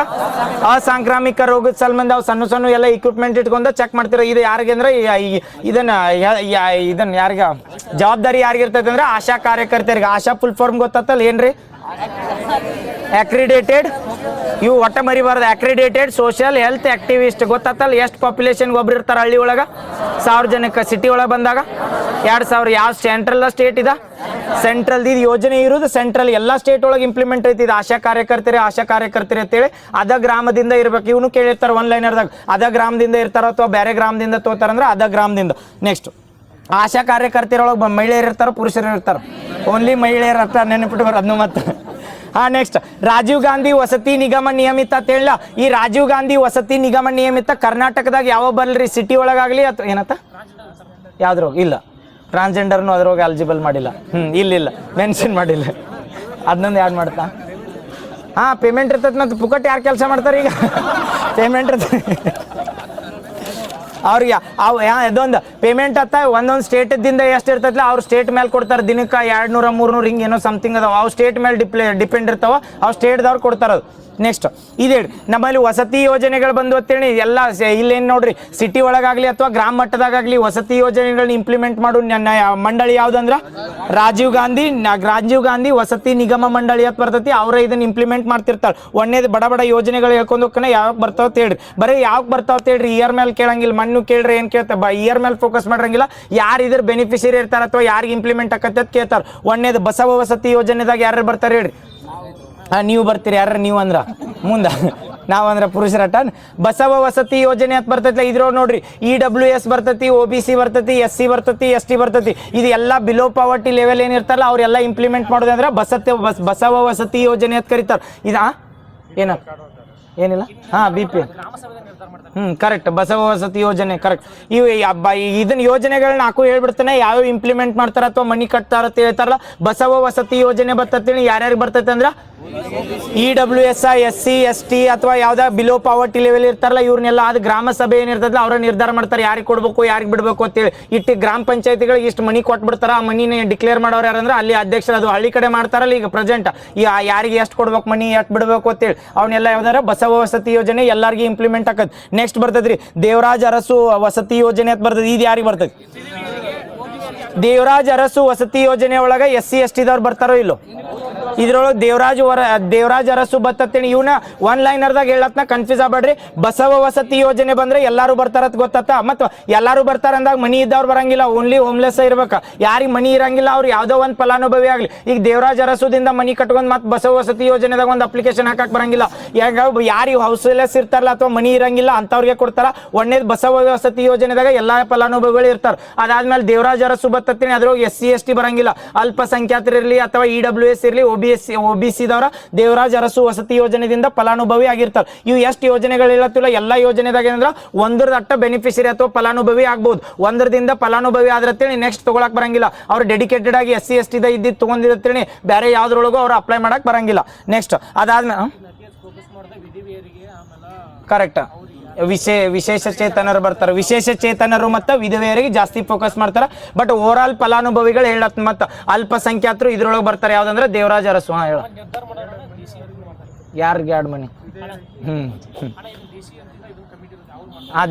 ಅಸಾಂಕ್ರಾಮಿಕ ರೋಗದ ಸಲ್ಬಂಧ ಅವು ಸಣ್ಣ ಎಲ್ಲ ಇಕ್ವಿಪ್ಮೆಂಟ್ ಇಟ್ಕೊಂಡು ಚೆಕ್ ಮಾಡ್ತಿರೋ. ಇದು ಯಾರಿಗೆ ಅಂದ್ರೆ ಇದನ್ನ ಯಾರಿಗ ಜವಾಬ್ದಾರಿ ಯಾರಿಗಿರ್ತೈತೆ ಅಂದ್ರೆ ಆಶಾ ಕಾರ್ಯಕರ್ತರಿಗೆ. ಆಶಾ ಫುಲ್ ಫಾರ್ಮ್ ಗೊತ್ತಲ್ಲ ಏನ್ರಿ? ಅಕ್ರಿಡೇಟೆಡ್, ಇವು ಒಟ್ಟ ಮರಿಬಾರ್ದು, ಅಕ್ರಿಡೇಟೆಡ್ ಸೋಷಿಯಲ್ ಹೆಲ್ತ್ ಆಕ್ಟಿವಿಸ್ಟ್. ಗೊತ್ತಾತಲ್ಲ ಎಷ್ಟು ಪಾಪ್ಯುಲೇಷನ್ ಒಬ್ರು ಇರ್ತಾರೆ ಹಳ್ಳಿ ಒಳಗ? 1000 ಜನಕ್ಕೆ. ಸಿಟಿ ಒಳಗೆ ಬಂದಾಗ 2000. ಯಾವ ಸೆಂಟ್ರಲ್ ಸ್ಟೇಟ್ ಇದ? ಸೆಂಟ್ರಲ್. ಇದು ಯೋಜನೆ ಇರೋದು ಸೆಂಟ್ರಲ್. ಎಲ್ಲ ಸ್ಟೇಟ್ ಒಳಗೆ ಇಂಪ್ಲಿಮೆಂಟ್ ಐತಿ. ಇದು ಆಶಾ ಕಾರ್ಯಕರ್ತರಿ ಅಂತೇಳಿ ಅದ ಗ್ರಾಮದಿಂದ ಇರ್ಬೇಕು. ಇವನು ಕೇಳಿರ್ತಾರೆ ಒನ್ ಲೈನರ್ದಾಗ. ಅದ ಗ್ರಾಮದಿಂದ ಇರ್ತಾರ ಅಥವಾ ಬೇರೆ ಗ್ರಾಮದಿಂದ ತೋತಾರಂದ್ರೆ ಅದ ಗ್ರಾಮದಿಂದ. ನೆಕ್ಸ್ಟ್ ಆಶಾ ಕಾರ್ಯಕರ್ತರೊಳಗೆ ಮಹಿಳೆಯರು ಇರ್ತಾರ ಪುರುಷರು ಇರ್ತಾರ? ಓನ್ಲಿ ಮಹಿಳೆಯರು ಇರ್ತಾರೆ. ನೆನಪಿಟ್ಟು ಅದನ್ನು ಮತ್ತೆ ನೆಕ್ಸ್ಟ್ ರಾಜೀವ್ ಗಾಂಧಿ ವಸತಿ ನಿಗಮ ನಿಯಮಿತ ಅಂತ ಹೇಳ. ಈ ರಾಜೀವ್ ಗಾಂಧಿ ವಸತಿ ನಿಗಮ ನಿಯಮಿತ ಕರ್ನಾಟಕದಾಗ ಯಾವ ಬರ್ಲ್ರಿ? ಸಿಟಿ ಒಳಗಾಗ್ಲಿ ಅಥವಾ ಏನತ್ತ ಯಾವ್ದ್ರೋಗ? ಇಲ್ಲ, ಟ್ರಾನ್ಸ್ಜೆಂಡರ್ನು ಅದ್ರೋಗ ಎಲಿಜಿಬಲ್ ಮಾಡಿಲ್ಲ. ಇಲ್ಲ ಮೆನ್ಷನ್ ಮಾಡಿಲ್ಲ. ಅದನ್ನೊಂದು ಯಾರು ಮಾಡ್ತಾ? ಪೇಮೆಂಟ್ ಇರ್ತೈತೆ. ಮತ್ತು ಪುಕಟ್ ಯಾರು ಕೆಲಸ ಮಾಡ್ತಾರೆ ಈಗ? ಪೇಮೆಂಟ್ ಇರ್ತದೆ ಅವ್ರಿಗೆ. ಅದೊಂದು ಪೇಮೆಂಟ್ ಒಂದೊಂದು ಸ್ಟೇಟದಿಂದ ಎಷ್ಟು ಇರ್ತೈತಿಲ್ಲ ಅವ್ರು ಸ್ಟೇಟ್ ಮೇಲೆ ಕೊಡ್ತಾರೆ. ದಿನಕ್ಕೆ 200 300 ಹಿಂಗೆ ಏನೋ ಸಮಥಿಂಗ್ ಅದಾವ. ಅವು ಸ್ಟೇಟ್ ಮೇಲೆ ಡಿಪೆಂಡ್ ಇರ್ತಾವ. ಅವು ಸ್ಟೇಟ್ದವ್ರು ಕೊಡ್ತಾರೆ ಅದು. ನೆಕ್ಸ್ಟ್ ಇದೇ ನಮ್ಮಲ್ಲಿ ವಸತಿ ಯೋಜನೆಗಳು ಬಂದು ಅಂತೇಳಿ ಎಲ್ಲ ಇಲ್ಲೇನು ನೋಡ್ರಿ, ಸಿಟಿ ಒಳಗಾಗಲಿ ಅಥವಾ ಗ್ರಾಮ ಮಟ್ಟದಾಗಲಿ ವಸತಿ ಯೋಜನೆಗಳನ್ನ ಇಂಪ್ಲಿಮೆಂಟ್ ಮಾಡು ಮಂಡಳಿ ಯಾವುದಂದ್ರೆ ರಾಜೀವ್ ಗಾಂಧಿ ವಸತಿ ನಿಗಮ ಮಂಡಳಿ ಅಂತ ಬರ್ತೈತಿ. ಅವರ ಇದನ್ನ ಇಂಪ್ಲಿಮೆಂಟ್ ಮಾಡ್ತಿರ್ತಾರೆ. ಒಂದೇದು ಬಡ ಯೋಜನೆಗಳು ಹೇಳ್ಕೊಂಡು ಹೋಗ್ತಾನೆ. ಯಾವಾಗ ಬರ್ತಾವ ಹೇಳ್ರಿ, ಬರೀ ಯಾವಾಗ ಬರ್ತಾವ ಹೇಳ್ರಿ. ಇಯರ್ ಮೇಲೆ ಕೇಳಂಗಿಲ್ಲ, ಮಣ್ಣು ಕೇಳ್ರಿ ಏನು ಕೇಳ್ತಾರೆ. ಇಯರ್ ಮೇಲೆ ಫೋಕಸ್ ಮಾಡಿರಂಗಿಲ್ಲ. ಯಾರು ಇದ್ರ ಬೆನಿಫಿಷರಿ ಇರ್ತಾರೆ ಅಥವಾ ಯಾರಿಗೆ ಇಂಪ್ಲಿಮೆಂಟ್ ಆಕತ್ತೆ ಅಂತ ಕೇಳ್ತಾರೆ. ಒಂದೇದು ಬಸವ ವಸತಿ ಯೋಜನೆದಾಗ ಯಾರು ಬರ್ತಾರೆ ಹೇಳ್ರಿ? ನೀವು ಬರ್ತೀರಿ. ಯಾರ ನೀವು ಅಂದ್ರ ಮುಂದೆ, ನಾವಂದ್ರೆ ಪುರುಷರಟ. ಬಸವ ವಸತಿ ಯೋಜನೆ ಅಂತ ಬರ್ತೈತಿ. ಇದ್ರೊಳಗೆ ನೋಡ್ರಿ EWS ಬರ್ತೈತಿ, OBC ಬರ್ತೈತಿ, SC ಬರ್ತೈತಿ, ST ಬರ್ತೈತಿ. ಇದು ಎಲ್ಲ ಬಿಲೋ ಪಾವರ್ಟಿ ಲೆವೆಲ್ ಏನಿರ್ತಾರಲ್ಲ ಅವರೆಲ್ಲ ಇಂಪ್ಲಿಮೆಂಟ್ ಮಾಡೋದಂದ್ರೆ ಬಸವ ವಸತಿ ಯೋಜನೆ ಅಂತ ಕರೀತಾರೆ. ಏನಿಲ್ಲ BP ಕರೆಕ್ಟ್. ಬಸವ ವಸತಿ ಯೋಜನೆ ಕರೆಕ್ಟ್. ಇವು ಇದನ್ನ ಯೋಜನೆಗಳನ್ನ ಹಾಕು ಹೇಳ್ಬಿಡ್ತಾನೆ ಯಾವ್ಯಾವ ಇಂಪ್ಲಿಮೆಂಟ್ ಮಾಡ್ತಾರ ಅಥವಾ ಮನಿ ಕಟ್ತಾರ ಅಂತ ಹೇಳ್ತಾರಲ್ಲ. ಬಸವ ವಸತಿ ಯೋಜನೆ ಬರ್ತೈತಿ. ಯಾರ್ಯಾರಿಗೆ ಬರ್ತೈತೆ ಅಂದ್ರೆ EWS SC ST ಅಥವಾ ಯಾವ್ದಾ ಬಿಲೋ ಪಾವರ್ಟಿ ಲೆವೆಲ್ ಇರ್ತಾರಲ್ಲ ಇವ್ರನ್ನೆಲ್ಲ ಅದು ಗ್ರಾಮ ಸಭೆ ಏನಿರ್ತದಲ್ಲ ಅವ್ರ ನಿರ್ಧಾರ ಮಾಡ್ತಾರೆ ಯಾರಿಗೆ ಕೊಡ್ಬೇಕು ಯಾರಿಗೆ ಬಿಡಬೇಕು ಅಂತೇಳಿ. ಇಟ್ಟು ಗ್ರಾಮ ಪಂಚಾಯತಿಗಳಿಗೆ ಇಷ್ಟು ಮನಿ ಕೊಟ್ಬಿಡ್ತಾರ, ಆ ಮನಿನ ಡಿಕ್ಲೇರ್ ಮಾಡೋರು ಯಾರಂದ್ರೆ ಅಲ್ಲಿ ಅಧ್ಯಕ್ಷರು. ಅದು ಹಳ್ಳಿ ಕಡೆ ಮಾಡ್ತಾರಲ್ಲ ಈಗ ಪ್ರೆಸೆಂಟ್, ಈ ಯಾರಿಗೆ ಎಷ್ಟು ಕೊಡ್ಬೇಕು ಮನಿ ಎಷ್ಟು ಬಿಡಬೇಕು ಅಂತೇಳಿ ಅವನ್ನೆಲ್ಲ ಯಾವ್ದಾರ ಬಸವ ವಸತಿ ಯೋಜನೆ ಎಲ್ಲರಿಗೂ ಇಂಪ್ಲಿಮೆಂಟ್ ಆಕತ್. ನೆಕ್ಸ್ಟ್ ಬರ್ತದ್ರಿ ದೇವರಾಜ್ ಅರಸು ವಸತಿ ಯೋಜನೆ ಅಂತ ಬರ್ತದೆ. ಇದು ಯಾರಿಗೆ ಬರ್ತದೆ? ದೇವರಾಜ್ ಅರಸು ವಸತಿ ಯೋಜನೆ ಒಳಗ SC ST ದವ್ರು ಬರ್ತಾರೋ ಇಲ್ಲೋ? ಇದ್ರೊಳಗೆ ದೇವರಾಜ್ ಅರಸು ಬತ್ತೇಳಿ ಇವನ ಒನ್ ಲೈನರ್ದಾಗ ಹೇಳತ್ನ ಕನ್ಫ್ಯೂಸ್ ಆಗ್ಬೇಡ್ರಿ. ಬಸವ ವಸತಿ ಯೋಜನೆ ಬಂದ್ರೆ ಎಲ್ಲಾರು ಬರ್ತಾರತ್ ಗೊತ್ತ. ಮತ್ತು ಎಲ್ಲಾರು ಬರ್ತಾರ ಅಂದಾಗ ಮನಿ ಇದ್ದವ್ರು ಬರಂಗಿಲ್ಲ, ಓನ್ಲಿ ಹೋಮ್ಲೆಸ್ ಇರ್ಬೇಕ. ಯಾರಿಗೆ ಮನಿ ಇರಂಗಿಲ್ಲ ಅವ್ರು ಯಾವ್ದೋ ಒಂದು ಫಲಾನುಭವಿ ಆಗ್ಲಿ. ಈಗ ದೇವರಾಜ್ ಅರಸುದಿಂದ ಮನಿ ಕಟ್ಕೊಂಡ್ ಮತ್ತೆ ಬಸವ ವಸತಿ ಯೋಜನೆದಾಗ ಒಂದು ಅಪ್ಲಿಕೇಶನ್ ಹಾಕಕ್ ಬರಂಗಿಲ್ಲ. ಯಾರಿಗೆ ಹೌಸ್ಲೆಸ್ ಇರ್ತಾರಲ್ಲ ಅಥವಾ ಮನಿ ಇರಂಗಿಲ್ಲ ಅಂತವ್ರಿಗೆ ಕೊಡ್ತಾರ. ಒಂದೇದು ಬಸವ ವಸತಿ ಯೋಜನೆದಾಗ ಎಲ್ಲಾ ಫಲಾನುಭವಿಗಳು ಇರ್ತಾರ. ಅದಾದ್ಮೇಲೆ ದೇವರಾಜ್ ಅರಸು ಬತ್ತೇನೆ ಅದ್ರೊಳಗೆ SC ST ಬರಂಗಿಲ್ಲ. ಅಲ್ಪಸಂಖ್ಯಾತರು ಇರ್ಲಿ ಅಥವಾ EWS ಇರ್ಲಿ OBC ದವರ ದೇವರಾಜ್ ಅರಸು ವಸತಿ ಯೋಜನೆದಿಂದ ಫಲಾನುಭವಿ ಆಗಿರ್ತಾರೆ. ಇವು ಎಷ್ಟು ಯೋಜನೆಗಳು ಹೇಳತ್ತಿಲ್ಲ ಎಲ್ಲಾ ಯೋಜನೆದಾಗ ಏನಂದ್ರ ಒಂದ್ರದ ಅಟ್ಟ ಬೆನಿಫಿಷರಿ ಅಥವಾ ಫಲಾನುಭವಿ ಆಗ್ಬಹುದು. ಒಂದರದಿಂದ ಫಲಾನುಭವಿ ಆದ್ರತ್ತೇಳಿ ನೆಕ್ಸ್ಟ್ ತಗೊಳಕ್ ಬರಂಗಿಲ್ಲ. ಅವ್ರು ಡೆಡಿಕೇಟೆಡ್ ಆಗಿ SC ST ಇದ್ದಿದ್ದು ತಗೊಂಡಿರತ್ತೇಳಿ ಬೇರೆ ಯಾವ್ದ್ರೊಳಗೂ ಅವ್ರು ಅಪ್ಲೈ ಮಾಡಕ್ ಬರಂಗಿಲ್ಲ. ನೆಕ್ಸ್ಟ್ ಅದಾದ್ಮೇಲೆ ಕರೆಕ್ಟ್ ವಿಶೇಷ ಚೇತನರು ಬರ್ತಾರೆ. ವಿಶೇಷ ಚೇತನರು ಮತ್ತು ವಿಧವೆಯರಿಗೆ ಜಾಸ್ತಿ ಫೋಕಸ್ ಮಾಡ್ತಾರೆ. ಬಟ್ ಓವರ್ ಆಲ್ ಫಲಾನುಭವಿಗಳು ಹೇಳತ್ ಮತ್ತು ಅಲ್ಪಸಂಖ್ಯಾತರು ಇದ್ರೊಳಗೆ ಬರ್ತಾರೆ. ಯಾವ್ದಂದ್ರೆ ದೇವರಾಜ್ ಅರಸು. ಹೇಳ ಯಾರಿಗೆ ಆಡ್ ಮನಿ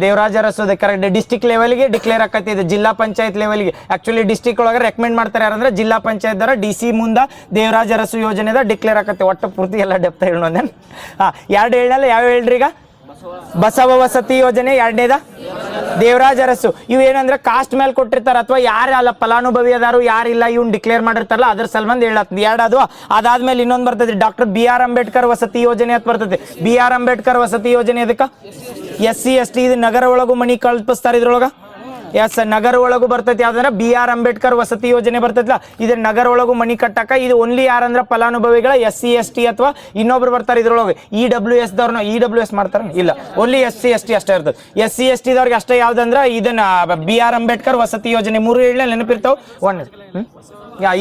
ದೇವರಾಜ್ ಅರಸು ಕರೆಕ್ಟ್. ಡಿಸ್ಟಿಕ್ ಲೆವೆಲ್ಗೆ ಡಿಕ್ಲೇರ್ ಆಕತಿ. ಇದು ಜಿಲ್ಲಾ ಪಂಚಾಯತ್ ಲೆವೆಲ್ಗೆ ಆಕ್ಚುಲಿ ಡಿಸ್ಟಿಕ್ ಒಳಗೆ ರೆಕಮೆಂಡ್ ಮಾಡ್ತಾರೆ ಯಾರಂದ್ರೆ ಜಿಲ್ಲಾ ಪಂಚಾಯತ್ ದರ DC ಮುಂದೆ ದೇವರಾಜ್ ಅರಸು ಯೋಜನೆದ ಡಿಕ್ಲೇರ್ ಆಕತಿ. ಒಟ್ಟು ಪೂರ್ತಿ ಎಲ್ಲ ಡೆಪ್ತ್ ಹೇಳೋದೇನು? ಎರಡು ಹೇಳಲ್ಲ. ಯಾವ ಹೇಳ್ರಿ ಈಗ? ಬಸವ ವಸತಿ ಯೋಜನೆ, ಎರಡನೇದ ದೇವರಾಜ್ ಅರಸು. ಇವು ಏನಂದ್ರೆ ಕಾಸ್ಟ್ ಮೇಲೆ ಕೊಟ್ಟಿರ್ತಾರ ಅಥವಾ ಯಾರು ಅಲ್ಲ ಫಲಾನುಭವಿ ಅದಾರು ಯಾರಿಲ್ಲ ಇವ್ನ ಡಿಕ್ಲೇರ್ ಮಾಡಿರ್ತಾರಲ್ಲ ಅದ್ರ ಸಲ್ಬಂದ್ ಹೇಳತ್ ಎರಡದು. ಅದಾದ್ಮೇಲೆ ಇನ್ನೊಂದು ಬರ್ತದೆ ಡಾಕ್ಟರ್ BR ಅಂಬೇಡ್ಕರ್ ವಸತಿ ಯೋಜನೆ ಅಂತ ಬರ್ತದೆ. BR ಅಂಬೇಡ್ಕರ್ ವಸತಿ ಯೋಜನೆ ಅದಕ್ಕೆ SC ST ಇದು ನಗರ ಒಳಗು ಮನಿ ಕಲ್ಪಿಸ್ತಾರೆ. ಇದ್ರೊಳಗ ನಗರ ಒಳಗು ಬರ್ತೈತಿ. ಯಾವ್ದಂದ್ರೆ BR ಅಂಬೇಡ್ಕರ್ ವಸತಿ ಯೋಜನೆ ಬರ್ತೈತಿಲ್ಲ, ಇದ್ರ ನಗರ ಒಳಗು ಮನಿ ಕಟ್ಟಕ. ಇದು ಓನ್ಲಿ ಯಾರಂದ್ರ ಫಲಾನುಭವಿಗಳ SC ST ಅಥವಾ ಇನ್ನೊಬ್ರು ಬರ್ತಾರೆ. ಇದ್ರೊಳಗೆ EWS ದವ್ರನ್ನ EWS ಮಾಡ್ತಾರ ಇಲ್ಲ, ಓನ್ಲಿ SC ST ಅಷ್ಟೇ ಇರ್ತದೆ. SC ST ದವ್ರಿಗೆ ಅಷ್ಟೇ. ಯಾವ್ದಂದ್ರ ಇದನ್ನ BR ಅಂಬೇಡ್ಕರ್ ವಸತಿ ಯೋಜನೆ 3 ಹೇಳ ನೆನಪಿರ್ತಾವ.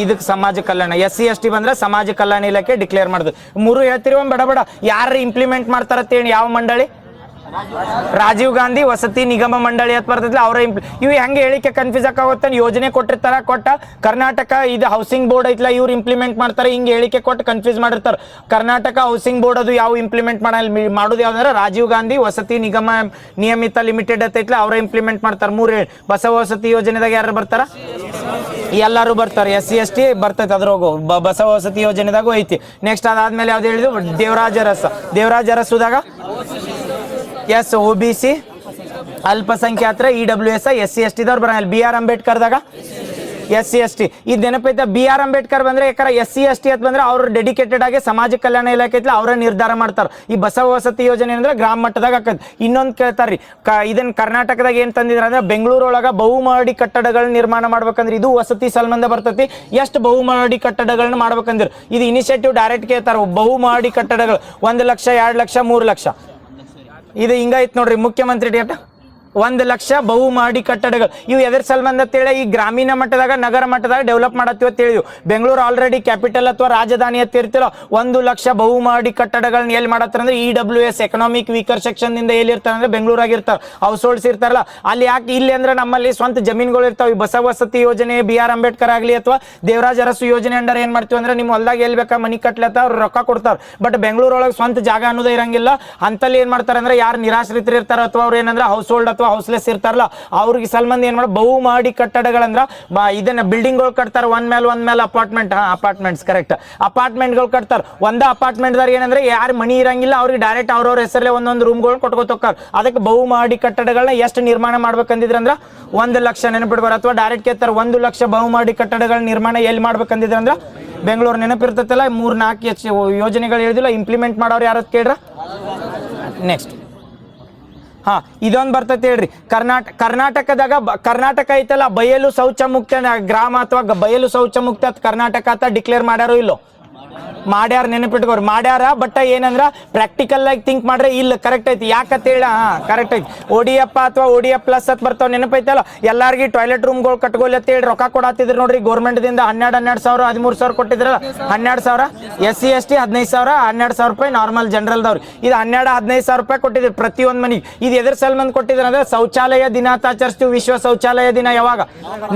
ಇದಕ್ಕೆ ಸಮಾಜ ಕಲ್ಯಾಣ SC ST ಬಂದ್ರೆ ಸಮಾಜ ಕಲ್ಯಾಣ ಇಲಾಖೆ ಡಿಕ್ಲೇರ್ ಮಾಡುದು. 3 ಹೇಳ್ತಿರಿ ಒಂದ್ ಬಡ ಯಾರು ಇಂಪ್ಲಿಮೆಂಟ್ ಮಾಡ್ತಾರತ್ತೇಳಿ ಯಾವ ಮಂಡಳಿ? ರಾಜೀವ್ ಗಾಂಧಿ ವಸತಿ ನಿಗಮ ಮಂಡಳಿ ಅಂತ ಬರ್ತೈತಿಲ್ಲ ಅವ್ರ ಇವು ಹೆಂಗೆ ಹೇಳಿಕೆ ಕನ್ಫ್ಯೂಸ್ ಆಗುತ್ತೆ. ಯೋಜನೆ ಕೊಟ್ಟಿರ್ತಾರ, ಕೊಟ್ಟ ಕರ್ನಾಟಕ ಇದು ಹೌಸಿಂಗ್ ಬೋರ್ಡ್ ಐತ್ಲ ಇವ್ರು ಇಂಪ್ಲಿಮೆಂಟ್ ಮಾಡ್ತಾರೆ. ಹಿಂಗೆ ಹೇಳಿಕೆ ಕೊಟ್ಟು ಕನ್ಫ್ಯೂಸ್ ಮಾಡಿರ್ತಾರೆ. ಕರ್ನಾಟಕ ಹೌಸಿಂಗ್ ಬೋರ್ಡ್ ಅದು ಯಾವ ಇಂಪ್ಲಿಮೆಂಟ್ ಮಾಡೋದು ಯಾವ್ದಂದ್ರೆ ರಾಜೀವ್ ಗಾಂಧಿ ವಸತಿ ನಿಗಮ ನಿಯಮಿತ ಲಿಮಿಟೆಡ್ ಐತ್ಲ ಅವ್ರ ಇಂಪ್ಲಿಮೆಂಟ್ ಮಾಡ್ತಾರೆ. 3 ಬಸವ ವಸತಿ ಯೋಜನೆದಾಗ ಯಾರು ಬರ್ತಾರ? ಎಲ್ಲರೂ ಬರ್ತಾರೆ. SC ST ಬರ್ತೈತೆ ಅದ್ರಾಗು ಬಸವ ವಸತಿ ಯೋಜನೆದಾಗೂ ಐತಿ. ನೆಕ್ಸ್ಟ್ ಅದಾದ್ಮೇಲೆ ಯಾವ್ದು ಹೇಳಿದ್ವು? ದೇವರಾಜ್ ಅರಸುದಾಗ OBC ಅಲ್ಪಸಂಖ್ಯಾತರ EWS SC ST ದವ್ರು ಬರಂಗಿಲ್ಲ. BR ಅಂಬೇಡ್ಕರ್ದಾಗ SC ST ಇದು ನೆನಪೈತೆ. BR ಅಂಬೇಡ್ಕರ್ ಬಂದ್ರೆ ಯಾಕಂದ್ರೆ SC ST ಅಂತ ಬಂದ್ರೆ ಅವ್ರು ಡೆಡಿಕೇಟೆಡ್ ಆಗಿ ಸಮಾಜ ಕಲ್ಯಾಣ ಇಲಾಖೆ ಐತ್ಲ ಅವರ ನಿರ್ಧಾರ ಮಾಡ್ತಾರೆ. ಈ ಬಸವ ವಸತಿ ಯೋಜನೆ ಅಂದ್ರೆ ಗ್ರಾಮ ಮಟ್ಟದಾಗ ಆಕತ್. ಇನ್ನೊಂದು ಕೇಳ್ತಾರ್ರಿ, ಇದನ್ನ ಕರ್ನಾಟಕದಾಗ ಏನ್ ತಂದಿದ್ರ ಅಂದ್ರೆ ಬೆಂಗಳೂರೊಳಗ ಬಹುಮಹಡಿ ಕಟ್ಟಡಗಳನ್ನ ನಿರ್ಮಾಣ ಮಾಡ್ಬೇಕಂದ್ರೆ ಇದು ವಸತಿ ಸಂಬಂಧ ಬರ್ತೈತಿ. ಎಷ್ಟು ಬಹುಮಹಡಿ ಕಟ್ಟಡಗಳನ್ನ ಮಾಡ್ಬೇಕಂದ್ರೆ ಇದು ಇನಿಷಿಯೇಟಿವ್ ಡೈರೆಕ್ಟ್ ಕೇಳ್ತಾರ. ಬಹುಮಹಡಿ ಕಟ್ಟಡಗಳು 1 ಲಕ್ಷ 2 ಲಕ್ಷ 3 ಲಕ್ಷ ಇದು ಹಿಂಗೈತ್ ನೋಡ್ರಿ. ಮುಖ್ಯಮಂತ್ರಿ ಡೇಟ 1 ಲಕ್ಷ ಬಹುಮಹಡಿ ಕಟ್ಟಡಗಳು. ಇವು ಎದ್ರ ಸಂಬಂಧ ಅಂತೇಳಿ ಈ ಗ್ರಾಮೀಣ ಮಟ್ಟದಾಗ ನಗರ ಮಟ್ಟದಾಗ ಡೆವಲಪ್ ಮಾಡತ್ತೀವಿ ಅಂತ ಹೇಳಿದ್ವಿ. ಬೆಂಗಳೂರು ಆಲ್ರೆಡಿ ಕ್ಯಾಪಿಟಲ್ ಅಥವಾ ರಾಜಧಾನಿ ಅಂತ ಇರ್ತಿಲ್ಲ. 1 ಲಕ್ಷ ಬಹುಮಹಡಿ ಕಟ್ಟಡಗಳನ್ನ ಎಲ್ಲಿ ಮಾಡತ್ತಾರ ಅಂದ್ರೆ EWS ಎಕನಾಮಿಕ್ ವೀಕರ್ ಸೆಕ್ಷನ್ ಇಂದ ಎಲ್ಲಿ ಇರ್ತಾರೆ ಅಂದ್ರೆ ಬೆಂಗಳೂರಾಗ ಇರ್ತಾರೆ. ಹೌಸ್ ಹೋಲ್ಡ್ಸ್ ಇರ್ತಾರಲ್ಲ ಅಲ್ಲಿ. ಯಾಕೆ ಇಲ್ಲಿ ಅಂದ್ರೆ ನಮ್ಮಲ್ಲಿ ಸ್ವಂತ ಜಮೀನುಗಳು ಇರ್ತಾವೆ. ಬಸವ ವಸತಿ ಯೋಜನೆ BR ಅಂಬೇಡ್ಕರ್ ಆಗಲಿ ಅಥವಾ ದೇವರಾಜ್ ಅರಸು ಯೋಜನೆ ಅಂಡರ್ ಏನ್ ಮಾಡ್ತೀವಿ ಅಂದ್ರೆ ನಿಮ್ಮ ಹೊಲ್ದಾಗ ಎಲ್ಲಿ ಬೇಕಾ ಮನಿ ಕಟ್ಲತ್ತ ಅವ್ರು ರೊಕ್ಕ ಕೊಡ್ತಾರೆ. ಬಟ್ ಬೆಂಗಳೂರೊಳಗೆ ಸ್ವಂತ ಜಾಗ ಅನ್ನೋದೇ ಇರಂಗಿಲ್ಲ. ಅಂತಲ್ಲಿ ಏನ್ ಮಾಡ್ತಾರೆ ಅಂದ್ರೆ ಯಾರು ನಿರಾಶ್ರಿತರು ಇರ್ತಾರ ಅಥವಾ ಅವ್ರು ಏನಂದ್ರೆ ಹೌಸ್ ಹೋಲ್ಡ್ ಅಥವಾ ಹೌಸ್ಲೆಸ್ ಇರ್ತಾರಲ್ಲ ಅವ್ರಿಗೆ ಸಲ್ಮಂದಿ ಏನ್ ಮಾಡ ಬಹುಮಹಡಿ ಕಟ್ಟಡಗಳಂದ್ರ ಇದನ್ನ ಬಿಲ್ಡಿಂಗ್ಗಳು ಕಟ್ತಾರ. ಒಂದ್ ಮೇಲೆ ಅಪಾರ್ಟ್ಮೆಂಟ್ಸ್ ಕರೆಕ್ಟ್ ಅಪಾರ್ಟ್ಮೆಂಟ್ಗಳು ಕಟ್ತಾರ. ಒಂದ ಅಪಾರ್ಟ್ಮೆಂಟ್ ದಾರ ಏನಂದ್ರೆ ಯಾರು ಮನಿ ಇರಂಗಿಲ್ಲ ಅವ್ರಿಗೆ ಡೈರೆಕ್ಟ್ ಅವ್ರವ್ರ ಹೆಸರಲ್ಲೇ ಒಂದೊಂದು ರೂಮ್ಗಳು ಕೊಟ್ಕೋತ ಹೋಗ್ತಾರ. ಅದಕ್ಕೆ ಬಹುಮಹಡಿ ಕಟ್ಟಡಗಳನ್ನ ಎಷ್ಟು ನಿರ್ಮಾಣ ಮಾಡ್ಬೇಕಂದಿದ್ರಂದ್ರ 1 ಲಕ್ಷ ನೆನಪಿಡ್ಬಾರ. ಅಥವಾ ಡೈರೆಕ್ಟ್ ಕೇಳ್ತಾರ 1 ಲಕ್ಷ ಬಹುಮಹಡಿ ಕಟ್ಟಡಗಳ ನಿರ್ಮಾಣ ಎಲ್ಲಿ ಮಾಡ್ಬೇಕಂದಿದ್ರಂದ್ರ ಬೆಂಗಳೂರು ನೆನಪಿರ್ತೈತಲ್ಲ. 3-4 ಯೋಜನೆಗಳು ಹೇಳಿದಿಲ್ಲ ಇಂಪ್ಲಿಮೆಂಟ್ ಮಾಡೋರು ಯಾರತ್ ಕೇಳ್ರ. ನೆಕ್ಸ್ಟ್ ಇದೊಂದು ಬರ್ತೈತೆ ಹೇಳ್ರಿ. ಕರ್ನಾಟಕದಾಗ ಕರ್ನಾಟಕ ಐತಲ್ಲ ಬಯಲು ಶೌಚ ಮುಕ್ತ ಗ್ರಾಮ ಅಥವಾ ಬಯಲು ಶೌಚ ಮುಕ್ತ ಕರ್ನಾಟಕ ಅಂತ ಡಿಕ್ಲೇರ್ ಮಾಡ್ಯಾರೋ ಇಲ್ಲೋ? ಮಾಡ್ಯಾರ, ನೆನಪಿಟ್ಕೋರಿ ಮಾಡ್ಯಾರ. ಬಟ್ ಏನಂದ್ರ ಪ್ರಾಕ್ಟಿಕಲ್ ಆಗಿ ಥಿಂಕ್ ಮಾಡ್ರೆ ಇಲ್ಲ ಕರೆಕ್ಟ್ ಐತಿ. ಯಾಕಂತ ಹೇಳ ಕರೆಕ್ಟ್ ಐತಿ. ODF ಅಥವಾ ODF ಪ್ಲಸ್ ಅಂತ ಬರ್ತಾವ, ನೆನಪೈತಲ್ಲ. ಎಲ್ಲಾರ್ಗಿ ಟಾಯ್ಲೆಟ್ ರೂಮ್ಗಳು ಕಟ್ಗೋಲಿ ಅಂತ ಹೇಳಿ ರೊಕ್ಕ ಕೊಡತ್ತಿದ್ರು ನೋಡ್ರಿ ಗೌರ್ಮೆಂಟ್ ದಿಂದ. 12,000 13,000 ಕೊಟ್ಟಿದ್ರಲ್ಲ, 12,000 SC ST 15,000 12,000 ರೂಪಾಯಿ ನಾರ್ಮಲ್ ಜನರಲ್ದವ್ರು. ಇದು 12,000-15,000 ರೂಪಾಯಿ ಕೊಟ್ಟಿದ್ರು ಪ್ರತಿಯೊಂದು ಮನಿಗೆ. ಇದು ಎದ್ರ ಸಲ್ಮಂದ್ ಕೊಟ್ಟಿದ್ರು ಅಂದ್ರೆ ಶೌಚಾಲಯ ದಿನ ಅಂತ ಆಚರಿಸ್ತೀವಿ. ವಿಶ್ವ ಶೌಚಾಲಯ ದಿನ ಯಾವಾಗ?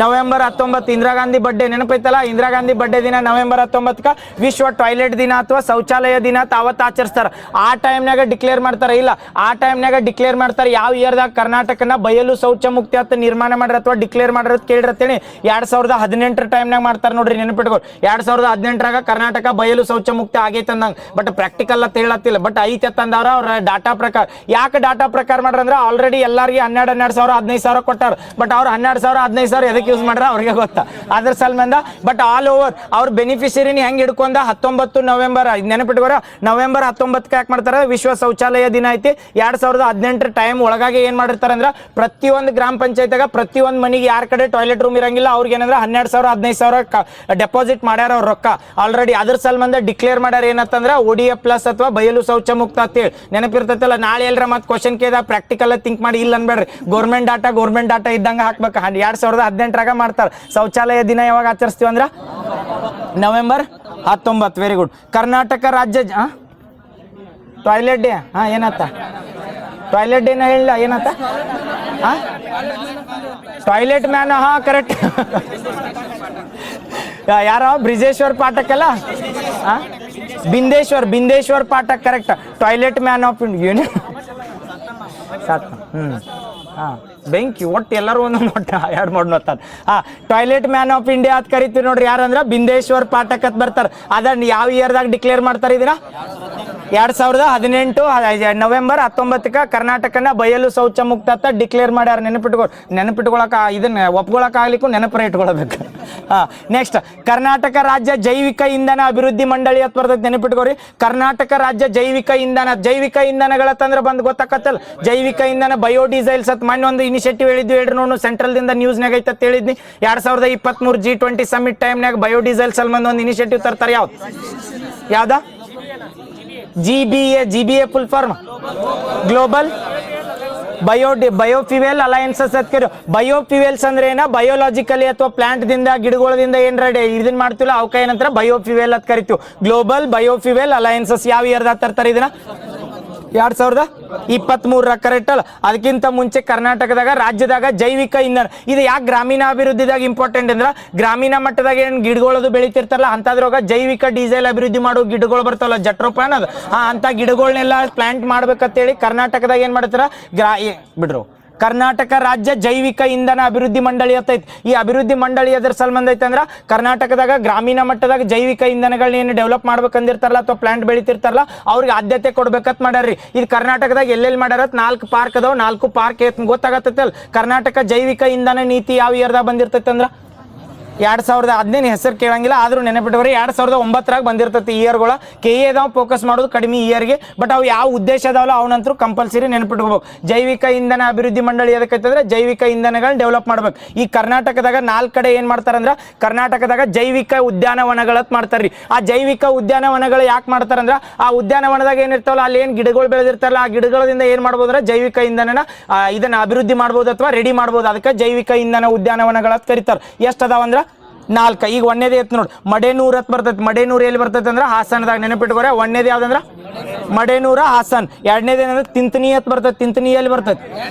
ನವೆಂಬರ್ 19. ಇಂದಿರಾ ಗಾಂಧಿ ಬರ್ಡೇ ನೆನಪೈತಲ್ಲ. ಇಂದಿರಾ ಗಾಂಧಿ ಬರ್ಡೇ ದಿನ ನವೆಂಬರ್ 19 ವಿಶ್ವ ಟಾಯ್ಲೆಟ್ ದಿನ ಅಥವಾ ಶೌಚಾಲಯ ದಿನ ಅಂತ ಅವತ್ತು ಆಚರಿಸ್ತಾರ. ಆ ಟೈಮ್ನಾಗ ಡಿಕ್ಲೇರ್ ಮಾಡ್ತಾರೆ. ಇಲ್ಲ, ಆ ಟೈಮ್ನಾಗ ಡಿಕ್ಲೇರ್ ಮಾಡ್ತಾರೆ. ಯಾವ ಇಯರ್ದಾಗ ಕರ್ನಾಟಕನ ಬಯಲು ಶೌಚ ಮುಕ್ತಿ ಅಂತ ನಿರ್ಮಾಣ ಮಾಡ್ರ ಅಥವಾ ಡಿಕ್ಲೇರ್ ಮಾಡಿರೋದು ಕೇಳಿರತ್ತೇಳಿ 2018 ಟೈಮ್ನಾಗ ಮಾಡ್ತಾರೆ ನೋಡ್ರಿ, ನೆನಪಿಟ್ಕೊಳ್ಳಿ. 2018 ಕರ್ನಾಟಕ ಬಯಲು ಶೌಚ ಮುಕ್ತಿ ಆಗೈತೆ ಅಂದಂಗ. ಬಟ್ ಪ್ರಾಕ್ಟಿಕಲ್ ಅಂತ ಹೇಳತ್ತಿಲ್ಲ, ಬಟ್ ಐತೆ ಅಂತಂದವ್ರ ಅವ್ರ ಡಾಟಾ ಪ್ರಕಾರ. ಯಾಕೆ ಡಾಟಾ ಪ್ರಕಾರ ಮಾಡ್ರಂದ್ರೆ ಆಲ್ರೆಡಿ ಎಲ್ಲಾರ್ಗಿ 12,000 15,000 ಕೊಟ್ಟಾರ. ಬಟ್ ಅವ್ರು 12,000 15,000 ಎದಕ್ಕೆ ಯೂಸ್ ಮಾಡ್ರ ಅವ್ರಿಗೆ ಗೊತ್ತಾ, ಅದ್ರ ಸಲ್ಮಂದ. ಬಟ್ ಆಲ್ ಓವರ್ ಅವ್ರ ಬೆನಿಫಿಷರಿನ ಹೆಂಗ್ ಹಿಡ್ಕೊಂಡ 19 ನವೆಂಬರ್ ನೆನಪಿಟ್ಕೋರ. ನವೆಂಬರ್ 19 ಯಾಕೆ ಮಾಡ್ತಾರೆ? ವಿಶ್ವ ಶೌಚಾಲಯ ದಿನ ಐತಿ. 2018 ಟೈಮ್ ಒಳಗಾಗಿ ಏನ್ ಮಾಡಿರ್ತಾರೆ ಅಂದ್ರೆ ಪ್ರತಿಯೊಂದು ಗ್ರಾಮ ಪಂಚಾಯತ್ಗ ಪ್ರತಿಯೊಂದು ಮನಿಗೆ ಯಾರ ಕಡೆ ಟಾಯ್ಲೆಟ್ ರೂಮ್ ಇರಂಗಿಲ್ಲ ಅವ್ರಿಗೆ ಏನಂದ್ರೆ 12,000 15,000 ಡೆಪಾಸಿಟ್ ಮಾಡ್ಯಾರ ಅವ್ರ ರೊಕ್ಕ ಆಲ್ರೆಡಿ. ಅದ್ರ ಸಲ್ಮಂದ ಡಿಕ್ಲೇರ್ ಮಾಡ್ಯಾರ ಏನಂತಂದ್ರೆ ODF ಪ್ಲಸ್ ಅಥವಾ ಬಯಲು ಶೌಚ ಮುಕ್ತ ಅಂತೇಳಿ. ನೆನಪಿರ್ತೈತಲ್ಲ. ನಾಳೆ ಎಲ್ರ ಮತ್ತೆ ಕ್ವಶನ್ ಕೇಳಿದ ಪ್ರಾಕ್ಟಿಕಲ್ ಥಿಂಕ್ ಮಾಡಿ ಇಲ್ಲ ಅನ್ಬೇಡ್ರಿ. ಗೌರ್ಮೆಂಟ್ ಡಾಟಾ ಇದ್ದಂಗ ಹಾಕ್ಬೇಕು. 2018 ಮಾಡ್ತಾರೆ. ಶೌಚಾಲಯ ದಿನ ಯಾವಾಗ ಆಚರಿಸ್ತೀವಿ ಅಂದ್ರೆ ನವೆಂಬರ್ 19. Very good. ಕರ್ನಾಟಕ ರಾಜ್ಯ ಟಾಯ್ಲೆಟ್ ಡೇ ಏನತ್ತ? ಟಾಯ್ಲೆಟ್ ಡೇನ ಹೇಳಿಲ್ಲ ಏನತ್ತ? Toilet man correct. ಯಾರ? ಬ್ರಿಜೇಶ್ವರ್ ಪಾಠಕ್ ಅಲ್ಲ, Bindeshwar Pathak correct. Toilet man of India ಬೆಂಕಿ ಒಟ್ಟು ಎಲ್ಲರೂ ಒಂದೊಂದು ಒಟ್ಟು ಎರಡು ಮಾಡಿ ನೋಡ್ತಾರೆ. ಟಾಯ್ಲೆಟ್ ಮ್ಯಾನ್ ಆಫ್ ಇಂಡಿಯಾ ಅಂತ ಕರಿತೀವಿ ನೋಡ್ರಿ. ಯಾರಂದ್ರೆ ಬಿಂದೇಶ್ವರ್ ಪಾಠಕ್ ಅಂತ ಬರ್ತಾರೆ. ಅದನ್ನ ಯಾವ ಇಯರ್ದಾಗ ಡಿಕ್ಲೇರ್ ಮಾಡ್ತಾರೆ ಇದನ್ನ? 2018 ನವೆಂಬರ್ 19 ಕರ್ನಾಟಕನ ಬಯಲು ಶೌಚ ಮುಕ್ತ ಅಂತ ಡಿಕ್ಲೇರ್ ಮಾಡ್ಯಾರ. ನೆನಪಿಟ್ಕೊಳಕ ಇದನ್ನ ಒಪ್ಕೊಳಕ್ ಆಗ್ಲಿಕ್ಕೂ ನೆನಪರ ಇಟ್ಕೊಳ್ಬೇಕು. ನೆಕ್ಸ್ಟ್ ಕರ್ನಾಟಕ ರಾಜ್ಯ ಜೈವಿಕ ಇಂಧನ ಅಭಿವೃದ್ಧಿ ಮಂಡಳಿ ಅಂತ ಬರ್ತೈತೆ, ನೆನಪಿಟ್ಕೋರಿ. ಕರ್ನಾಟಕ ರಾಜ್ಯ ಜೈವಿಕ ಇಂಧನಗಳ ತಂದ್ರೆ ಬಂದು ಗೊತ್ತಾಕತ್ತಲ್ಲ. ಜೈವಿಕ ಇಂಧನ ಬಯೋಡೀಸೆಲ್ಸ್ ಅಂತ ಮೊನ್ನೆ ಒಂದು ಇನಿಷಿಯೇಟಿವ್ ಹೇಳಿದ್ವಿ ಹೇಳ್ರಿ ನೋಡು. ಸೆಂಟ್ರಲ್ ದಿಂದ ನ್ಯೂಸ್ನಾಗ ಐತೆ ಅಂತ ಹೇಳಿದ್ನಿ. 2023 G20 ಸಮಿಟ್ ಟೈಮ್ನಾಗ ಬಯೋಡೀಸೆಲ್ಸ್ ಅಲ್ಲಿ ಒಂದು ಇನಿಷಿಯೇಟಿವ್ ತರ್ತಾರೆ. ಯಾವ್ದ? GBA full form global biofuel alliances ಅಂತ ಕರೀ. ಬಯೋಫ್ಯೂಯಲ್ಸ್ ಅಂದ್ರೆ ಏನ? ಬಯೋಲಾಜಿಕಲಿ ಅಥವಾ ಪ್ಲಾಂಟ್ ದಿಂದ ಗಿಡಗಳದಿಂದ ಏನ್ರ ಇದನ್ನ ಮಾಡ್ತಿಲ್ಲ ಅವಕ್ಕ ಏನಂತಾರೆ? ಬಯೋಫ್ಯೂಯಲ್ ಅಂತ ಕರಿತೀವಿ. ಗ್ಲೋಬಲ್ ಬಯೋಫ್ಯೂಯಲ್ ಅಲಯನ್ಸಸ್ ಯಾವ ಇಯರ್ದಾಗ ತರ್ತಾರೆ ಇದನ್ನ? 2023 ಕರೆಕ್ಟ್ ಅಲ್ಲ. ಅದಕ್ಕಿಂತ ಮುಂಚೆ ಕರ್ನಾಟಕದಾಗ ರಾಜ್ಯದಾಗ ಜೈವಿಕ ಇಂಧನ ಇದು ಯಾಕೆ ಗ್ರಾಮೀಣಾಭಿವೃದ್ಧಿದಾಗ ಇಂಪಾರ್ಟೆಂಟ್ ಅಂದ್ರೆ ಗ್ರಾಮೀಣ ಮಟ್ಟದಾಗ ಏನು ಗಿಡಗಳದು ಬೆಳಿತಿರ್ತಾರಲ್ಲ ಅಂತದ್ರಾಗ ಜೈವಿಕ ಡೀಸೆಲ್ ಅಭಿವೃದ್ಧಿ ಮಾಡೋ ಗಿಡಗಳು ಬರ್ತಾವಲ್ಲ, ಜಟ್ರೋಪಾನ್ ಅದು ಅಂತ ಗಿಡಗಳನ್ನೆಲ್ಲ ಪ್ಲಾಂಟ್ ಮಾಡ್ಬೇಕಂತೇಳಿ ಕರ್ನಾಟಕದಾಗ ಏನ್ ಮಾಡ್ತಾರ ಬಿಡ್ರು. ಕರ್ನಾಟಕ ರಾಜ್ಯ ಜೈವಿಕ ಇಂಧನ ಅಭಿವೃದ್ಧಿ ಮಂಡಳಿ ಅಂತೈತಿ. ಈ ಅಭಿವೃದ್ಧಿ ಮಂಡಳಿ ಎದ್ರ ಸಲ್ಬಂಧ ಐತೆ ಅಂದ್ರೆ ಕರ್ನಾಟಕದಾಗ ಗ್ರಾಮೀಣ ಮಟ್ಟದಾಗ ಜೈವಿಕ ಇಂಧನಗಳನ್ನ ಏನು ಡೆವಲಪ್ ಮಾಡ್ಬೇಕಂದಿರ್ತಾರಲ್ಲ ಅಥವಾ ಪ್ಲಾಂಟ್ ಬೆಳಿತಿರ್ತಾರಲ್ಲ ಅವ್ರಿಗೆ ಆದ್ಯತೆ ಕೊಡ್ಬೇಕಂತ ಮಾಡ್ಯಾರ್ರಿ. ಇದು ಕರ್ನಾಟಕದಾಗ ಎಲ್ಲೆಲ್ಲಿ ಮಾಡ್ಯಾರ? 4 ಪಾರ್ಕ್ ಅದಾವ. 4 ಪಾರ್ಕ್ ಗೊತ್ತಾಗತ್ತಲ್ಲ. ಕರ್ನಾಟಕ ಜೈವಿಕ ಇಂಧನ ನೀತಿ ಯಾವ ಇಯರ್ದಾಗ ಬಂದಿರ್ತೈತೆ ಅಂದ್ರೆ 2015 ಹೆಸರು ಕೇಳಂಗಿಲ್ಲ, ಆದ್ರೂ ನೆನಪಿಟ್ಟವ್ರಿ 2009 ಬಂದಿರ್ತೈತಿ ಇಯರ್ಗಳ. KA ಫೋಕಸ್ ಮಾಡೋದು ಕಡಿಮೆ ಇಯರ್ಗೆ. ಬಟ್ ಅವು ಯಾವ ಉದ್ದೇಶ ಅದಾವಲ್ಲ ಅವನಂತರೂ ಕಂಪಲ್ಸರಿ ನೆನಪಿಟ್ಕೋಬೇಕು. ಜೈವಿಕ ಇಂಧನ ಅಭಿವೃದ್ಧಿ ಮಂಡಳಿ ಎದಕ್ಕೈತಂದ್ರೆ ಜೈವಿಕ ಇಂಧನಗಳನ್ನ ಡೆವಲಪ್ ಮಾಡ್ಬೇಕು. ಈ ಕರ್ನಾಟಕದಾಗ 4 ಕಡೆ ಏನ್ ಮಾಡ್ತಾರಂದ್ರ ಕರ್ನಾಟಕದಾಗ ಜೈವಿಕ ಉದ್ಯಾನವನಗಳತ್ ಮಾಡ್ತಾರ್ರಿ. ಆ ಜೈವಿಕ ಉದ್ಯಾನವನಗಳು ಯಾಕೆ ಮಾಡ್ತಾರಂದ್ರ ಆ ಉದ್ಯಾನವನದಾಗ ಏನಿರ್ತಾವಲ್ಲ ಅಲ್ಲಿ ಏನ್ ಗಿಡಗಳು ಬೆಳೆದಿರ್ತಾರಲ್ಲ ಆ ಗಿಡಗಳಿಂದ ಏನ್ ಮಾಡ್ಬೋದ್ರ ಜೈವಿಕ ಇಂಧನನ ಇದನ್ನ ಅಭಿವೃದ್ಧಿ ಮಾಡ್ಬೋದು ಅಥವಾ ರೆಡಿ ಮಾಡ್ಬೋದು. ಅದಕ್ಕೆ ಜೈವಿಕ ಇಂಧನ ಉದ್ಯಾನವನಗಳತ್ ಕರೀತಾರೆ. ಎಷ್ಟು ಅದಾವಂದ್ರ 4. ಈಗ ಒಂದೇದೇ ಎತ್ತು ನೋಡಿ ಮಡೇನೂರ್ ಅಂತ ಬರ್ತೈತಿ. ಮಡೇನೂರ್ ಎಲ್ಲಿ ಬರ್ತೈತಿ ಅಂದ್ರೆ ಹಾಸನದಾಗ. ನೆನಪಿಟ್ಕೋರೆ ಒಂದೇದು ಯಾವ್ದಂದ್ರ ಮಡೇನೂರ ಹಾಸನ್. ಎರಡನೇದು ಏನಂದ್ರೆ ತಿಂತನಿ ಅಂತ ಬರ್ತೈತಿ. ತಿಂತನಿ ಎಲ್ಲಿ ಬರ್ತೈತಿ?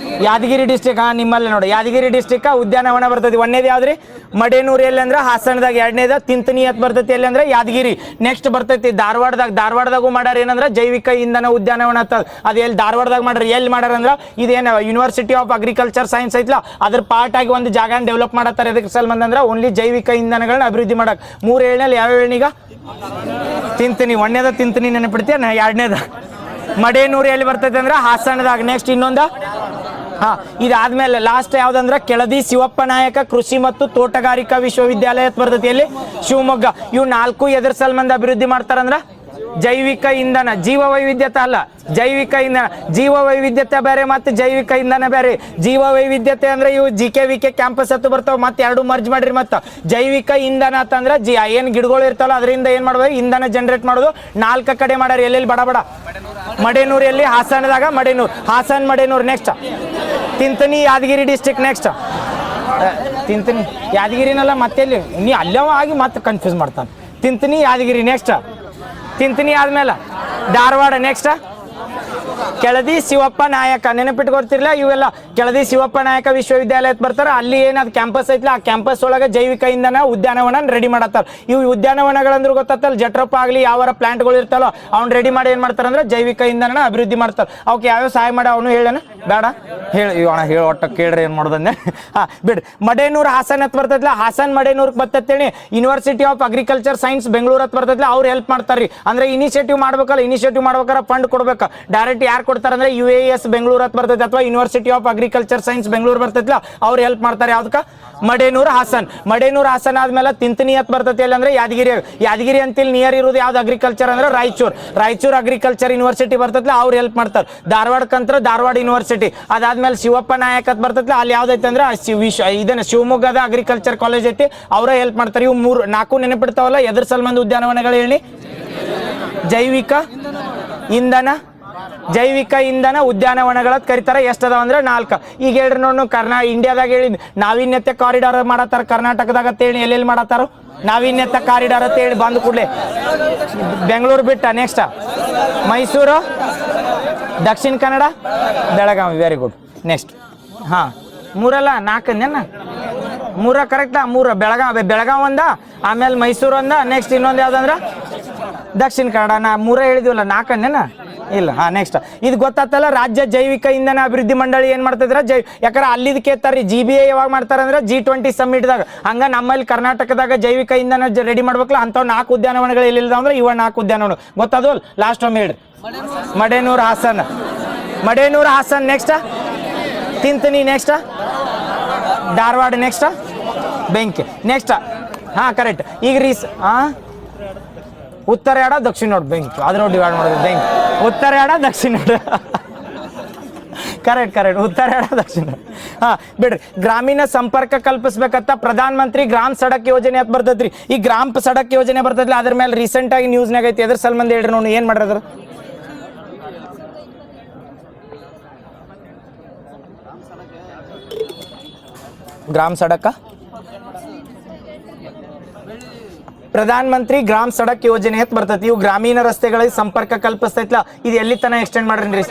ಯಾದಗಿರಿ ಡಿಸ್ಟಿಕ್. ನಿಮ್ಮಲ್ಲಿ ನೋಡಿ ಯಾದಗಿರಿ ಡಿಸ್ಟಿಕ್ ಉದ್ಯಾನವನ ಬರ್ತೈತಿ. ಒಂದೇದು ಯಾವ್ದ್ರಿ? ಮಡೇನೂರ್ ಎಲ್ಲಿ ಅಂದ್ರೆ ಹಾಸನದಾಗ. ಎರಡನೇದ ತಿಂತನಿ ಅಂತ ಬರ್ತೈತಿ ಎಲ್ಲಿ ಅಂದ್ರೆ ಯಾದಗಿರಿ. ನೆಕ್ಸ್ಟ್ ಬರ್ತೈತಿ ಧಾರವಾಡದಾಗೂ ಮಾಡ್ಯಾರ ಏನಂದ್ರೆ ಜೈವಿಕ ಇಂಧನ ಉದ್ಯಾನವನ ಅಂತ. ಅದು ಎಲ್ಲಿ ಧಾರವಾಡದಾಗ ಮಾಡ್ಯಾರ. ಎಲ್ಲಿ ಮಾಡ್ಯಾರ ಅಂದ್ರೆ ಇದೇನು ಯೂನಿವರ್ಸಿಟಿ ಆಫ್ ಅಗ್ರಿಕಲ್ಚರ್ ಸೈನ್ಸ್ ಐತ್ಲ ಅದ್ರ ಪಾರ್ಟ್ ಆಗಿ ಒಂದು ಜಾಗ ಡೆವಲಪ್ ಮಾಡತ್ತಾರೆ. ಎದಕ್ಕೆ ಸಂಬಂಧ ಅಂದ್ರೆ ಓನ್ಲಿ ಜೈವಿಕ ಇಂಧನಗಳನ್ನ ಅಭಿವೃದ್ಧಿ ಮಾಡಕ್. 3 ಹೇಳಲ್ಲಿ ಯಾವ ಹೇಳೀಗ? ತಿಂತೀನಿ. ಒಂದೇದ ತಿಂತೀನಿ ನೆನಪಿಡ್ತೀಯ. ಎರಡನೇದ ಮಡೇನೂರು ಎಲ್ಲಿ ಬರ್ತೈತೆ ಅಂದ್ರೆ ಹಾಸನದಾಗ. ನೆಕ್ಸ್ಟ್ ಇನ್ನೊಂದ ಇದಾದ್ಮೇಲೆ ಲಾಸ್ಟ್ ಯಾವ್ದಂದ್ರೆ ಕೆಳದಿ ಶಿವಪ್ಪ ನಾಯಕ ಕೃಷಿ ಮತ್ತು ತೋಟಗಾರಿಕಾ ವಿಶ್ವವಿದ್ಯಾಲಯ ಬರ್ತೈತಿ. ಎಲ್ಲಿ? ಶಿವಮೊಗ್ಗ. ಇವು 4 ಎದ್ರ ಸಲ್ಮಂದ ಅಭಿವೃದ್ಧಿ ಮಾಡ್ತಾರಂದ್ರ ಜೈವಿಕ ಇಂಧನ, ಜೀವ ವೈವಿಧ್ಯತೆ ಅಲ್ಲ, ಜೈವಿಕ ಇಂಧನ. ಜೀವ ವೈವಿಧ್ಯತೆ ಬೇರೆ ಮತ್ತು ಜೈವಿಕ ಇಂಧನ ಬೇರೆ. ಜೀವ ವೈವಿಧ್ಯತೆ ಅಂದ್ರೆ ಇವು GK ಕ್ಯಾಂಪಸ್ ಹತ್ತು ಬರ್ತಾವ, ಮತ್ತೆ ಎರಡು ಮರ್ಜ್ ಮಾಡ್ರಿ. ಮತ್ತ ಜೈವಿಕ ಇಂಧನ ಅಂತಂದ್ರೆ ಏನ್ ಗಿಡಗಳು ಇರ್ತಾವಲ್ಲ ಅದರಿಂದ ಏನ್ ಮಾಡ್ಬೋದು, ಇಂಧನ ಜನರೇಟ್ ಮಾಡೋದು. 4 ಕಡೆ ಮಾಡ್ಯಾರ, ಎಲ್ಲೆಲ್ಲಿ ಬಡ ಮಡೇನೂರ್, ಎಲ್ಲಿ ಹಾಸನದಾಗ Madenur, Hassan Madenur. Next Tintani Yadgiri district. Next Tintani ಯಾದಗಿರಿನಲ್ಲ, ಮತ್ತೆಲ್ಲಿ ನೀ ಅಲ್ಲವ ಆಗಿ ಮತ್ತೆ ಕನ್ಫ್ಯೂಸ್ ಮಾಡ್ತಾನೆ. ತಿಂತನಿ ಯಾದಗಿರಿ. ನೆಕ್ಸ್ಟ್ ತಿಂತನಿ ಆದ್ಮೇಲೆ ಧಾರವಾಡ. ನೆಕ್ಸ್ಟ್ ಕೆಳದಿ ಶಿವಪ್ಪ ನಾಯಕ, ನೆನಪಿಟ್ಕೊಡ್ತಿರ್ಲಿಲ್ಲ ಇವೆಲ್ಲ. ಕೆಳದಿ ಶಿವಪ್ಪ ನಾಯಕ ವಿಶ್ವವಿದ್ಯಾಲಯ ಬರ್ತಾರೆ, ಅಲ್ಲಿ ಏನದು ಕ್ಯಾಂಪಸ್ ಐತಿಲ್ಲ, ಆ ಕ್ಯಾಂಪಸ್ ಒಳಗೆ ಜೈವಿಕ ಇಂಧನ ಉದ್ಯಾನವನ ರೆಡಿ ಮಾಡತ್ತಾರ. ಇವು ಉದ್ಯಾನವನಗಳಂದ್ರೆ ಗೊತ್ತಲ್ಲ, ಜಟ್ರಪ್ಪ ಆಗಲಿ ಯಾವಾರ ಪ್ಲಾಂಟ್ಗಳು ಇರ್ತಾರೋ ಅವ್ನು ರೆಡಿ ಮಾಡಿ ಏನು ಮಾಡ್ತಾರೆ ಅಂದ್ರೆ ಜೈವಿಕ ಇಂಧನ ಅಭಿವೃದ್ಧಿ ಮಾಡ್ತಾರೆ. ಅವಕ್ಕೆ ಯಾವ್ಯಾವ ಸಹಾಯ ಮಾಡಿ ಅವನು ಹೇಳೋಣ ಬೇಡ ಹೇಳಿ ಒಟ್ಟ ಕೇಳ್ರಿ ಏನು ಮಾಡೋದಂದೆ. ಹಾಂ ಬಿಡ್ರಿ. ಮಡೇನೂರು ಹಾಸನ್ ಹತ್ ಬರ್ತೈತಿಲ್ಲ, ಹಾಸನ್ ಮಡೇನೂರ್ಗೆ ಬರ್ತೇಳಿ university of agriculture science Bengaluru ಹತ್ ಬರ್ತೈತಿಲ್ಲ, ಅವ್ರು ಹೆಲ್ಪ್ ಮಾಡ್ತಾರ್ರಿ. ಅಂದ್ರೆ ಇನಿಷಿಯೇಟಿವ್ ಮಾಡ್ಬೇಕಾರೆ ಫಂಡ್ ಕೊಡ್ಬೇಕು. ಡೈರೆಕ್ಟ್ ಯಾರು ಕೊಡ್ತಾರೆ ಅಂದ್ರೆ UAS ಬೆಂಗಳೂರು ಹತ್ ಬರ್ತೈತೆ ಅಥವಾ university of agriculture science Bengaluru ಬರ್ತೈತಿಲ್ಲ, ಅವ್ರು ಹೆಲ್ಪ್ ಮಾಡ್ತಾರೆ. ಯಾವ್ದಕ್ಕ? ಮಡೇನೂರು ಹಾಸನ್ ಆದ್ಮೇಲೆ ತಿಂತನಿ ಹತ್ ಬರ್ತೈತಿ ಅಂದ್ರೆ ಯಾದಗಿರಿ ಅಂತಿಲ್ ನಿಯರ್ ಇರೋದು ಯಾವ್ದು ಅಗ್ರಿಕಲ್ಚರ್ ಅಂದ್ರೆ ರಾಯಚೂರ್ ಅಗ್ರಿಕಲ್ಚರ್ ಯೂನಿವರ್ಸಿಟಿ ಬರ್ತೈತಿಲ್ಲ, ಅವ್ರು ಹೆಲ್ಪ್ ಮಾಡ್ತಾರೆ. ಧಾರವಾಡಕ್ಕಂತ್ರ ಧಾರವಾಡ ಯೂನಿವರ್ಸಿಟಿ. ಅದಾದ್ಮೇಲೆ ಶಿವಪ್ಪ ನಾಯಕ್ ಹತ್ ಬರ್ತೈತಿಲ್ಲ, ಅಲ್ಲಿ ಯಾವ್ದೈತೆ ಅಂದ್ರೆ ಇದನ್ನ ಶಿವಮೊಗ್ಗದ ಅಗ್ರಿಕಲ್ಚರ್ ಕಾಲೇಜ್ ಐತಿ, ಅವರೇ ಹೆಲ್ಪ್ ಮಾಡ್ತಾರೆ. ಇವು 4 ನೆನಪಿಡ್ತಾವಲ್ಲ. ಎದ್ರ ಸಲ್ಬಂದ್ ಉದ್ಯಾನವನಗಳು ಹೇಳಿ? ಜೈವಿಕ ಇಂಧನ ಉದ್ಯಾನವನಗಳ ಕರಿತಾರೆ. ಎಷ್ಟದಾವ ಅಂದ್ರೆ 4. ಈಗ ಹೇಳ್ರಿ ನೋಡು, ಇಂಡಿಯಾದಾಗ ಹೇಳಿ ನಾವೀನ್ಯತೆ ಕಾರಿಡಾರ್ ಮಾಡತ್ತಾರ ಕರ್ನಾಟಕದಾಗ ಅಂತೇಳಿ. ಎಲ್ಲೆಲ್ಲಿ ಮಾಡತ್ತಾರ ನಾವೀನ್ಯತೆ ಕಾರಿಡಾರ್ ಅಂತ ಹೇಳಿ? ಬಂದು ಕೂಡಲೇ ಬೆಂಗಳೂರು ಬಿಟ್ಟ. Next Mysuru, Dakshina Kannada, Belagavi. Very good. Next ಹಾಂ 3 ಅಲ್ಲ 4 3 ಕರೆಕ್ಟಾ? 3 ಬೆಳಗಾವಿ ಒಂದ, ಆಮೇಲೆ ಮೈಸೂರು ಒಂದ, ನೆಕ್ಸ್ಟ್ ಇನ್ನೊಂದು ಯಾವ್ದಂದ್ರೆ ದಕ್ಷಿಣ ಕನ್ನಡ. 3 ಹೇಳಿದ್ವಲ್ಲ, 4 ಇಲ್ಲ. ಹಾಂ ನೆಕ್ಸ್ಟ್ ಇದು ಗೊತ್ತಾತಲ್ಲ, ರಾಜ್ಯ ಜೈವಿಕ ಇಂಧನ ಅಭಿವೃದ್ಧಿ ಮಂಡಳಿ ಏನು ಮಾಡ್ತಿದ್ರೆ ಯಾಕಂದ್ರೆ ಅಲ್ಲಿದ್ ಕೇಳ್ತಾರ್ರಿ. GBA ಯಾವಾಗ ಮಾಡ್ತಾರೆ ಅಂದ್ರೆ G20 ಸಮ್ಮಿಟ್ದಾಗ. ಹಂಗ ನಮ್ಮಲ್ಲಿ ಕರ್ನಾಟಕದಾಗ ಜೈವಿಕ ಇಂಧನ ರೆಡಿ ಮಾಡ್ಬೇಕಲ್ಲ, ಅಂಥವ್ 4 ಉದ್ಯಾನವನಗಳು ಎಲ್ಲಿಲ್ಲ ಅಂದ್ರೆ ಇವ 4 ಉದ್ಯಾನವನ ಗೊತ್ತಾದವಲ್ಲ. ಲಾಸ್ಟ್ ಒಮ್ಮೆ ಹೇಳ್ರಿ. Madenur Hassan. Next Tintani. Next Dharwad. Next ಬೆಂಕಿ. ನೆಕ್ಸ್ಟ್ ಹಾಂ ಕರೆಕ್ಟ್. ಈಗ ಉತ್ತರ ಎಡ ದಕ್ಷಿಣ ನೋಡು, ಬೆಂಕಿ ಅದ್ರ ಡಿವೈಡ್ ಮಾಡೋದು. ಬೆಂಕಿ ಉತ್ತರ ಎಡ ದಕ್ಷಿಣ ಕರೆಕ್ಟ್. ಉತ್ತರ ಎಡ ದಕ್ಷಿಣ. ಹಾಂ ಬಿಡ್ರಿ. ಗ್ರಾಮೀಣ ಸಂಪರ್ಕ ಕಲ್ಪಿಸ್ಬೇಕಂತ ಪ್ರಧಾನ ಮಂತ್ರಿ ಗ್ರಾಮ್ ಸಡಕ್ ಯೋಜನೆ ಅಂತ ಬರ್ತೈತ್ರಿ. ಈ ಗ್ರಾಮ್ ಸಡಕ್ ಯೋಜನೆ ಬರ್ತೈತಿಲ್ಲ, ಅದ್ರ ಮೇಲೆ ರೀಸೆಂಟ್ ಆಗಿ ನ್ಯೂಸ್ನಾಗ ಐತಿ. ಎದ್ರ ಸಲ್ಬಂದ್ ಹೇಳ್ರಿ ನೋಡಿ, ಏನು ಮಾಡ್ರಿ? ಗ್ರಾಮ್ ಸಡಕ ಪ್ರಧಾನ ಮಂತ್ರಿ ಗ್ರಾಮ್ ಸಡಕ್ ಯೋಜನೆ ಅಂತ ಬರ್ತೈತಿ. ಇವು ಗ್ರಾಮೀಣ ರಸ್ತೆಗಳಿಗೆ ಸಂಪರ್ಕ ಕಲ್ಪಿಸ್ತೈತ್ಲ. ಇದು ಎಲ್ಲಿ ತನ ಎಕ್ಸ್ಟೆಂಡ್ ಮಾಡ್ರಿ?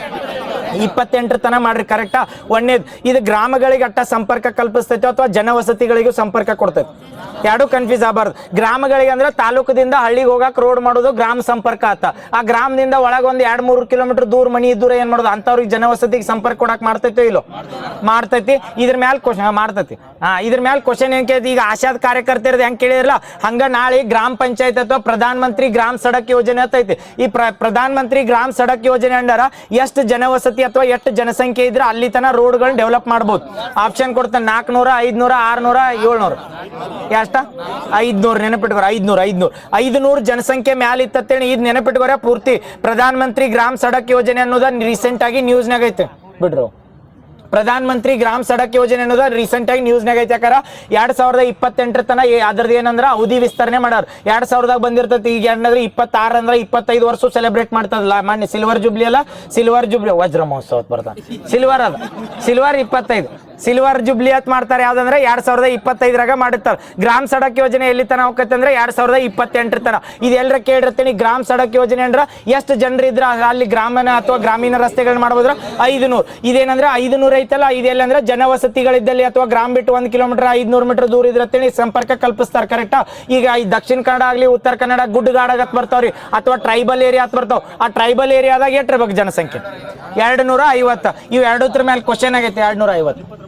28 ತನ ಮಾಡ್ರಿ. ಕರೆಕ್ಟಾ? ಒಂದೇದು ಇದು ಗ್ರಾಮಗಳಿಗೆ ಅಟ್ಟ ಸಂಪರ್ಕ ಕಲ್ಪಿಸ್ತೈತೆ ಅಥವಾ ಜನವಸತಿಗಳಿಗೂ ಸಂಪರ್ಕ ಕೊಡ್ತೈತೆ. ಎರಡು ಕನ್ಫ್ಯೂಸ್ ಆಗಬಾರ್ದು. ಗ್ರಾಮಗಳಿಗೆ ಅಂದ್ರೆ ತಾಲೂಕದಿಂದ ಹಳ್ಳಿಗೆ ಹೋಗಕ್ಕೆ ರೋಡ್ ಮಾಡೋದು ಗ್ರಾಮ ಸಂಪರ್ಕ ಆತ. ಆ ಗ್ರಾಮದಿಂದ ಒಳಗೆ ಒಂದು 2-3 ಕಿಲೋಮೀಟರ್ ದೂರ ಮನಿ ಇದ್ದೂರ ಏನು ಮಾಡೋದು ಅಂಥವ್ರಿಗೆ ಜನವಸತಿಗೆ ಸಂಪರ್ಕ ಕೊಡಕ್ಕೆ ಮಾಡ್ತೈತೋ ಇಲ್ಲೋ? ಮಾಡ್ತೈತಿ. ಇದ್ರ ಮೇಲೆ ಕ್ವಶನ್ ಮಾಡ್ತೈತಿ. ಇದ್ರ ಮೇಲೆ ಕ್ವಶನ್ ಏನು ಕೇಳ್ತಿ? ಈಗ ಆಶಾದ ಕಾರ್ಯಕರ್ತರದು ಹೆಂಗೆ ಕೇಳಿರಲ್ಲ ಹಂಗೆ ನಾಳೆ ಗ್ರಾಮ ಪಂಚಾಯತ್ ಅಥವಾ ಪ್ರಧಾನ ಮಂತ್ರಿ ಗ್ರಾಮ್ ಸಡಕ್ ಯೋಜನೆ ಅಂತೈತಿ. ಈ ಪ್ರಧಾನ ಮಂತ್ರಿ ಗ್ರಾಮ್ ಸಡಕ್ ಯೋಜನೆ ಅಂಡರ ಎಷ್ಟು ಜನವಸತಿ ಅಥವಾ ಎಷ್ಟು ಜನಸಂಖ್ಯೆ ಇದ್ರೆ ಅಲ್ಲಿ ತನ ರೋಡ್ಗಳನ್ನ ಡೆವಲಪ್ ಮಾಡ್ಬೋದು. ಆಪ್ಷನ್ ಕೊಡ್ತಾನೆ 400, 500, 600, 700. ಎಷ್ಟ? 500. ನೆನಪಿಟ್ಕೋರ 500 ಜನಸಂಖ್ಯೆ ಮ್ಯಾಲ ಇತ್ತೇಳಿ ಇದು ನೆನಪಿಟ್ಕೋರ. ಪೂರ್ತಿ ಪ್ರಧಾನ ಮಂತ್ರಿ ಗ್ರಾಮ್ ಸಡಕ್ ಯೋಜನೆ ಅನ್ನೋದ ರೀಸೆಂಟ್ ಆಗಿ ನ್ಯೂಸ್ನಾಗ ಐತೆ ಬಿಡ್ರು. ಪ್ರಧಾನ ಮಂತ್ರಿ ಗ್ರಾಮ್ ಸಡಕ್ ಯೋಜನೆ ಅನ್ನೋದ ರೀಸೆಂಟ್ ಆಗಿ ನ್ಯೂಸ್ನಾಗ ಐತೆ. ಯಾಕಾರ 2028 ತನ ಅದ್ರದ್ದು ಏನಂದ್ರ ಅವಧಿ ವಿಸ್ತರಣೆ ಮಾಡ್ಯಾರ. 2000ದಾಗ ಬಂದಿರ್ತೈತಿ. ಈಗ ಏನಂದ್ರೆ 26 ಅಂದ್ರೆ 25 ವರ್ಷ ಸೆಲೆಬ್ರೇಟ್ ಮಾಡ್ತದಲ್ಲ. ಮೊನ್ನೆ ಸಿಲ್ವರ್ ಜುಬ್ಲಿ ಅಲ್ಲ, ಸಿಲ್ವರ್ ಜುಬ್ಲಿ ವಜ್ರ ಮಹೋತ್ಸವ ಬರ್ತಾನೆ. ಸಿಲ್ವರ್ 25 ಸಿಲ್ವರ್ ಜುಬ್ಲಿ ಅಂತ ಮಾಡ್ತಾರೆ. ಯಾವ್ದಂದ್ರೆ 2025ರಾಗ ಮಾಡುತ್ತಾರೆ. ಗ್ರಾಮ್ ಸಡಕ್ ಯೋಜನೆ ಎಲ್ಲಿ ತನ ಹೋಗತ್ತೆ ಅಂದ್ರೆ 2028 ತನ. ಇದು ಎಲ್ಲರ ಕೇಳಿರ್ತೀನಿ. ಗ್ರಾಮ್ ಸಡಕ್ ಯೋಜನೆ ಅಂದ್ರೆ ಎಷ್ಟು ಜನರು ಇದ್ರ ಅಲ್ಲಿ ಗ್ರಾಮೀಣ ಅಥವಾ ಗ್ರಾಮೀಣ ರಸ್ತೆಗಳನ್ನ ಮಾಡ್ಬೋದ್ರ 500. ಇದೇನಂದ್ರೆ 500 ಐತಲ್ಲ, ಇದೆಲ್ಲ ಅಂದ್ರೆ ಜನವಸತಿಗಳಿದ್ದಲ್ಲಿ ಅಥವಾ ಗ್ರಾಮ ಬಿಟ್ಟು 1 ಕಿಲೋಮೀಟರ್ 500 ಮೀಟರ್ ದೂರ ಇದ್ರತ್ತೇಳಿ ಸಂಪರ್ಕ ಕಲ್ಪಿಸ್ತಾರೆ. ಕರೆಕ್ಟಾ? ಈಗ ಈ ದಕ್ಷಿಣ ಕನ್ನಡ ಆಗ್ಲಿ, ಉತ್ತರ ಕನ್ನಡ ಗುಡ್ಡಗಾಡಗತ್ ಬರ್ತಾವ್ರಿ ಅಥವಾ ಟ್ರೈಬಲ್ ಏರಿಯಾ ಹತ್ ಬರ್ತಾವ. ಆ ಟ್ರೈಬಲ್ ಏರಿಯಾದಾಗ ಎಷ್ಟಿರ್ಬೇಕು ಜನಸಂಖ್ಯೆ? 250. ಇವು 2 ಮೇಲೆ ಕ್ವಶನ್ ಆಗೈತೆ. 250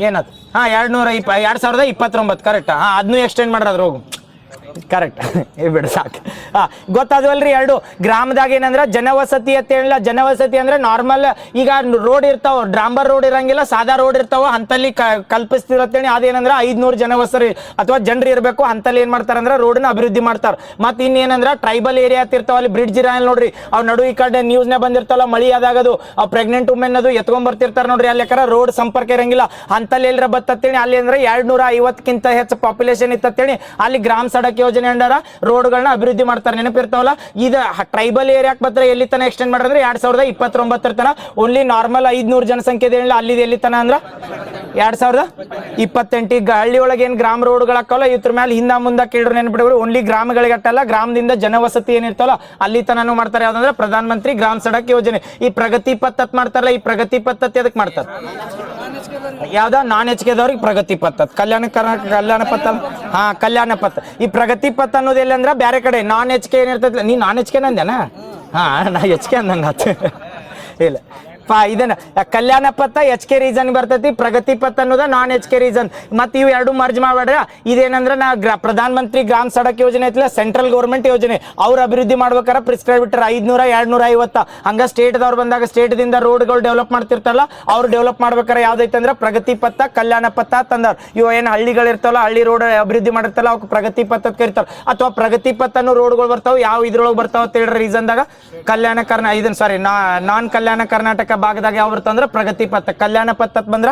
ಏನದು? 2029 ಕರೆಕ್ಟಾ? ಅದನ್ನು ಎಕ್ಸ್ಟೆಂಡ್ ಮಾಡ್ರ ಹೋಗು. ಕರೆಕ್ಟ್ ಬಿಡು ಸಾಕು. ಗೊತ್ತಾದ್ವಲ್ರಿ ಎರಡು. ಗ್ರಾಮದಾಗ ಏನಂದ್ರೆ ಜನವಸತಿ ಅಂತ ಹೇಳಿಲ್ಲ. ಜನವಸತಿ ಅಂದ್ರೆ ನಾರ್ಮಲ್ ಈಗ ರೋಡ್ ಇರ್ತಾವ, ಡಾಂಬರ್ ರೋಡ್ ಇರಂಗಿಲ್ಲ, ಸಾದಾ ರೋಡ್ ಇರ್ತಾವ, ಅಂತಲ್ಲಿ ಕಲ್ಪಿಸ್ತಿರತ್ತೇಳಿ ಅದೇನಂದ್ರೆ 500 ಜನವಸತಿ ಅಥವಾ ಜನರು ಇರಬೇಕು ಅಂತಲ್ಲಿ ಏನ್ ಮಾಡ್ತಾರ ಅಂದ್ರೆ ರೋಡ್ನ ಅಭಿವೃದ್ಧಿ ಮಾಡ್ತಾರ. ಮತ್ತೆ ಇನ್ನೇನಂದ್ರ ಟ್ರೈಬಲ್ ಏರಿಯಾ ಇರ್ತಾವ, ಅಲ್ಲಿ ಬ್ರಿಡ್ಜ್ ಇರಲ್ಲ ನೋಡ್ರಿ, ಅವ್ ನಡು ಈ ಕಡೆ ನ್ಯೂಸ್ನ ಬಂದಿರ್ತಾವಲ್ಲ ಮಳಿ ಆದಾಗದು ಪ್ರೆಗ್ನೆಂಟ್ ವುಮೆನ್ ಅದು ಎತ್ಕೊಂಡ್ ಬರ್ತಿರ್ತಾರ ನೋಡ್ರಿ, ಅಲ್ಲಿ ಯಾಕಂದ್ರೆ ರೋಡ್ ಸಂಪರ್ಕ ಇರಂಗಿಲ್ಲ, ಅಂತಲ್ಲಿ ಎಲ್ಲರ ಬತ್ತೇಳಿ ಅಲ್ಲಿ ಅಂದ್ರೆ 250ಕ್ಕಿಂತ ಹೆಚ್ಚು ಪಾಪ್ಯುಲೇಷನ್ ಇತ್ತೇಳಿ ಅಲ್ಲಿ ಗ್ರಾಮ ಸಡಕ್ ಯೋಜನೆ ಅಂಡಾರ ರೋಡ್ಗಳನ್ನ ಅಭಿವೃದ್ಧಿ ಮಾಡ್ತಾರೆ. ನೆನಪಿರ್ತಾವಲ್ಲ, ಇದು ಟ್ರೈಬಲ್ ಏರಿಯಾಕ್ ಬತ್ರ ಎಲ್ಲಿ ತನ ಎಕ್ಸ್ಟೆಂಡ್ ಮಾಡಿದ್ರೆ 2029 ತನ ಓನ್ಲಿ ನಾರ್ಮಲ್ 500 ಜನಸಂಖ್ಯೆ ಏನಿಲ್ಲ ಅಲ್ಲಿ ಎಲ್ಲಿ ತನ ಅಂದ್ರ 2028. ಈಗ ಹಳ್ಳಿ ಒಳಗೆ ಏನ್ ಗ್ರಾಮ ರೋಡ್ಗಳಾಕಲ್ಲ ಇದ್ರ ಮೇಲೆ ಹಿಂದ ಮುಂದ ಕೇಳ್ರು ನೆನ್ಬಿಡ್ರಿ, ಓನ್ಲಿ ಗ್ರಾಮಗಳಿಗೆ ಅಟ್ಟಲ್ಲ, ಗ್ರಾಮದಿಂದ ಜನವಸತಿ ಏನಿರ್ತಾವಲ್ಲ ಅಲ್ಲಿ ತನೂ ಮಾಡ್ತಾರೆ. ಯಾವ್ದಂದ್ರೆ ಪ್ರಧಾನ ಮಂತ್ರಿ ಗ್ರಾಮ ಸಡಕ್ ಯೋಜನೆ. ಈ ಪ್ರಗತಿ ಪಥತ್ ಮಾಡ್ತಾರಲ್ಲ, ಈ ಪ್ರಗತಿ ಪದ್ಧತಿ ಅದಕ್ಕೆ ಮಾಡ್ತಾರೆ ಯಾವ್ದ ನಾನ್ ಹೆಚ್ಕೆದವ್ರಿಗೆ ಪ್ರಗತಿ ಪಥ, ಕಲ್ಯಾಣ ಕರ್ನಾಟಕ ಕಲ್ಯಾಣ ಪಥ, ಕಲ್ಯಾಣ ಪಥ. ಈ ಪ್ರಗತಿ ಪಥ ಅನ್ನೋದು ಎಲ್ಲಿ ಅಂದ್ರೆ ಬೇರೆ ಕಡೆ ನಾನ್ ಹೆಚ್ಕೆ ಏನಿರ್ತೈತಿ. ನೀ ನಾನ್ ಹೆಚ್ಕೆ ನಂದೇನಾ? ನಾ ಹೆಚ್ಕೆ ಅಂದಂಗಾತ ಇಲ್ಲ ಇದನ್ನ ಕಲ್ಯಾಣ ಪಥ HK ರೀಸನ್ ಬರ್ತೈತಿ, ಪ್ರಗತಿ ಪಥ ಅನ್ನೋದ ನಾನ್ HK ರೀಸನ್. ಮತ್ತೆ ಇವು ಎರಡು ಮರ್ಜ್ ಮಾಡ್ಬೇಡ್ರ. ಇದೇನಂದ್ರೆ ನಾ ಪ್ರಧಾನ ಮಂತ್ರಿ ಗ್ರಾಮ ಸಡಕ್ ಯೋಜನೆ ಐತಿಲ್ಲ, ಸೆಂಟ್ರಲ್ ಗೌರ್ಮೆಂಟ್ ಯೋಜನೆ, ಅವ್ರು ಅಭಿವೃದ್ಧಿ ಮಾಡ್ಬೇಕಾರ ಪ್ರಿಸ್ಕ್ರೈಬ್ ಬಿಟ್ಟಾರ 500 250. ಹಂಗ ಸ್ಟೇಟ್ದವ್ರು ಬಂದಾಗ ಸ್ಟೇಟ್ದಿಂದ ರೋಡ್ಗಳು ಡೆವಲಪ್ ಮಾಡ್ತಿರ್ತಾರಲ್ಲ ಅವ್ರು ಡೆವಲಪ್ ಮಾಡ್ಬೇಕಾರ ಯಾವ್ದೈತೆ ಅಂದ್ರೆ ಪ್ರಗತಿ ಪಥ ಕಲ್ಯಾಣ ಪಥ ತಂದಾರ. ಇವು ಏನು ಹಳ್ಳಿಗಳು ಇರ್ತಾವಲ್ಲ, ಹಳ್ಳಿ ರೋಡ್ ಅಭಿವೃದ್ಧಿ ಮಾಡಿರ್ತಾರಲ್ಲ ಅವ್ಕೆ ಪ್ರಗತಿ ಪಥ ಕರಿತಾರ. ಅಥವಾ ಪ್ರಗತಿ ಪಥನು ರೋಡ್ಗಳು ಬರ್ತಾವ, ಯಾವ ಇದ್ರೊಳಗೆ ಬರ್ತಾವ ಅಂತ ಹೇಳ್ರಿ ರೀಸನ್ದಾಗ ಕಲ್ಯಾಣ ಇದನ್ನ ಸಾರಿ ನಾನ್ ಕಲ್ಯಾಣ ಕರ್ನಾಟಕ ಭಾಗದಾಗ ಯಾವ ಬರ್ತಂದ್ರೆ ಪ್ರಗತಿ ಪಥ. ಕಲ್ಯಾಣ ಪಥ ಬಂದ್ರ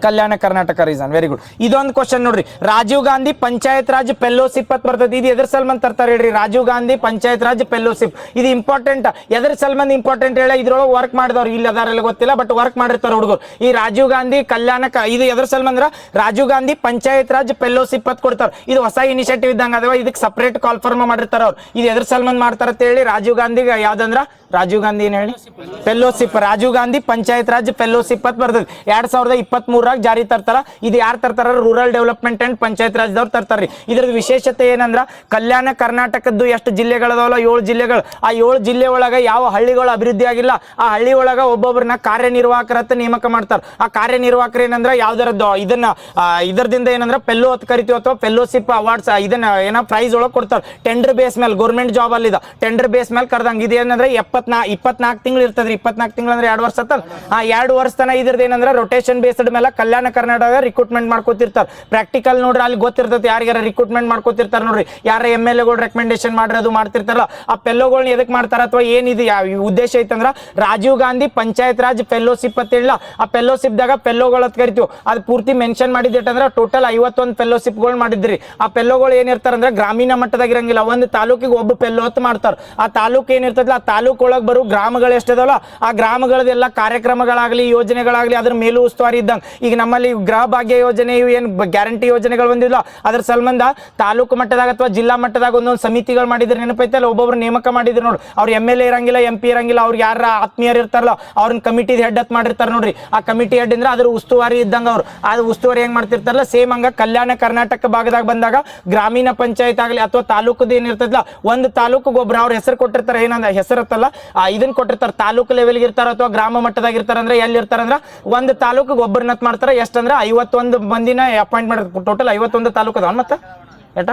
Kalyana Karnataka reason. Very good. ಇದೊಂದು ಕ್ವಶನ್ ನೋಡ್ರಿ, ರಾಜೀವ್ ಗಾಂಧಿ ಪಂಚಾಯತ್ ರಾಜ್ ಫೆಲೋಶಿಪ್ ಅಂತ ಬರ್ತದೆ. ಇದು ಎದ್ರ ಸಲ್ಮಂದ್ ತರ್ತಾರೆ ಹೇಳ್ರಿ? ರಾಜೀವ್ ಗಾಂಧಿ ಪಂಚಾಯತ್ ರಾಜ್ ಫೆಲೋಶಿಪ್. ಇದು ಇಂಪಾರ್ಟೆಂಟ್. ಎದ್ರ ಸಲ್ಮಂದ್ ಇಂಪಾರ್ಟೆಂಟ್ ಹೇಳ, ಇದ್ರೊಳಗೆ ವರ್ಕ್ ಮಾಡಿದವ್ರು ಇಲ್ಲಿ ಅದಾರೆಲ್ಲ ಗೊತ್ತಿಲ್ಲ, ಬಟ್ ವರ್ಕ್ ಮಾಡಿರ್ತಾರೆ ಹುಡುಗರು. ಈ ರಾಜೀವ್ ಗಾಂಧಿ ಇದು ಎದ್ರ ಸಲ್ಮಂದ್ರ ರಾಜೀವ್ ಗಾಂಧಿ ಪಂಚಾಯತ್ ರಾಜ್ ಫೆಲೋಶಿಪ್ ಅಂತ ಕೊಡ್ತಾರೆ. ಇದು ಹೊಸ ಇನಿಷಿಯೇಟಿವ್ ಇದ್ದಂಗ ಅದಾವ, ಇದಕ್ಕೆ ಸಪರೇಟ್ ಕಾಲ್ ಫಾರ್ಮ್ ಮಾಡಿರ್ತಾರ ಅವ್ರು. ಇದು ಎದ್ರ ಸಲ್ಮಂದ್ ಮಾಡ್ತಾರ ಅಂತ ಹೇಳಿ ರಾಜೀವ್ ಗಾಂಧಿಗೆ ಯಾವ್ದಂದ್ರ ರಾಜೀವ್ ಗಾಂಧಿ ಏನ್ ಹೇಳಿ ಫೆಲೋಶಿಪ್, ರಾಜೀವ್ ಗಾಂಧಿ ಪಂಚಾಯತ್ ರಾಜ್ ಫೆಲೋಶಿಪ್ ಅಂತ ಬರ್ತದೆ. 2023 ಜಾರಿ ತರ್ತಾರ. ಇದು ಯಾರು ತರ್ತಾರ? ರೂರಲ್ ಡೆವಲಪ್ಮೆಂಟ್ ಅಂಡ್ ಪಂಚಾಯತ್ ರಾಜ್ದವ್ರು ತರ್ತಾರ್ರಿ. ಇದ್ರದ್ದು ವಿಶೇಷತೆ ಏನಂದ್ರ ಕಲ್ಯಾಣ ಕರ್ನಾಟಕದ್ದು ಎಷ್ಟು ಜಿಲ್ಲೆಗಳದಾವಲ್ಲ 7 ಜಿಲ್ಲೆಗಳು. ಆ 7 ಜಿಲ್ಲೆ ಒಳಗ ಯಾವ ಹಳ್ಳಿಗಳು ಅಭಿವೃದ್ಧಿ ಆಗಿಲ್ಲ ಆ ಹಳ್ಳಿ ಒಳಗ ಒಬ್ಬೊಬ್ಬರನ್ನ ಕಾರ್ಯನಿರ್ವಾಹಕರತ್ತ ನೇಮಕ ಮಾಡ್ತಾರ. ಆ ಕಾರ್ಯನಿರ್ವಾಹಕರು ಏನಂದ್ರ ಯಾವ್ದಾರದ್ದು ಇದರದಿಂದ ಏನಂದ್ರ ಫೆಲ್ಲೋ ಅಂತ ಕರಿತೀವಿ ಅಥವಾ ಫೆಲ್ಲೋಶಿಪ್ ಅವಾರ್ಡ್ಸ್ ಇದನ್ನ ಏನೋ ಪ್ರೈಸ್ ಒಳಗೆ ಕೊಡ್ತಾರೆ. ಟೆಂಡರ್ ಬೇಸ್ ಮೇಲೆ ಗೌರ್ಮೆಂಟ್ ಜಾಬ್ ಅಲ್ಲಿ ಟೆಂಡರ್ ಬೇಸ್ ಮೇಲೆ ಕರ್ದಂಗ. ಇದೇನಂದ್ರೆ 24 ತಿಂಗಳು ಇರ್ತದ್ರಿ. 24 ತಿಂಗಳು ಅಂದ್ರೆ 2 ವರ್ಷ ಆತಲ್ಲ. 2 ವರ್ಷ ತನ ಇದ್ರದ್ದು ಏನಂದ್ರೆ ರೊಟೇಷನ್ ಬೇಸ್ಡ್ ಮೇಲೆ ಕಲ್ಯಾಣ ಕರ್ನಾಟಕ ರಿಕ್ರೂಟ್ಮೆಂಟ್ ಮಾಡ್ಕೋತಿರ್ತಾರೆ. ಪ್ರಾಕ್ಟಿಕಲ್ ನೋಡ್ರಿ ಅಲ್ಲಿ ಗೊತ್ತಿರ್ತೈತಿ ಯಾರಿಗಾರ ರಿಕ್ರೂಟ್ಮೆಂಟ್ ಮಾಡ್ಕೋತಿರ್ತಾರೆ ನೋಡ್ರಿ. ಯಾರ MLA ಗಳು ರೆಕಮೆಂಡೇಶನ್ ಮಾಡಿರೋದು ಮಾಡ್ತಿರ್ತಾರಲ್ಲ ಆ ಫೆಲ್ಲೋಗಳನ್ನ ಎದಕ್ ಮಾಡ್ತಾರ ಅಥವಾ ಏನಿದೆ ಉದ್ದೇಶ ಐತಂದ್ರ ರಾಜೀವ್ ಗಾಂಧಿ ಪಂಚಾಯತ್ ರಾಜ್ ಫೆಲ್ಲೋಶಿಪ್ ಅಂತ ಹೇಳಿಲ್ಲ. ಆ ಫೆಲ್ಲೋಶಿಪ್ ದಾಗ ಫೆಲ್ಲೋಗಳು ಅಂತ ಕರಿತೀವಿ. ಅದು ಪೂರ್ತಿ ಮೆನ್ಷನ್ ಮಾಡಿದ್ರೆ ಟೋಟಲ್ 51 ಫೆಲ್ಲೋಶಿಪ್ಗಳು ಮಾಡಿದ್ರಿ. ಆ ಫೆಲ್ಲೋಗಳು ಏನಿರ್ತಾರಂದ್ರೆ ಗ್ರಾಮೀಣ ಮಟ್ಟದಾಗ ಇರಂಗಿಲ್ಲ, ಒಂದು ತಾಲೂಕಿಗೆ ಒಬ್ಬ ಫೆಲ್ಲೋ ಅಂತ ಮಾಡ್ತಾರೆ. ಆ ತಾಲೂಕು ಏನಿರ್ತದಲ್ಲ ಆ ತಾಲೂಕು ಒಳಗೆ ಬರೋ ಗ್ರಾಮಗಳು ಎಷ್ಟಿದಾವಲ್ಲ ಆ ಗ್ರಾಮಗಳದೆಲ್ಲ ಕಾರ್ಯಕ್ರಮಗಳಾಗ್ಲಿ ಯೋಜನೆಗಳಾಗ್ಲಿ ಅದ್ರ ಮೇಲೂ ಉಸ್ತುವಾರಿ ಇದ್ದಂಗೆ. ಈಗ ನಮ್ಮಲ್ಲಿ ಗೃಹ ಭಾಗ್ಯ ಯೋಜನೆ ಇವು ಏನು ಗ್ಯಾರಂಟಿ ಯೋಜನೆಗಳು ಬಂದಿಲ್ಲ ಅದ್ರ ಸಂಬಂಧ ತಾಲೂಕು ಮಟ್ಟದಾಗ ಅಥವಾ ಜಿಲ್ಲಾ ಮಟ್ಟದಾಗ ಒಂದೊಂದು ಸಮಿತಿಗಳು ಮಾಡಿದ್ರೆ ನೆನಪೈತಲ್ಲ, ಒಬ್ಬೊಬ್ರು ನೇಮಕ ಮಾಡಿದ್ರು ನೋಡ್ರಿ. ಅವ್ರು MLA ಇರಂಗಿಲ್ಲ, MP ಇರಂಗಿಲ್ಲ, ಅವ್ರಿಗೆ ಯಾರ ಆತ್ಮೀಯರು ಇರ್ತಾರಲ್ಲ ಅವ್ರನ್ನ ಕಮಿಟಿ ಹೆಡ್ ಅಂತ ಮಾಡಿರ್ತಾರೆ ನೋಡ್ರಿ. ಆ ಕಮಿಟಿ ಹೆಡ್ ಅಂದ್ರೆ ಅದ್ರ ಉಸ್ತುವಾರಿ ಇದ್ದಂಗೆ ಅವ್ರು ಅದು ಉಸ್ತುವಾರಿ ಹೆಂಗ್ ಮಾಡ್ತಿರ್ತಾರಲ್ಲ ಸೇಮ್ ಹಂಗ ಕಲ್ಯಾಣ ಕರ್ನಾಟಕ ಭಾಗದಾಗ ಬಂದಾಗ ಗ್ರಾಮೀಣ ಪಂಚಾಯತ್ ಆಗಲಿ ಅಥವಾ ತಾಲೂಕದ ಏನಿರ್ತದಲ್ಲ ಒಂದು ತಾಲೂಕಿಗೆ ಒಬ್ರು ಅವ್ರ ಹೆಸರು ಕೊಟ್ಟಿರ್ತಾರೆ. ಏನಂದ ಹೆಸರತ್ತಲ್ಲ ಇದನ್ನ ಕೊಟ್ಟಿರ್ತಾರೆ. ತಾಲೂಕು ಲೆವೆಲ್ಗೆ ಇರ್ತಾರ ಅಥವಾ ಗ್ರಾಮ ಮಟ್ಟದಾಗ ಇರ್ತಾರ ಅಂದ್ರೆ ಎಲ್ಲಿ ಇರ್ತಾರಂದ್ರ ಒಂದು ತಾಲೂಕಿಗೆ ಒಬ್ಬರನ್ನ ಮಾಡ್ತಾರೆ. ಎಷ್ಟಂದ್ರೆ 51 ಮಂದಿನ ಅಪಾಯಿಂಟ್ ಮಾಡಿರ್ತಾರೆ. ಟೋಟಲ್ 51 ತಾಲೂಕು ಅದಾವ. ಮತ್ತೆ ಏಟ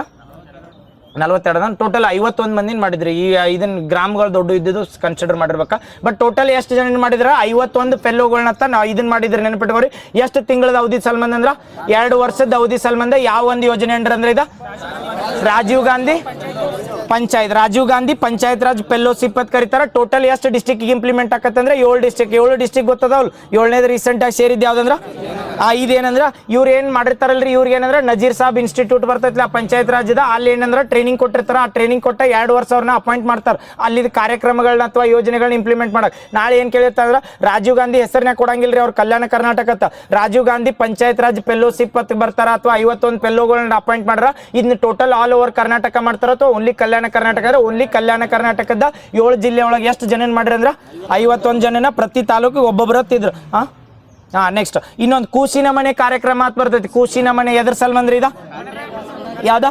42 ಟೋಟಲ್ 51 ಮಂದಿನ ಮಾಡಿದ್ರಿ. ಈ ಇದನ್ನ ಗ್ರಾಮಗಳು ದೊಡ್ಡ ಇದ್ದಿದ್ದು ಕನ್ಸಿಡರ್ ಮಾಡಿರ್ಬೇಕಾ. ಬಟ್ ಟೋಟಲ್ ಎಷ್ಟು ಜನ ಮಾಡಿದ್ರ 51 ಫೆಲ್ಲೋಗಳನ್ನ ನಾವು ಇದನ್ನ ಮಾಡಿದ್ರೆ ನೆನಪಿಟ್ಕೋರಿ. ಎಷ್ಟು ತಿಂಗಳದ ಅವಧಿ ಸಲ್ಮಂದ್ ಅಂದ್ರ 2 ವರ್ಷದ ಅವಧಿ ಸಲ್ಮಂದ ಯಾವ ಒಂದು ಯೋಜನೆ ಅಂದ್ರೆ ಇದ ರಾಜೀವ್ ಗಾಂಧಿ ಪಂಚಾಯತ್ ರಾಜ್ ಫೆಲ್ಲೋಶಿಪ್ ಅಂತ ಕರೀತಾರ. ಟೋಟಲ್ ಎಷ್ಟು ಡಿಸ್ಟ್ರಿಕ್ಟ್ ಇಂಪ್ಲಿಮೆಂಟ್ ಆಕತ್ತಂದ್ರೆ 7 ಡಿಸ್ಟ್ರಿಕ್ಟ್ ಗೊತ್ತದವ್ರು. 7ನೇದು ರೀಸೆಂಟ್ ಆಗಿ ಸೇರಿದ್ದು ಯಾವ್ದಂದ್ರ ಇದೇನಂದ್ರ ಇವ್ರು ಏನ್ ಮಾಡಿರ್ತಾರಲ್ರಿ, ಇವ್ರಿಗೆ ಏನಂದ್ರೆ ನಜೀರ್ ಸಾಬ್ ಇನ್ಸ್ಟಿಟ್ಯೂಟ್ ಬರ್ತೈತಿಲ್ಲ ಪಂಚಾಯತ್ ರಾಜ್ಯದ ಅಲ್ಲಿ ಏನಂದ್ರೆ ಟ್ರೈನಿಂಗ್ ಕೊಟ್ಟಿರ್ತಾರ. ಆ ಟ್ರೈನಿಂಗ್ ಕೊಟ್ಟ 2 ವರ್ಷ ಅವ್ರನ್ನ ಅಪಾಯಿಂಟ್ ಮಾಡ್ತಾರೆ. ಅಲ್ಲಿ ಕಾರ್ಯಕ್ರಮಗಳನ್ನ ಅಥವಾ ಯೋಜನೆಗಳನ್ನ ಇಂಪ್ಲಿಮೆಂಟ್ ಮಾಡಕ್. ನಾಳೆ ಏನ್ ಕೇಳಿರ್ತಾರ ರಾಜೀವ್ ಗಾಂಧಿ ಹೆಸರನ್ನ ಕೊಡಂಗಿಲ್ರಿ ಅವ್ರು ಕಲ್ಯಾಣ ಕರ್ನಾಟಕ ಅಂತ. ರಾಜೀವ್ ಗಾಂಧಿ ಪಂಚಾಯತ್ ರಾಜ್ ಫೆಲ್ಲೋಶಿಪ್ ಅಂತ ಬರ್ತಾರ ಅಥವಾ 51 ಫೆಲ್ಲೋಗಳನ್ನ ಅಪಾಯಿಂಟ್ ಮಾಡ್ರ. ಇದನ್ನ ಟೋಟಲ್ ಆಲ್ ಓವರ್ ಕರ್ನಾಟಕ ಮಾಡ್ತಾರ ಅಥವಾ ಓನ್ಲಿ ಕಲ್ಯಾಣ ಕರ್ನಾಟಕ ಅಂದ್ರೆ ಓನ್ಲಿ ಕಲ್ಯಾಣ ಕರ್ನಾಟಕದ 7 ಜಿಲ್ಲೆ ಒಳಗೆ ಎಷ್ಟು ಜನ ಮಾಡ್ರಿ ಅಂದ್ರ 51 ಜನನ ಪ್ರತಿ ತಾಲೂಕಿಗೆ ಒಬ್ಬೊಬ್ಬರು ಹತ್ತಿದ್ರು. ನೆಕ್ಸ್ಟ್ ಇನ್ನೊಂದು ಕೂಸಿನ ಮನೆ ಕಾರ್ಯಕ್ರಮ ಅಂತ ಬರ್ತೈತಿ. ಕೂಸಿನ ಮನೆ ಎದ್ರ ಸಲ್ಮಂದ್ರಿ ಇದ ಯಾವ್ದ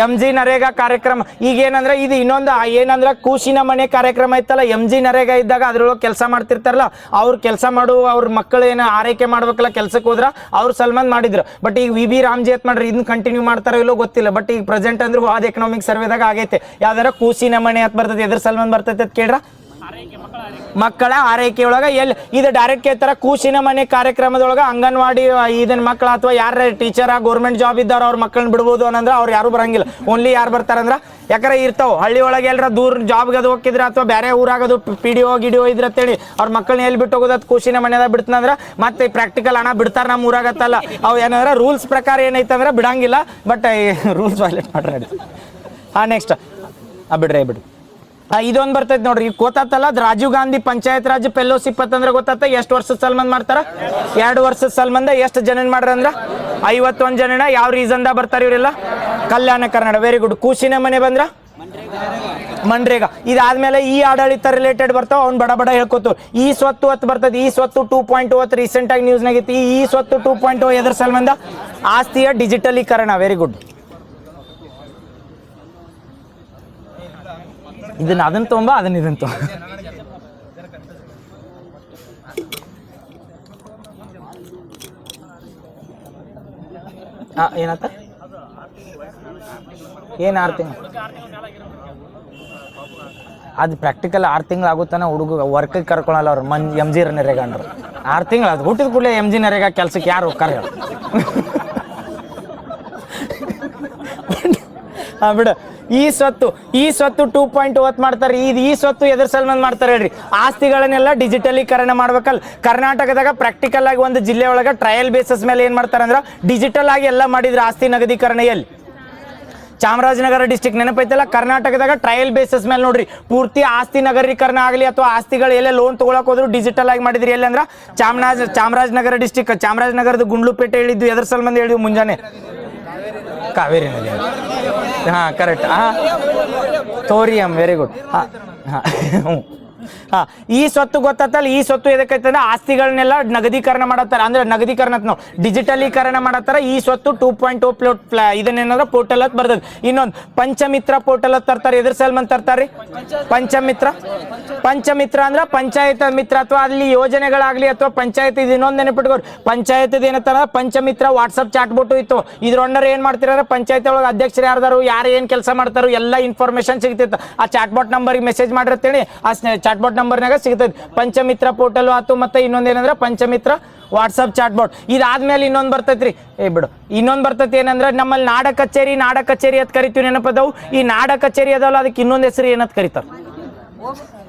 MG ನರೇಗಾ ಕಾರ್ಯಕ್ರಮ. ಈಗ ಏನಂದ್ರೆ ಇದು ಇನ್ನೊಂದು ಏನಂದ್ರೆ ಕೂಸಿನ ಮನೆ ಕಾರ್ಯಕ್ರಮ ಇತ್ತಲ್ಲ, MG ನರೇಗಾ ಇದ್ದಾಗ ಅದ್ರೊಳಗೆ ಕೆಲಸ ಮಾಡ್ತಿರ್ತಾರಲ್ಲ, ಅವ್ರು ಕೆಲಸ ಮಾಡುವ ಅವ್ರ ಮಕ್ಕಳು ಏನೋ ಆರೈಕೆ ಮಾಡ್ಬೇಕಲ್ಲ ಕೆಲ್ಸಕ್ಕೆ ಹೋದ್ರ ಅವ್ರು ಸಲ್ಮಾನ್ ಮಾಡಿದ್ರು. ಬಟ್ ಈಗ VB ರಾಮ್ಜಿ ಅಂತ ಮಾಡ್ರಿ, ಇದನ್ನ ಕಂಟಿನ್ಯೂ ಮಾಡ್ತಾರೋ ಇಲ್ಲೋ ಗೊತ್ತಿಲ್ಲ. ಬಟ್ ಈಗ ಪ್ರೆಸೆಂಟ್ ಅಂದ್ರೆ ವಾದ ಎಕನಾಮಿಕ್ ಸರ್ವೆದಾಗ ಆಗೈತೆ. ಯಾವ್ದಾರ ಕೂಸಿನ ಮನೆ ಅಂತ ಬರ್ತೈತೆ, ಎದ್ರ ಸಲ್ಮಾನ್ ಬರ್ತೈತೆ ಅಂತ ಕೇಳ್ರ, ಮಕ್ಕಳ ಆರೈಕೆ ಒಳಗ ಎಲ್ಲಿ ಇದು ಡೈರೆಕ್ಟ್ ಕೇಳ್ತಾರ. ಕೂಸಿನ ಮನೆ ಕಾರ್ಯಕ್ರಮದೊಳಗ ಅಂಗನವಾಡಿ ಇದನ್ನ ಮಕ್ಕಳ ಅಥವಾ ಯಾರ ಟೀಚರ್ ಗೌರ್ಮೆಂಟ್ ಜಾಬ್ ಇದ್ದಾರ ಅವ್ರ ಮಕ್ಕಳನ್ನ ಬಿಡ್ಬೋದು ಅನ್ನಂದ್ರೆ ಅವ್ರು ಯಾರು ಬರಂಗಿಲ್ಲ. ಓನ್ಲಿ ಯಾರು ಬರ್ತಾರಂದ್ರ ಯಾಕಂದ್ರೆ ಇರ್ತಾವ ಹಳ್ಳಿ ಒಳಗೆ ಎಲ್ಲರ ದೂರ ಜಾಬ್ಗೆ ಅದು ಹೋಗಿದ್ರೆ ಅಥವಾ ಬೇರೆ ಊರಾಗದು PDO ಗಿಡಿಯೋ ಇದ್ರೆ ಅಂತೇಳಿ ಅವ್ರ ಮಕ್ಕಳನ್ನ ಎಲ್ಲಿ ಬಿಟ್ಟು ಹೋಗೋದು ಕೂಸಿನ ಮನೆದಾಗ ಬಿಡ್ತಂದ್ರ ಮತ್ತೆ ಪ್ರಾಕ್ಟಿಕಲ್ ಹಣ ಬಿಡ್ತಾರ ನಮ್ಮ ಊರಾಗತ್ತಲ್ಲ. ಅವು ಏನಂದ್ರೆ ರೂಲ್ಸ್ ಪ್ರಕಾರ ಏನೈತಂದ್ರೆ ಬಿಡಂಗಿಲ್ಲ, ಬಟ್ ರೂಲ್ಸ್ ವೈಲೇಟ್ ಮಾಡ್ರಿ. ನೆಕ್ಸ್ಟ್ ಬಿಡ್ರಿ. ಇದೊಂದು ಬರ್ತೈತೆ ನೋಡ್ರಿ, ಈಗ ಗೊತ್ತಾತಲ್ಲ ರಾಜೀವ್ ಗಾಂಧಿ ಪಂಚಾಯತ್ ರಾಜ್ ಫೆಲೋಶಿಪ್ ಅಂದ್ರೆ ಗೊತ್ತಾತ. ಎಷ್ಟು ವರ್ಷದ ಸಲ್ಮಾನ್ ಮಾಡ್ತಾರ? 2 ವರ್ಷದ ಸಲ್ಮಾನ್ದ ಎಷ್ಟು ಜನ ಮಾಡ್ರ ಅಂದ್ರ 51 ಜನ. ಯಾವ ರೀಸನ್ದ ಬರ್ತಾರ ಇವರೆಲ್ಲ? ಕಲ್ಯಾಣ ಕರ್ನಾಟಕ. Very good. ಕೂಸಿನ ಮನೆ ಬಂದ್ರ ಮನ್ರೇಗಾ. ಇದಾದ್ಮೇಲೆ ಈ ಆಡಳಿತ ರಿಲೇಟೆಡ್ ಬರ್ತಾವ, ಅವ್ನು ಬಡ ಬಡ ಹೇಳ್ಕೊತು. ಈ ಸ್ವತ್ತು ಹೊತ್ತು ಬರ್ತದೆ. ಈ ಸ್ವತ್ತು 2.0 ರೀಸೆಂಟ್ ಆಗಿ ನ್ಯೂಸ್ನಾಗ ಐತಿ. ಈ ಸ್ವತ್ತು 2.0 ಎದ್ರ ಸಲ್ಮಾನ್ದ? ಆಸ್ತಿಯ ಡಿಜಿಟಲೀಕರಣ. Very good. ಇದನ್ನ ಅದನ್ನ ತೊಂಬ, ಅದನ್ನ ಇದನ್ನ ತೊಂಬ. ಏನತ್ತ? ಏನು 6 ತಿಂಗಳು? ಅದು ಪ್ರಾಕ್ಟಿಕಲ್ 6 ತಿಂಗಳು ಆಗುತ್ತಾನ ಹುಡುಗ ವರ್ಕಿಗೆ ಕರ್ಕೊಳಲ್ಲ ಅವ್ರು. MG ನರೇಗಾ ಅಂದ್ರು 6 ತಿಂಗಳು. ಅದು ಹುಟ್ಟಿದ ಕೂಡಲೇ MG ನರೇಗಾ ಕೆಲ್ಸಕ್ಕೆ ಯಾರು ಕರೆ ಬಿಡ. ಈ ಸ್ವತ್ತು 2.0 ಮಾಡ್ತಾರೆ. ಈ ಸ್ವತ್ತು ಎದ್ರ ಸಲ್ಮಾನ್ ಮಾಡ್ತಾರೆ ಹೇಳ್ರಿ? ಆಸ್ತಿಗಳನ್ನೆಲ್ಲ ಡಿಜಿಟಲೀಕರಣ ಮಾಡ್ಬೇಕಲ್ಲ. ಕರ್ನಾಟಕದಾಗ ಪ್ರಾಕ್ಟಿಕಲ್ ಆಗಿ ಒಂದು ಜಿಲ್ಲೆ ಒಳಗೆ ಟ್ರಯಲ್ ಬೇಸಿಸ್ ಮೇಲೆ ಏನ್ ಮಾಡ್ತಾರೆ ಅಂದ್ರೆ ಡಿಜಿಟಲ್ ಆಗಿ ಎಲ್ಲ ಮಾಡಿದ್ರೆ ಆಸ್ತಿ ನಗದೀಕರಣ. ಎಲ್ಲಿ? ಚಾಮರಾಜನಗರ ಡಿಸ್ಟಿಕ್ ನೆನಪೈತಲ್ಲ. ಕರ್ನಾಟಕದಾಗ ಟ್ರಯಲ್ ಬೇಸಿಸ್ ಮೇಲೆ ನೋಡ್ರಿ ಪೂರ್ತಿ ಆಸ್ತಿ ನಗರೀಕರಣ ಆಗಲಿ ಅಥವಾ ಆಸ್ತಿಗಳು ಎಲ್ಲ ಲೋನ್ ತಗೊಳಕ್ ಹೋದ್ರು ಡಿಜಿಟಲ್ ಆಗಿ ಮಾಡಿದ್ರಿ. ಎಲ್ಲಿ ಅಂದ್ರೆ ಚಾಮರಾಜನಗರ ಡಿಸ್ಟಿಕ್. ಚಾಮರಾಜನಗರದ ಗುಂಡ್ಲುಪೇಟೆ ಹೇಳಿದ್ದು ಎದ್ರ ಸಲ್ಮಾನ್ ಹೇಳಿದ್ವಿ ಮುಂಜಾನೆ? ಕಾವೇರಿ ನದಿ. ಕರೆಕ್ಟ್. ಥೋರಿಯಂ. Very good. ಈ ಸ್ವತ್ತು ಗೊತ್ತಲ್ಲ. ಈ ಸ್ವತ್ತು ಎದಕ್ಕೈತಂದ್ರೆ ಆಸ್ತಿಗಳನ್ನೆಲ್ಲ ನಗದೀಕರಣ ಮಾಡತ್ತಾರ. ಅಂದ್ರೆ ನಗದೀಕರಣ ಡಿಜಿಟಲೀಕರಣ ಮಾಡತ್ತಾರ. ಈ ಸ್ವತ್ತು 2.0 ಇದನ್ನೇನಾದ್ರ ಪೋರ್ಟಲ್ ಅಂತ ಬರ್ತದೆ. ಇನ್ನೊಂದು ಪಂಚಮಿತ್ರ ಪೋರ್ಟಲ್ ಅಂತ ತರ್ತಾರೆ. ಎದ್ರ ಸಲ್ಮಾನ್ ತರ್ತಾರ್ರಿ? ಪಂಚಮಿತ್ರ ಅಂದ್ರೆ ಪಂಚಾಯತ್ ಮಿತ್ರ ಅಥವಾ ಅಲ್ಲಿ ಯೋಜನೆಗಳಾಗ್ಲಿ ಅಥವಾ ಪಂಚಾಯತ್. ಇದು ಇನ್ನೊಂದು ನೆನಪಿಟ್ಕೋರಿ, ಪಂಚಾಯತ್ ಏನತ್ತಾರ ಪಂಚಮಿತ್ರ ವಾಟ್ಸಪ್ ಚಾಟ್ ಬೋಟ್ ಇತ್ತು. ಇದ್ರೊಂಡರ್ ಏನ್ ಮಾಡ್ತಿರ ಪಂಚಾಯತ್ ಒಳಗೆ ಅಧ್ಯಕ್ಷರು ಯಾರ್ದಾರು ಯಾರು ಏನ್ ಕೆಲಸ ಮಾಡ್ತಾರೋ ಎಲ್ಲ ಇನ್ಫಾರ್ಮೇಶನ್ ಸಿಗ್ತಿತ್ತು. ಆ ಚಾಟ್ ಬೋಟ್ ನಂಬರ್ಗೆ ಮೆಸೇಜ್ ಮಾಡಿರ್ತೇಳಿ ಆ ಚಾಟ್ ಬೋಟ್ ನಂಬರ್ನಾಗ ಸಿಗ್ತದೆ. ಪಂಚಮಿತ್ರ ಪೋರ್ಟಲ್ ಆತು. ಮತ್ತೆ ಇನ್ನೊಂದು ಏನಂದ್ರೆ ಪಂಚಮಿತ್ರ ವಾಟ್ಸಪ್ ಚಾಟ್ ಬೋಟ್. ಇದಾದ್ಮೇಲೆ ಇನ್ನೊಂದು ಬರ್ತೈತ್ರಿ. ಬಿಡು, ಇನ್ನೊಂದು ಬರ್ತೈತಿ ಏನಂದ್ರೆ ನಮ್ಮಲ್ಲಿ ನಾಡ ಕಚೇರಿ ಅಂತ ಕರಿತೀವಿ. ನೆನಪದವು. ಈ ನಾಡ ಕಚೇರಿ ಅದಲ್ಲ, ಅದಕ್ಕೆ ಇನ್ನೊಂದು ಹೆಸರು ಏನಂತ ಕರೀತಾರ?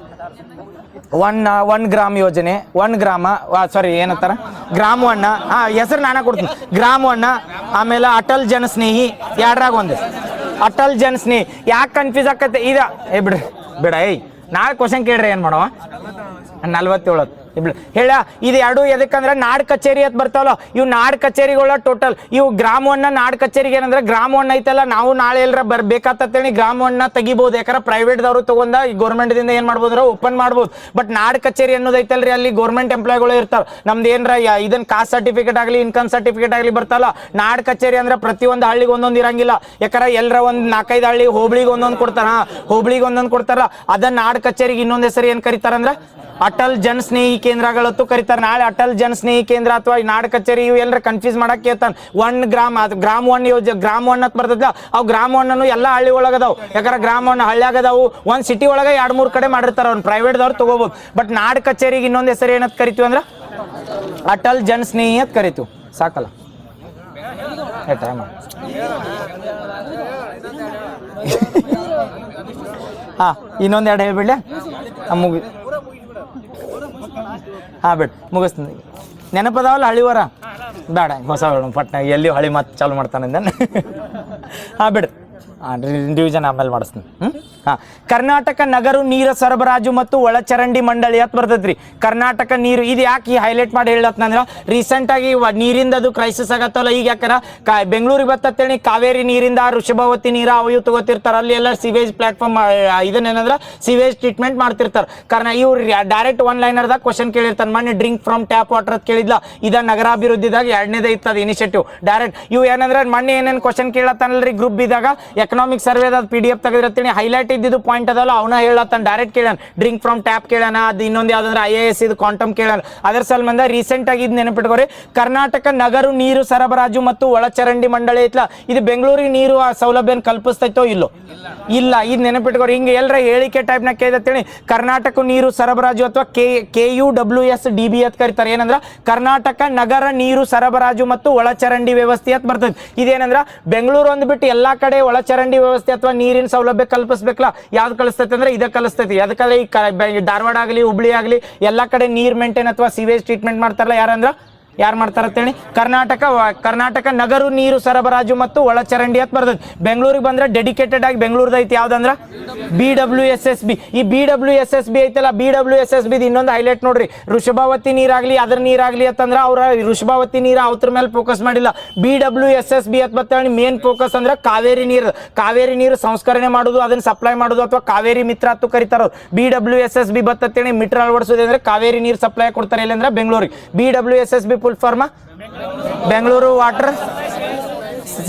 1 ಗ್ರಾಮ ಯೋಜನೆ. 1 ಗ್ರಾಮ ಸಾರಿ ಏನಂತಾರ? ಗ್ರಾಮ ಒಣ್ಣ. ಹೆಸರು ನಾನ ಕೊಡ್ತೀನಿ. ಗ್ರಾಮ ಒಣ್ಣ. ಆಮೇಲೆ ಅಟಲ್ ಜನ ಸ್ನೇಹಿ. ಎರಡ್ರಾಗ ಒಂದು ಅಟಲ್ ಜನ ಸ್ನೇಹಿ. ಯಾಕೆ ಕನ್ಫ್ಯೂಸ್ ಆಕತ್ತೆ ಇದ? ಬಿಡ. ನಾಳೆ ಕ್ವಶನ್ ಕೇಳ್ರಿ ಏನ್ ಮಾಡವ? 47 ಹೇಳ. ಇದು ಎರಡು ಎದಕ್ಕಂದ್ರೆ ನಾಡ್ ಕಚೇರಿ ಅಂತ ಬರ್ತಾವಲ್ಲ, ಇವು ನಾಡ್ ಕಚೇರಿಗಳ ಟೋಟಲ್ ಇವು ಗ್ರಾಮವನ್ನ ನಾಡ್ ಕಚೇರಿಗೆ ಏನಂದ್ರೆ ಗ್ರಾಮವನ್ನ ಐತಲ್ಲ, ನಾವು ನಾಳೆ ಎಲ್ಲರ ಬರ್ಬೇಕಾತೇಳಿ ಗ್ರಾಮವನ್ನ ತೆಗಿಬಹುದು. ಯಾಕಂದ್ರೆ ಪ್ರೈವೇಟ್ ದವರು ತಗೊಂಡ ಗೌರ್ಮೆಂಟ್ ದಿಂದ ಏನ್ ಮಾಡ್ಬೋದ್ರ ಓಪನ್ ಮಾಡ್ಬೋದು. ಬಟ್ ನಾಡ್ ಕಚೇರಿ ಅನ್ನೋದೈತಲ್ರಿ ಅಲ್ಲಿ ಗೌರ್ಮೆಂಟ್ ಎಂಪ್ಲಾಯ್ಗಳು ಇರ್ತಾವ. ನಮ್ದು ಏನ್ರ ಇದನ್ನ ಕಾಸ್ಟ್ ಸರ್ಟಿಫಿಕೇಟ್ ಆಗಲಿ ಇನ್ಕಮ್ ಸರ್ಟಿಫಿಕೇಟ್ ಆಗಲಿ ಬರ್ತಲ್ಲ, ನಾಡ್ ಕಚೇರಿ ಅಂದ್ರೆ ಪ್ರತಿಯೊಂದು ಹಳ್ಳಿಗೆ ಒಂದೊಂದು ಇರಂಗಿಲ್ಲ. ಯಾಕಂದ್ರೆ ಎಲ್ಲರ ಒಂದ್ 4-5 ಹಳ್ಳಿ ಹೋಬಳಿಗೆ ಒಂದೊಂದು ಕೊಡ್ತಾರ. ಹೋಬಳಿಗೆ ಒಂದೊಂದು ಕೊಡ್ತಾರ. ಅದನ್ನ ನಾಡ್ ಕಚೇರಿಗೆ ಇನ್ನೊಂದ್ ಹೆಸರು ಏನ್ ಕರೀತಾರಂದ್ರ ಅಟಲ್ ಜನ ಸ್ನೇಹಿ ಕೇಂದ್ರಗಳತ್ತು ಕರೀತಾರೆ. ನಾಳೆ ಅಟಲ್ ಜನ ಸ್ನೇಹಿ ಕೇಂದ್ರ ಅಥವಾ ನಾಡ ಕಚೇರಿ ಇವು ಎಲ್ಲರ ಕನ್ಫ್ಯೂಸ್ ಮಾಡಕ್ ಕೇಳ್ತಾನ. 1 ಗ್ರಾಮ ಅದು ಗ್ರಾಮ 1 ಯೋಜನೆ. ಗ್ರಾಮ 1 ಅಂತ ಬರ್ತದ. ಅವು ಗ್ರಾಮ 1 ಎಲ್ಲ ಹಳ್ಳಿ ಒಳಗದಾವ್. ಯಾಕಂದ್ರೆ ಗ್ರಾಮ 1 ಹಳ್ಳಿಯಾಗದಾವು. ಒಂದ್ ಸಿಟಿ ಒಳಗೆ 2-3 ಕಡೆ ಮಾಡಿರ್ತಾರ. ಅವ್ನು ಪ್ರೈವೇಟ್ದವ್ರು ತಗೋಬಹುದು. ಬಟ್ ನಾಡ ಕಚೇರಿಗೆ ಇನ್ನೊಂದ್ ಹೆಸರು ಏನಂತ ಕರಿತೀವಿ ಅಂದ್ರ ಅಟಲ್ ಜನ ಸ್ನೇಹಿ ಅಂತ ಕರಿತೀವಿ. ಸಾಕಲ್ಲ? ಇನ್ನೊಂದೆರಡು ಹೇಳ್ಬಿಡ್ಲೆ ಮುಗಿ. ಬಿಡ್ ಮುಗಿಸ್ತೀನಿ. ನೆನಪದಾವಲ್ಲ ಹಳ್ಳಿವರ? ಬೇಡ, ಹೊಸ ಪಟ್ನ ಎಲ್ಲಿ ಹಳ್ಳಿ ಮಾತು ಚಾಲು ಮಾಡ್ತಾನೆ. ಬಿಡ್. ಡಿವಿಷನ್ ಆಮೇಲೆ ಮಾಡಿಸ್ತೀನಿ. ಕರ್ನಾಟಕ ನಗರ ನೀರು ಸರಬರಾಜು ಮತ್ತು ಒಳಚರಂಡಿ ಮಂಡಳಿ ಅಂತ ಬರ್ತೈತ್ರಿ. ಕರ್ನಾಟಕ ನೀರು ಇದು ಯಾಕೆ ಹೈಲೈಟ್ ಮಾಡಿ ಹೇಳತ್ನಂದ್ರ ರೀಸೆಂಟ್ ಆಗಿ ನೀರಿಂದ ಅದು ಕ್ರೈಸಿಸ್ ಆಗತ್ತಲ್ಲ. ಈಗ ಯಾಕಂದ್ರೆ ಬೆಂಗಳೂರಿಗೆ ಬರ್ತೇಳಿ ಕಾವೇರಿ ನೀರಿಂದ ಋಷಭಾವತಿ ನೀರ ಅವು ತಗೋತಿರ್ತಾರ. ಅಲ್ಲಿ ಎಲ್ಲ ಸಿವೇಜ್ ಪ್ಲಾಟ್ಫಾರ್ಮ್ ಇದನ್ನೇನಂದ್ರ ಸಿವೇಜ್ ಟ್ರೀಟ್ಮೆಂಟ್ ಮಾಡ್ತಿರ್ತಾರ. ಕಾರಣ ಇವ್ರು ಡೈರೆಕ್ಟ್ 1 ಲೈನರ್ದಾಗ ಕ್ವಶನ್ ಕೇಳಿರ್ತಾನೆ. ಮೊನ್ನೆ ಡ್ರಿಂಕ್ ಫ್ರಮ್ ಟ್ಯಾಪ್ ವಾಟರ್ ಅಂತ ಕೇಳಿದ್ಲ. ಇದ ನಗರಾಭಿವೃದ್ಧಿದಾಗ 2ನೇದೇ ಇರ್ತದ ಇನಿಷಿಯೇಟಿವ್ ಡೈರೆಕ್ಟ್. ಇವು ಏನಂದ್ರೆ ಮೊನ್ನೆ ಏನೇನು ಕ್ವಶನ್ ಕೇಳತ್ತಾನಲ್ರಿ ಗ್ರೂಪ್ ಇದ್ದಾಗ. ಎಕನಾಮಿಕ್ ಸರ್ವೆ PDF ತೆಗೆದಿರ್ತೀನಿ, ಹೈಲೈಟ್ ಇದ್ದಿದ್ದು ಪಾಯಿಂಟ್ ಅದಲ್ಲ ಅವನ ಹೇಳತ್ತಾನ, ಡೈರೆಕ್ಟ್ ಕೇಳಾನ, ಡ್ರಿಂಕ್ ಫ್ರಮ್ ಟ್ಯಾಪ್ ಕೇಳಾನ, ಅದು ಇನ್ನೊಂದು ಯಾವ್ದಂದ್ರೆ IAS ಇದು ಕ್ವಾಂಟಮ್ ಕೇಳಾನ. ಅದರ ಸಲ್ಮಂದ ರೀಸೆಂಟ್ ಆಗಿ ಇದು ನೆನಪಿಟ್ಕೋರಿ, ಕರ್ನಾಟಕ ನಗರ ನೀರು ಸರಬರಾಜು ಮತ್ತು ಒಳಚರಂಡಿ ಮಂಡಳಿ ಐತ್ಲ, ಇದು ಬೆಂಗಳೂರಿಗೆ ನೀರು ಸೌಲಭ್ಯ ಕಲ್ಪಿಸ್ತೈತೋ ಇಲ್ಲೋ? ಇಲ್ಲ. ಇದು ನೆನಪಿಟ್ಕೋರಿ. ಹಿಂಗೆ ಎಲ್ಲರ ಹೇಳಿಕೆ ಟೈಪ್ನ ಕೇಳಿದತ್ತೇಳಿ, ಕರ್ನಾಟಕ ನೀರು ಸರಬರಾಜು ಅಥವಾ KUWSDB ಅಂತ ಕರೀತಾರೆ. ಏನಂದ್ರ ಕರ್ನಾಟಕ ನಗರ ನೀರು ಸರಬರಾಜು ಮತ್ತು ಒಳಚರಂಡಿ ವ್ಯವಸ್ಥೆ ಅಂತ ಬರ್ತದೆ. ಇದೇನಂದ್ರ ಬೆಂಗಳೂರು ಅಂದ್ಬಿಟ್ಟು ಎಲ್ಲಾ ಕಡೆ ಒಳಚರಂಡಿ ವ್ಯವಸ್ಥೆ ಅಥವಾ ನೀರಿನ ಸೌಲಭ್ಯ ಕಲ್ಪಿಸ್ಬೇಕಲ್ಲ, ಯಾವ್ದು ಕಲಿಸ್ತೈತೆ ಅಂದ್ರೆ ಇದ ಕಲಿಸ್ತೈತಿ. ಅದಕ್ಕಾದ್ರೆ ಈ ಧಾರವಾಡ ಆಗಲಿ ಹುಬ್ಳಿ ಆಗಲಿ ಎಲ್ಲಾ ಕಡೆ ನೀರ್ ಮೇಂಟೈನ್ ಅಥವಾ ಸಿವೇಜ್ ಟ್ರೀಟ್ಮೆಂಟ್ ಮಾಡ್ತಾರಲ್ಲ, ಯಾರು ಮಾಡ್ತಾರತ್ತೇಳಿ ಕರ್ನಾಟಕ ನಗರ ನೀರು ಸರಬರಾಜು ಮತ್ತು ಒಳಚರಂಡಿ ಅಂತ ಬರ್ತದೆ. ಬೆಂಗಳೂರಿಗೆ ಬಂದ್ರೆ ಡೆಡಿಕೇಟೆಡ್ ಆಗಿ ಬೆಂಗಳೂರದ ಐತಿ ಯಾವ್ದಂದ್ರ BWSSB. ಈ BWSSB ಐತಲ್ಲ, BWSSB ಇನ್ನೊಂದು ಹೈಲೈಟ್ ನೋಡ್ರಿ, ವೃಷಭಾವತಿ ನೀರಾಗ್ಲಿ ಅದ್ರ ನೀರಾಗ್ಲಿ ಅಂತಂದ್ರ ಅವ್ರ ವೃಷಭಾವತಿ ನೀರು ಅವ್ರ ಮೇಲೆ ಫೋಕಸ್ ಮಾಡಿಲ್ಲ. BWSSB ಅಂತ ಬರ್ತೇಳಿ ಮೇನ್ ಫೋಕಸ್ ಅಂದ್ರೆ ಕಾವೇರಿ ನೀರು ಸಂಸ್ಕರಣೆ ಮಾಡೋದು, ಅದನ್ನ ಸಪ್ಲೈ ಮಾಡೋದು ಅಥವಾ ಕಾವೇರಿ ಮಿತ್ರ ಅಂತ ಕರಿತಾರ. BWSSB ಬರ್ತೇಳಿ ಮೀಟರ್ ಅಳವಡಿಸೋದು ಅಂದ್ರೆ ಕಾವೇರಿ ನೀರು ಸಪ್ಲೈ ಕೊಡ್ತಾರೆ. ಇಲ್ಲ ಅಂದ್ರೆ ಬೆಂಗಳೂರಿಗೆ. BWSSB full form Bengaluru water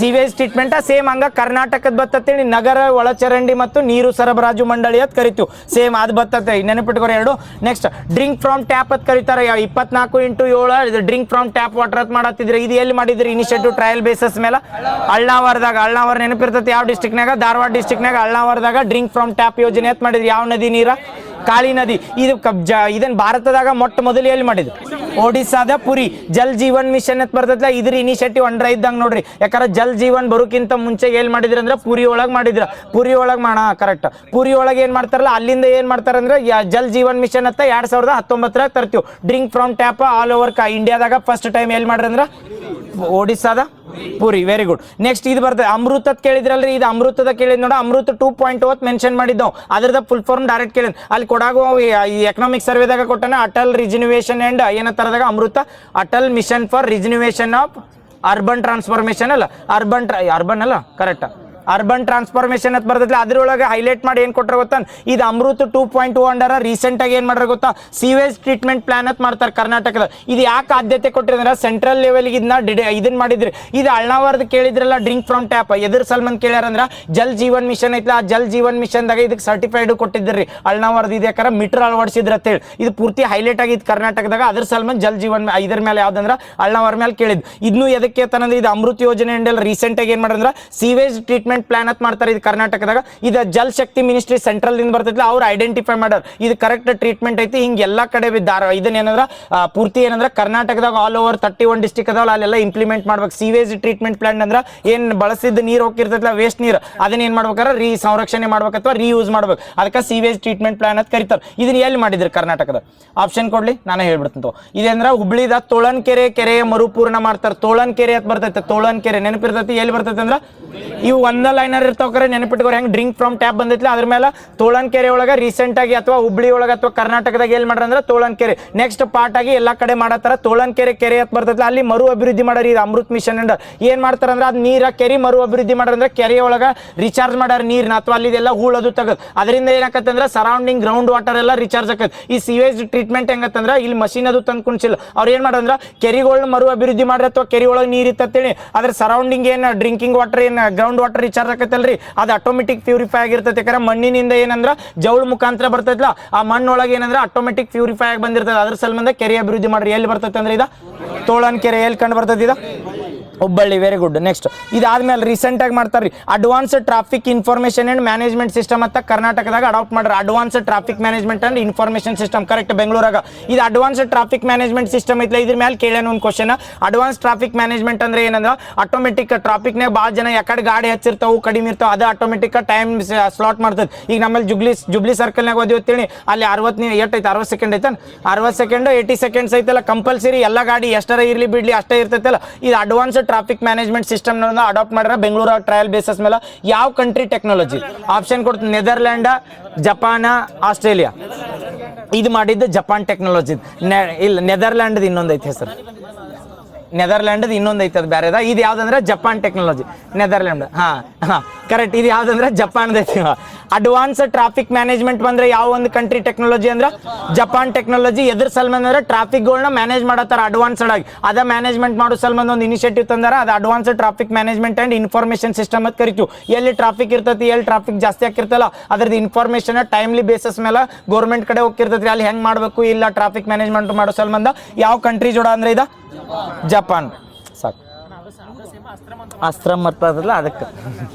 sewage treatment. Same ಹಂಗ ಕರ್ನಾಟಕದ ಬರ್ತೇಳಿ ನಗರ ಒಳಚರಂಡಿ ಮತ್ತು ನೀರು ಸರಬರಾಜು ಮಂಡಳಿ ಅಂತ ಕರಿತೀವಿ. ಸೇಮ್ ಅದು ಬರ್ತತೆ, ನೆನಪಿಟ್ಕೋರಿ ಎರಡು. ನೆಕ್ಸ್ಟ್ ಡ್ರಿಂಕ್ ಫ್ರಮ್ ಟ್ಯಾಪ್ ಅಂತ ಕರೀತಾರೆ. 24x7 drink from tap water ಅಂತ ಮಾಡತ್ತಿದ್ರೆ, ಇದು ಎಲ್ಲಿ ಮಾಡಿದ್ರಿ? ಇನಿಷಿಯೇಟಿವ್ ಟ್ರಯಲ್ ಬೇಸಿಸ್ ಮೇಲೆ ಅಳ್ನಾವರದಾಗ ನೆನಪಿರ್ತೈತಿ. ಯಾವ ಡಿಸ್ಟ್ರಿಕ್ನಾಗ? ಧಾರವಾಡ ಡಿಸ್ಟ್ರಿಕ್ನಾಗ ಅಳ್ನಾವರದಾಗ ಡ್ರಿಂಕ್ ಫ್ರಮ್ ಟ್ಯಾಪ್ ಯೋಜನೆ ಅಂತ ಮಾಡಿದ್ರಿ. ಯಾವ ನದಿ ನೀರ? ಕಾಳಿ ನದಿ. ಇದು ಇದನ್ನ ಭಾರತದಾಗ ಮೊಟ್ಟ ಮೊದಲು ಎಲ್ಲಿ ಮಾಡಿದ್ರು? ಒಡಿಸ್ಸಾದ ಪುರಿ. ಜಲ್ ಜೀವನ್ ಮಿಷನ್ ಅಂತ ಬರ್ತೈತಲ್ಲ, ಇದ್ರ ಇನಿಷಿಯೇಟಿವ್ ಅಂಡ್ರ ಇದ್ದಂಗ ನೋಡ್ರಿ. ಯಾಕಂದ್ರೆ ಜಲ್ ಜೀವನ್ ಬರೋಕ್ಕಿಂತ ಮುಂಚೆ ಎಲ್ಲಿ ಮಾಡಿದ್ರ ಅಂದ್ರೆ ಪುರಿ ಒಳಗೆ ಮಾಡಿದ್ರ. ಪುರಿ ಒಳಗೆ ಕರೆಕ್ಟ್. ಪುರಿ ಒಳಗೆ ಏನ್ ಮಾಡ್ತಾರಲ್ಲ, ಅಲ್ಲಿಂದ ಏನ್ ಮಾಡ್ತಾರಂದ್ರೆ ಜಲ್ ಜೀವನ್ ಮಿಷನ್ ಅಂತ 2019 ತರ್ತೀವಿ. Drink from tap all over ಇಂಡಿಯಾದಾಗ ಫಸ್ಟ್ ಟೈಮ್ ಎಲ್ಲಿ ಮಾಡ್ರಂದ್ರ ಒಡಿಸ್ಸಾದ ಪುರಿ. Very good. ನೆಕ್ಸ್ಟ್ ಇದು ಬರ್ತದೆ ಅಮೃತ ಕೇಳಿದ್ರಲ್ರಿ, ಇದು ಅಮೃತದ ಕೇಳಿದ್ ನೋಡ. ಅಮೃತ 2.0 ಮೆನ್ಷನ್ ಮಾಡಿದ್ದವು. ಅದ್ರದ ಫುಲ್ ಫಾರ್ಮ್ ಡೈರೆಕ್ಟ್ ಕೇಳಿದ್ ಅಲ್ಲಿ ಕೊಡಾಗೋ ಎಕನಾಮಿಕ್ ಸರ್ವೆದಾಗ ಕೊಟ್ಟಾನ. ಅಟಲ್ ರಿಜಿನ್ಯೂವೇಷನ್ ಅಂಡ್ ಏನಂತಾರದಾಗ AMRUT Atal mission for rejuvenation of urban transformation ಅಲ್ಲ, ಅರ್ಬನ್ ಅಲ್ಲ ಕರೆಕ್ಟ್, ಅರ್ಬನ್ ಟ್ರಾನ್ಸ್ಫಾರ್ಮೇಶನ್ ಅಂತ ಬರ್ತೈತಿ. ಅದ್ರೊಳಗೆ ಹೈಲೈಟ್ ಮಾಡಿ ಏನ್ ಕೊಟ್ರ ಗೊತ್ತಾ? ಇದು ಅಮೃತ 2.0 ಅಂಡರ ರೀಸೆಂಟ್ ಆಗಿ ಏನ್ ಮಾಡ್ರ ಗೊತ್ತಾ? ಸಿವೇಜ್ ಟ್ರೀಟ್ಮೆಂಟ್ ಪ್ಲಾನ್ ಅಂತ ಮಾಡ್ತಾರೆ ಕರ್ನಾಟಕದ. ಇದು ಯಾಕೆ ಆದ್ಯತೆ ಕೊಟ್ಟಿದ್ರೆ ಸೆಂಟ್ರಲ್ ಲೆವೆಲ್ಗೆ ಇದನ್ನ ಮಾಡಿದ್ರಿ. ಇದು ಅಳ್ನಾವರ್ದು ಕೇಳಿದ್ರಲ್ಲ ಡ್ರಿಂಕ್ ಫ್ರಮ್ ಟ್ಯಾಪ್, ಎದ್ರ ಸಲ್ಮಂದ್ ಕೇಳ್ಯಾರಂದ್ರ ಜಲ್ ಜೀವನ್ ಮಿಷನ್ ಐತ್ಲ, ಆ ಜಲ್ ಜೀವನ್ ಮಿಷನ್ದಾಗ ಇದಕ್ಕೆ ಸರ್ಟಿಫೈಡ್ ಕೊಟ್ಟಿದ್ರಿ ಅಳ್ನಾವರ್ದು. ಇದು ಯಾಕಂದ್ರೆ ಮೀಟರ್ ಅಳವಡಿಸಿದ್ರ ಅಂತೇಳಿ ಇದು ಪೂರ್ತಿ ಹೈಲೈಟ್ ಆಗಿತ್ತು ಕರ್ನಾಟಕದಾಗ. ಅದ್ರ ಸಲ್ಮಂದ್ ಜಲ್ ಜೀವನ್ ಇದ್ರ ಮೇಲೆ ಯಾವ್ದಂದ್ರ ಅಳ್ನಾವರ್ ಮೇಲೆ ಕೇಳಿದ್. ಇದನ್ನು ಎದಕ್ಕೆ ತನಂದ್ರೆ ಇದು ಅಮೃತ ಯೋಜನೆ ಅಂಡೆಲ್ಲ ರೀಸೆಂಟ್ ಆಗಿ ಏನ್ ಮಾಡಿದ್ರ ಸಿವೇಜ್ ಟ್ರೀಟ್ಮೆಂಟ್ ಪ್ಲಾನ್ ಅಂತ ಮಾಡ್ತಾರೆ ಇದು ಕರ್ನಾಟಕದಾಗ. ಇದು ಜಲ್ ಶಕ್ತಿ ಮಿನಿಸ್ಟ್ರಿ ಸೆಂಟ್ರಲ್ ದಿಂದ ಬರ್ತೈತಿ, ಅವ್ರು ಐಡೆಂಟಿಫೈ ಮಾಡ್ಯಾರ ಇದು ಕರೆಕ್ಟ್ ಟ್ರೀಟ್ಮೆಂಟ್ ಐತಿ. ಹಿಂಗೆ ಎಲ್ಲಾ ಕಡೆ ಇದನ್ನ ಏನಂದ್ರ ಪೂರ್ತಿ ಏನಂದ್ರ ಕರ್ನಾಟಕದಾಗ ಆಲ್ ಓವರ್ 31 ಡಿಸ್ಟ್ರಿಕ್ಟ್ ಅದಾವಲ್ಲ ಅಲ್ಲೆಲ್ಲ ಇಂಪ್ಲಿಮೆಂಟ್ ಮಾಡ್ಬೇಕು. ಸಿವೇಜ್ ಟ್ರೀಟ್ಮೆಂಟ್ ಪ್ಲಾನ್ ಅಂದ್ರ ಏನ್ ಬಳಸಿದ ನೀರು ಹೋಗಿರ್ತೈತಲ್ಲ ವೇಸ್ಟ್ ನೀರು, ಅದನ್ನ ಏನ್ ಮಾಡ್ಬೇಕಾರ ಸಂರಕ್ಷಣೆ ಮಾಡ್ಬೇಕು ಅಥವಾ ರೀಯೂಸ್ ಮಾಡ್ಬೇಕು. ಅದಕ್ಕೆ ಸಿವೇಜ್ ಟ್ರೀಟ್ಮೆಂಟ್ ಪ್ಲಾನ್ ಅಂತ ಕರಿತಾರೆ. ಇದನ್ನ ಎಲ್ಲಿ ಮಾಡಿದ್ರು ಕರ್ನಾಟಕದ? ಆಪ್ಷನ್ ಕೊಡ್ಲಿ, ನಾನೇ ಹೇಳ್ಬಿಡ್ತೀನಿ. ಇದಂದ್ರ ಹುಬ್ಳಿದ ತೋಳನ್ಕೆರೆ ಕೆರೆಯ ಮರುಪೂರ್ಣ ಮಾಡ್ತಾರೆ. ತೋಳನ್ಕೆರೆ ಅಂತ ಬರ್ತೈತೆ. ತೋಳನ್ಕೆರೆ ನೆನಪಿರ್ತೈತಿ. ಎಲ್ಲಿ ಬರ್ತೈತೆ ಅಂದ್ರ ಇವು ಒಂದ ಲೈನರ್ ಇರ್ತಾವ್ರೆ, ನೆನಪಿಟ್ಕೋರಿ. ಹೆಂಗ್ ಡ್ರಿಂಕ್ ಫ್ರಮ್ ಟ್ಯಾಪ್ ಬಂದೈತಿ ಅದ್ರ ಮೇಲೆ ತೋಳನ್ಕೆರೆ ಒಳಗ ರೀಸೆಂಟ್ ಆಗಿ ಅಥವಾ ಹುಬ್ಳಿ ಒಳಗ ಅಥವಾ ಕರ್ನಾಟಕದಾಗ ಎಲ್ಲಿ ಮಾಡ್ರ ಅಂದ್ರೆ ತೋಳನ್ಕೆರೆ ನೆಕ್ಸ್ಟ್ ಪಾರ್ಟ್ ಆಗಿ ಎಲ್ಲಾ ಕಡೆ ಮಾಡತ್ತಾರ. ತೋಳನ್ಕೆರೆ ಕೆರೆ ಅಂತ ಬರ್ತೈತಿ, ಅಲ್ಲಿ ಮರು ಅಭಿವೃದ್ಧಿ ಮಾಡ್ಯಾರ. ಇದು ಅಮೃತ್ ಮಿಷನ್ ಅಂಡ್ ಏನ್ ಮಾಡ್ತಾರ ಅಂದ್ರೆ ಅದ್ ನೀರ ಕೆರೆ ಮರು ಅಭಿವೃದ್ಧಿ ಮಾಡ್ರ ಅಂದ್ರೆ ಕೆರೆ ಒಳಗ ರಿಚಾರ್ಜ್ ಮಾಡ್ಯಾರ ನೀರ್ನ ಅಥವಾ ಅಲ್ಲಿದೆಲ್ಲ ಹೂಳದು ತಗದ್. ಅದರಿಂದ ಏನಾಕತ್ತಂದ್ರೆ ಸರೌಂಡಿಂಗ್ ಗ್ರೌಂಡ್ ವಾಟರ್ ಎಲ್ಲ ರಿಚಾರ್ಜ್ ಆಕತ್. ಈ ಸಿವೇಜ್ ಟ್ರೀಟ್ಮೆಂಟ್ ಹೆಂಗತ್ತಂದ್ರ ಇಲ್ಲಿ ಮಷೀನ್ ಅದು ತಂದು ಕುಣಿಸಿಲ್ಲ. ಅವ್ರು ಏನ್ ಮಾಡ್ರ ಕೆರೆಗಳನ್ನ ಮರು ಅಭಿವೃದ್ಧಿ ಮಾಡ್ರ ಅಥವಾ ಕೆರೆ ಒಳಗೆ ನೀರ್ ಇತ್ತಂತೇಳಿ ಅದ್ರ ಸರೌಂಡಿಂಗ್ ಏನ್ ಡ್ರಿಂಕಿಂಗ್ ವಾಟರ್ ಏನ್ ಗ್ರೌಂಡ್ ವಾಟರ್ ರಿಚಾರ್ಜ್ ಆಕತ್ತಲ್ರಿ, ಅದು ಆಟೋಮೆಟಿಕ್ ಪ್ಯೂರಿಫೈ ಆಗಿರ್ತೈತೆ. ಯಾಕಂದ್ರೆ ಮಣ್ಣಿನಿಂದ ಏನಂದ್ರ ಜೌಳ ಮುಖಾಂತರ ಬರ್ತೈತಲ್ಲ, ಆ ಮಣ್ಣೊಳಗೆ ಏನಂದ್ರೆ ಆಟೋಮೆಟಿಕ್ ಪ್ಯೂರಿಫೈ ಆಗಿ ಬಂದಿರ್ತದೆ. ಅದ್ರ ಸಲ್ಮಂದ ಕೆರೆ ಅಭಿವೃದ್ಧಿ ಮಾಡ್ರಿ. ಎಲ್ಲಿ ಬರ್ತೈತೆ ಅಂದ್ರೆ ಇದು ತೋಳನ್ಕೆರೆ. ಎಲ್ಲಿ ಕಂಡು ಬರ್ತೈತಿ ಇದು? ಹುಬ್ಬಳ್ಳಿ. Very good. ನೆಕ್ಸ್ಟ್ ಇದಾದ್ಮೇಲೆ ರೀಸೆಂಟ್ ಆಗಿ ಮಾಡ್ತಾರ್ರಿ advance traffic information and management system ಅಂತ ಕರ್ನಾಟಕದಾಗ ಅಡಾಪ್ಟ್ ಮಾಡ್ರಿ. Advance traffic management and information system correct ಬೆಂಗಳೂರಾಗ. ಇದು ಅಡ್ವಾನ್ಸ್ ಟ್ರಾಫಿಕ್ ಮ್ಯಾನೇಜ್ಮೆಂಟ್ ಸಿಸ್ಟಮ್ ಐತ್ಲ, ಇದ್ರ ಮೇಲೆ ಕೇಳೇನ ಒಂದು ಕ್ವಶನ್. ಅಡ್ವಾನ್ಸ್ ಟ್ರಾಫಿಕ್ ಮ್ಯಾನೇಜ್ಮೆಂಟ್ ಅಂದ್ರೆ ಏನಂದ್ರ ಆಟೋಮೆಟಿಕ್ ಟ್ರಾಫಿಕ್ನಾಗ ಭಾಳ ಜನ ಯಾಕಡೆ ಗಾಡಿ ಹಚ್ಚಿರ್ತಾವು ಕಡಿಮೆ ಇರ್ತಾವ, ಅದು ಆಟೋಮೆಟಿಕ್ ಟೈಮ್ ಸ್ಲಾಟ್ ಮಾಡ್ತದೆ. ಈಗ ನಮ್ಮಲ್ಲಿ ಜುಬ್ಲಿ ಸರ್ಕಲ್ನಾಗ ಓದಿವತ್ತೇಳಿ ಅಲ್ಲಿ 60 ಸೆಕೆಂಡ್ ಐತನ್ 60 ಸೆಕೆಂಡ್ 80 ಸೆಕೆಂಡ್ಸ್ ಐತಲ್ಲ ಕಂಪಲ್ಸರಿ ಎಲ್ಲ ಗಾಡಿ ಎಷ್ಟರ ಇರ್ಲಿ ಬಿಡ್ಲಿ ಅಷ್ಟೇ ಇರ್ತೈತಲ್ಲ. ಇದು advance traffic management system adopt ಮಾಡ್ಯಾರ ಬೆಂಗಳೂರು ಟ್ರಯಲ್ ಬೇಸಿಸ್ ಮೇಲೆ. ಯಾವ ಕಂಟ್ರಿ ಟೆಕ್ನಾಲಜಿ? ಆಪ್ಷನ್ ಕೊಡ್ತೀನಿ. Netherland, Japan, Australia. ಇದು ಮಾಡಿದ್ದು ಜಪಾನ್ ಟೆಕ್ನಾಲಜಿ. ಇಲ್ಲ ನೆದರ್ಲ್ಯಾಂಡ್ ಇನ್ನೊಂದು ಐತೆ ಹೆಸರು ನೆದರ್ಲ್ಯಾಂಡ್ ಇನ್ನೊಂದು ಐತದ ಬೇರೆದ. ಇದು ಯಾವ್ದಂದ್ರೆ ಜಪಾನ್ ಟೆಕ್ನಾಲಜಿ. Netherland correct. ಇದು ಯಾವ್ದಂದ್ರೆ ಜಪಾನ್ ಐತಿ. ಅಡ್ವಾನ್ಸ್ ಟ್ರಾಫಿಕ್ ಮ್ಯಾನೇಜ್ಮೆಂಟ್ ಬಂದ್ರೆ ಯಾವ ಒಂದು ಕಂಟ್ರಿ ಟೆಕ್ನಾಲಜಿ ಅಂದ್ರೆ ಜಪಾನ್ ಟೆಕ್ನಾಲಜಿ. ಎದ್ರ ಸಲ್ಮಂದ್ ಅಂದ್ರೆ ಟ್ರಾಫಿಕ್ಗಳನ್ನ ಮ್ಯಾನೇಜ್ ಮಾಡತ್ತಾರ ಅಡ್ವಾನ್ಸ್ಡ್ ಆಗಿ. ಅದ ಮ್ಯಾನೇಜ್ಮೆಂಟ್ ಮಾಡೋ ಸಲ್ಮಂದ್ ಒಂದು ಇನಿಷಿಯೇಟಿವ್ ತಂದಾರ, ಅದು advanced traffic management and information system ಅಂತ ಕರಿತೀವಿ. ಎಲ್ಲಿ ಟ್ರಾಫಿಕ್ ಇರ್ತೈತಿ, ಎಲ್ಲಿ ಟ್ರಾಫಿಕ್ ಜಾಸ್ತಿ ಆಗಿರ್ತಲ್ಲ ಅದ್ರದ್ದು ಇನ್ಫಾರ್ಮೇಶನ್ ಟೈಮ್ಲಿ ಬೇಸಿಸ್ ಮೇಲೆ ಗೌರ್ಮೆಂಟ್ ಕಡೆ ಹೋಗಿರ್ತೈತಿ. ಅಲ್ಲಿ ಹೆಂಗ್ ಮಾಡಬೇಕು ಇಲ್ಲ ಟ್ರಾಫಿಕ್ ಮ್ಯಾನೇಜ್ಮೆಂಟ್ ಮಾಡೋ ಸಲ್ಮಂದ ಯಾವ ಕಂಟ್ರಿ ಜೋಡ ಅಂದ್ರೆ ಇದು ಜಪಾನ್. ಸಾಕು ಅಸ್ತ್ರ ಮರ್ತದಲ್ಲ ಅದಕ್ಕೆ.